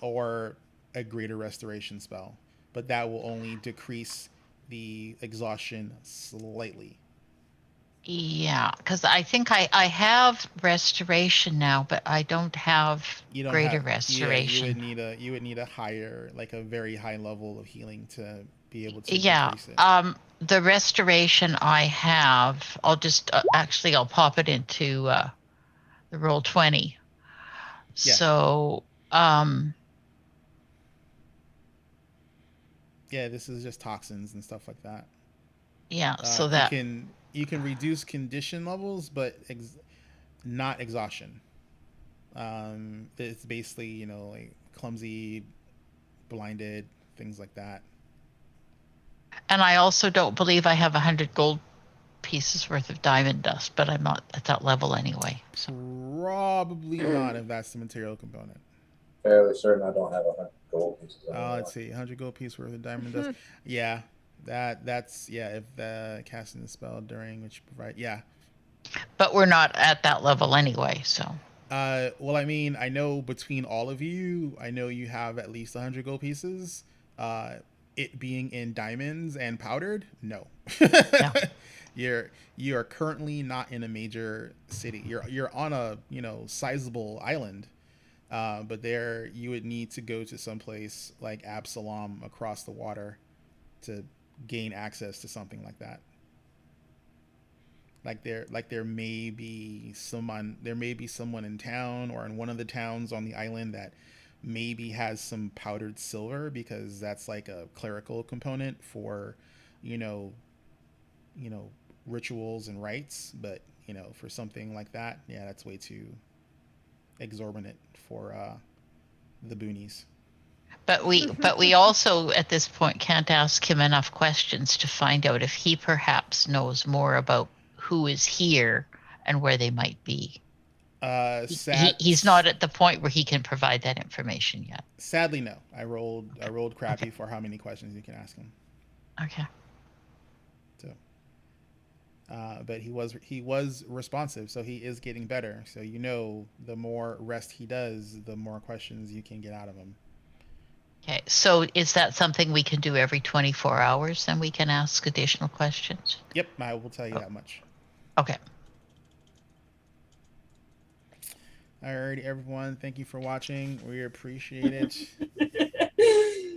Speaker 5: Or a greater restoration spell, but that will only decrease the exhaustion slightly.
Speaker 4: Yeah, because I think I have restoration now, but I don't have
Speaker 5: You don't
Speaker 4: greater
Speaker 5: have, yeah.
Speaker 4: restoration.
Speaker 5: You would need a higher, like a very high level of healing to be able to
Speaker 4: Yeah.
Speaker 5: decrease it.
Speaker 4: The restoration I have, I'll just actually I'll pop it into the roll 20.
Speaker 5: Yeah.
Speaker 4: So
Speaker 5: Yeah, this is just toxins and stuff like that.
Speaker 4: yeah, so that
Speaker 5: you can reduce condition levels, but not exhaustion. It's basically like clumsy, blinded, things like that.
Speaker 4: and I also don't believe I have 100 gold pieces worth of diamond dust, but I'm not at that level anyway. So.
Speaker 5: Probably not if that's the material component.
Speaker 3: Fairly certain I don't have 100 gold pieces.
Speaker 5: Let's see, 100 gold piece worth of diamond dust. Yeah, that's if casting the spell during which you provide. Yeah.
Speaker 4: But we're not at that level anyway, so.
Speaker 5: Well, I mean, I know between all of you, I know you have at least 100 gold pieces. It being in diamonds and powdered, no.
Speaker 4: No.
Speaker 5: You are currently not in a major city. You're on a sizable island. But there you would need to go to some place like Absalom across the water to gain access to something like that. There may be someone in town or in one of the towns on the island that maybe has some powdered silver, because that's like a clerical component for rituals and rites. But for something like that, yeah, that's way too exorbitant for the boonies.
Speaker 4: But we also at this point can't ask him enough questions to find out if he perhaps knows more about who is here and where they might be. He's not at the point where he can provide that information yet.
Speaker 5: Sadly, no. I rolled crappy for how many questions you can ask him.
Speaker 4: Okay.
Speaker 5: So, but he was responsive, so he is getting better. So the more rest he does, the more questions you can get out of him.
Speaker 4: Okay. So is that something we can do every 24 hours? Then we can ask additional questions.
Speaker 5: Yep, I will tell you that much.
Speaker 4: Okay.
Speaker 5: Alrighty, everyone. Thank you for watching. We appreciate it.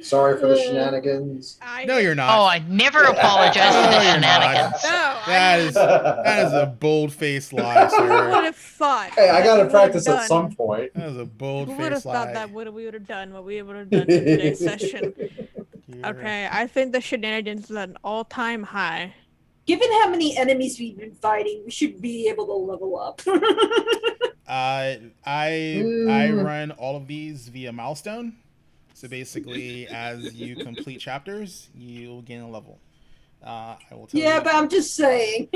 Speaker 3: Sorry for the shenanigans.
Speaker 5: No, you're
Speaker 4: Oh,
Speaker 5: not.
Speaker 4: I never apologize for the
Speaker 5: No, you're not.
Speaker 4: shenanigans.
Speaker 1: No,
Speaker 5: That is a bold-faced lie,
Speaker 1: Who would
Speaker 5: sir.
Speaker 1: have thought?
Speaker 3: Hey, I
Speaker 1: that
Speaker 3: gotta
Speaker 1: we would've
Speaker 3: practice at
Speaker 1: done-
Speaker 3: some point.
Speaker 5: That is a
Speaker 1: Who would have
Speaker 5: bold-faced
Speaker 1: thought
Speaker 5: lie.
Speaker 1: that we would have done what we would have done in today's session?
Speaker 5: You're-
Speaker 1: Okay, I think the shenanigans is at an all-time high.
Speaker 2: Given how many enemies we've been fighting, we should be able to level up.
Speaker 5: I run all of these via milestone. So basically, as you complete chapters, you'll gain a level. I will tell you.
Speaker 2: Yeah, but I'm just saying.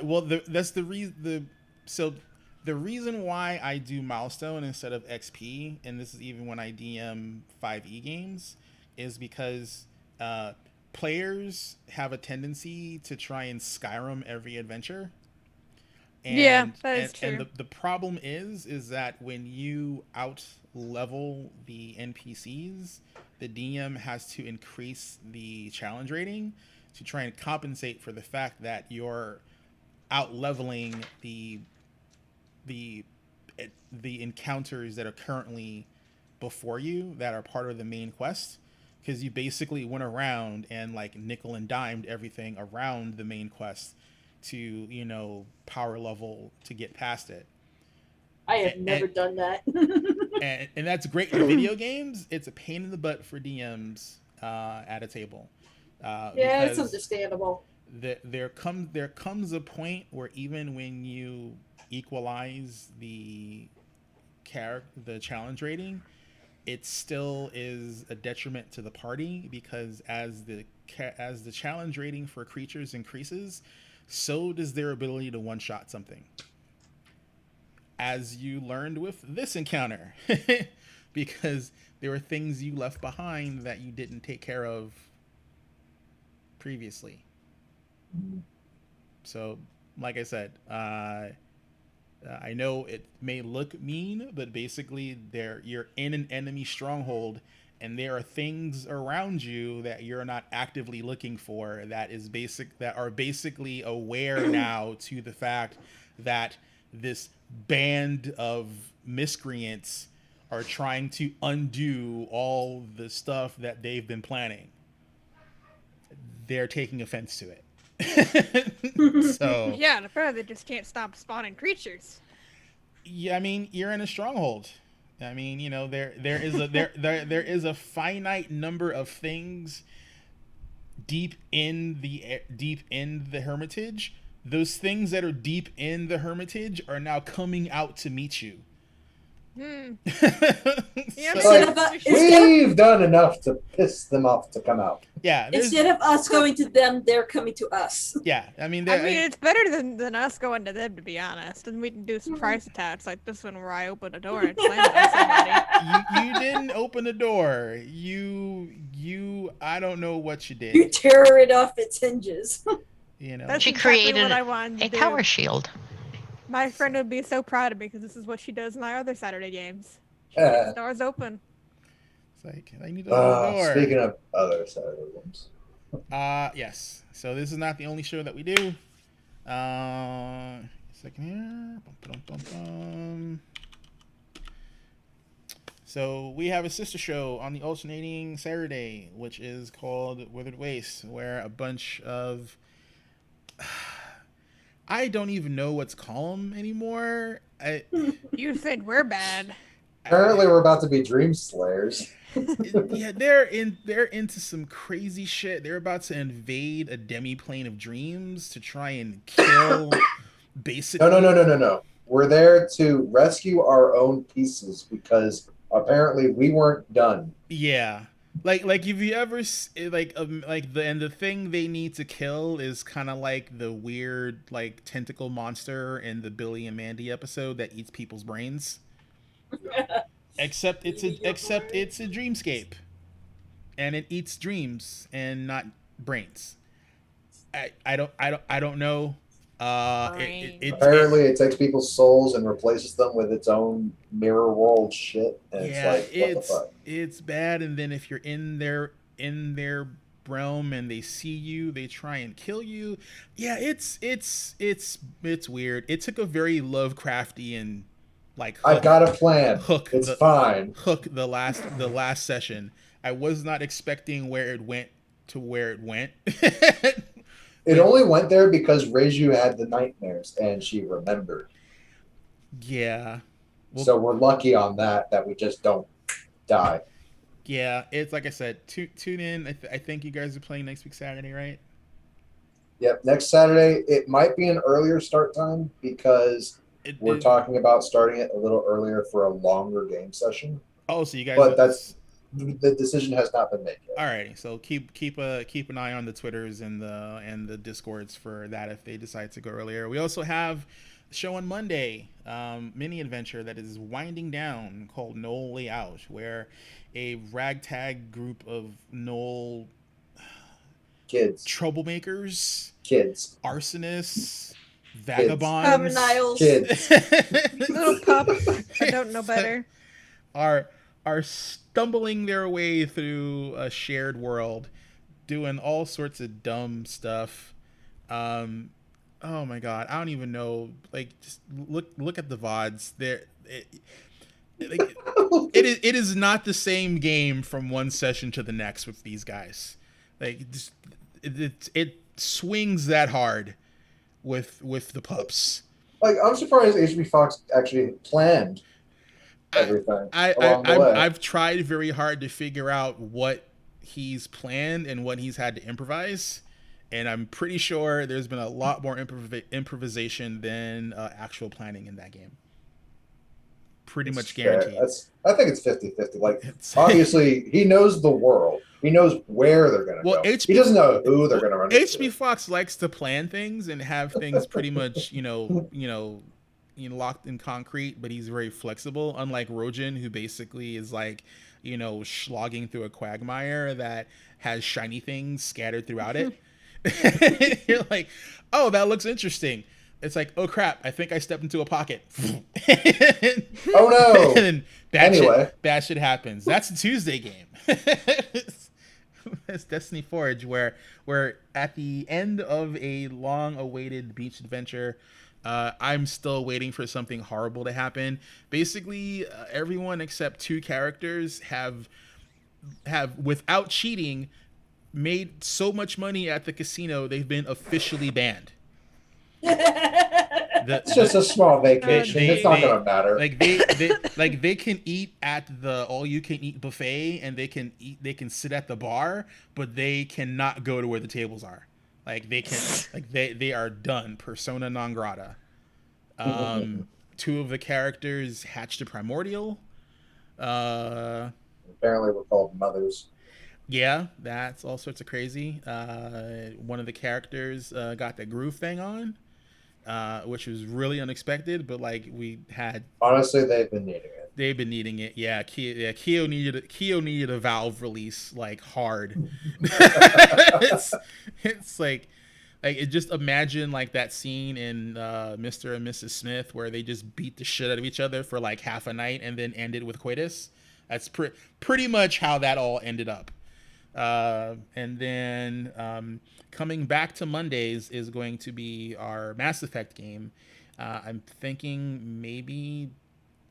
Speaker 5: Well, that's the reason. The reason why I do milestone instead of XP, and this is even when I DM 5e games, is because players have a tendency to try and Skyrim every adventure.
Speaker 1: Yeah, that is true.
Speaker 5: And the problem is that when you out level the NPCs, the DM has to increase the challenge rating to try and compensate for the fact that you're out leveling the encounters that are currently before you that are part of the main quest, because you basically went around and like nickel and dimed everything around the main quest to power level to get past it.
Speaker 2: I have never done that.
Speaker 5: and that's great in video games. It's a pain in the butt for DMs at a table.
Speaker 2: Yeah, it's understandable.
Speaker 5: There comes a point where even when you equalize the challenge rating, it still is a detriment to the party, because as the challenge rating for creatures increases, so does their ability to one-shot something. As you learned with this encounter, because there were things you left behind that you didn't take care of previously. So, like I said, I know it may look mean, but basically you're in an enemy stronghold, and there are things around you that you're not actively looking for that are basically aware now to the fact that this band of miscreants are trying to undo all the stuff that they've been planning. They're taking offense to it. So
Speaker 1: Yeah, the fact they just can't stop spawning creatures.
Speaker 5: yeah, I mean, you're in a stronghold. I mean, there is a finite number of things deep in the hermitage. Those things that are deep in the hermitage are now coming out to meet you.
Speaker 1: Yeah,
Speaker 3: We've done enough to piss them off to come out.
Speaker 5: Yeah.
Speaker 2: Instead of us going to them, they're coming to us.
Speaker 5: Yeah, I mean,
Speaker 1: it's better than us going to them, to be honest. And we can do surprise attacks like this one where I open a door and slam it on somebody.
Speaker 5: you didn't open the door. I don't know what you did.
Speaker 2: You tear it off its hinges.
Speaker 1: That's
Speaker 4: She
Speaker 1: exactly
Speaker 4: created
Speaker 1: what I wanted to
Speaker 4: a
Speaker 1: do.
Speaker 4: tower shield.
Speaker 1: My friend would be so proud of me because this is what she does in our other Saturday games. She keeps doors open.
Speaker 5: It's like, I need to open the door.
Speaker 3: Speaking of other Saturday games.
Speaker 5: Yes. So this is not the only show that we do. Second here. Bum, bum, bum. So we have a sister show on the alternating Saturday, which is called Withered Waste, where a bunch of I don't even know what to call them anymore.
Speaker 1: You think we're bad.
Speaker 3: Apparently, we're about to be Dream Slayers.
Speaker 5: Yeah, they're into some crazy shit. They're about to invade a demi-plane of dreams to try and kill basically.
Speaker 3: No. We're there to rescue our own pieces because apparently we weren't done.
Speaker 5: Yeah. Like if you ever the thing they need to kill is kind of like the weird like tentacle monster in the Billy and Mandy episode that eats people's brains. Except it's a dreamscape, and it eats dreams and not brains. I don't know.
Speaker 3: Apparently, it takes people's souls and replaces them with its own mirror world shit, and it's
Speaker 5: Yeah,
Speaker 3: like, what the fuck?
Speaker 5: it's bad. And then if you're in their realm and they see you, they try and kill you. Yeah, it's weird. It took a very Lovecraftian like
Speaker 3: I've got a plan.
Speaker 5: hook
Speaker 3: It's
Speaker 5: the
Speaker 3: fine.
Speaker 5: hook the last session. I was not expecting where it went to where it went.
Speaker 3: It only went there because Reiju had the nightmares and she remembered.
Speaker 5: Yeah. Well,
Speaker 3: So we're lucky on that we just don't die.
Speaker 5: yeah, it's like I said, tune in. I think you guys are playing next week Saturday, right?
Speaker 3: Yep, next Saturday. It might be an earlier start time because we're talking about starting it a little earlier for a longer game session.
Speaker 5: Oh, so you guys.
Speaker 3: But the decision has not been made yet.
Speaker 5: Alrighty, so keep an eye on the Twitters and the Discords for that if they decide to go earlier. We also have a show on Monday, mini adventure that is winding down called Knoll Layout, where a ragtag group of Knoll
Speaker 3: kids,
Speaker 5: troublemakers, arsonists, vagabonds,
Speaker 3: kids,
Speaker 1: little pups that don't know better,
Speaker 5: are stumbling their way through a shared world, doing all sorts of dumb stuff. Oh my god, I don't even know. Like, just look at the VODs. It is not the same game from one session to the next with these guys. Like, just, it swings that hard with the pups.
Speaker 3: Like, I'm surprised HB Fox actually planned everything along the way.
Speaker 5: I've tried very hard to figure out what he's planned and what he's had to improvise, and I'm pretty sure there's been a lot more improvisation than actual planning in that game. Pretty much guaranteed.
Speaker 3: I think it's 50-50. Like, obviously, he knows the world. He knows where they're going to go. He doesn't know who they're going to run into.
Speaker 5: HB Fox likes to plan things and have things pretty much, locked in concrete, but he's very flexible, unlike Rojin, who basically is like, slogging through a quagmire that has shiny things scattered throughout it. You're like, oh, that looks interesting. It's like, oh crap, I think I stepped into a pocket.
Speaker 3: Oh no.
Speaker 5: And bad shit happens. That's a Tuesday game. That's Destiny Forge, where at the end of a long-awaited beach adventure, I'm still waiting for something horrible to happen. Basically, everyone except 2 characters have without cheating made so much money at the casino they've been officially banned.
Speaker 3: It's just a small vacation. It's not gonna matter.
Speaker 5: They can eat at the all-you-can-eat buffet, and they can sit at the bar, but they cannot go to where the tables are. Like, they are done. Persona non grata. 2 of the characters hatched a primordial.
Speaker 3: Apparently, we're called mothers.
Speaker 5: Yeah, that's all sorts of crazy. One of the characters got the groove thing on, which was really unexpected. But like, we had,
Speaker 3: honestly, they've been needing it. Yeah,
Speaker 5: Kyo needed a valve release, like, hard. it's like just imagine like that scene in Mr. and Mrs. Smith where they just beat the shit out of each other for like half a night and then ended with coitus. That's pretty much how that all ended up. And then coming back to Mondays is going to be our Mass Effect game. I'm thinking maybe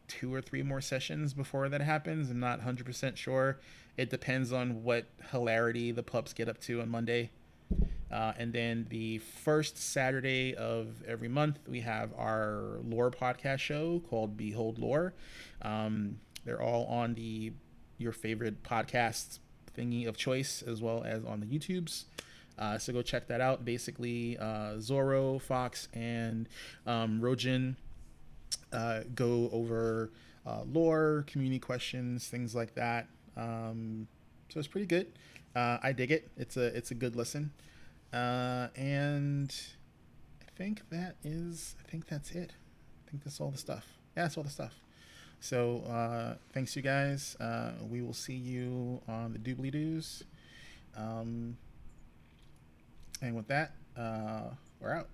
Speaker 5: 2 or 3 more sessions before that happens. I'm not 100% sure. It depends on what hilarity the pups get up to on Monday. And then the first Saturday of every month, we have our lore podcast show called Behold Lore. They're all on your favorite podcast thingy of choice, as well as on the YouTubes. So go check that out. Basically, Zorro, Fox, and Rojin go over lore, community questions, things like that. So it's pretty good. I dig it. It's a good listen. And I think that's it. I think that's all the stuff. Yeah, that's all the stuff. So thanks, you guys. We will see you on the Doobly Doos. And with that, we're out.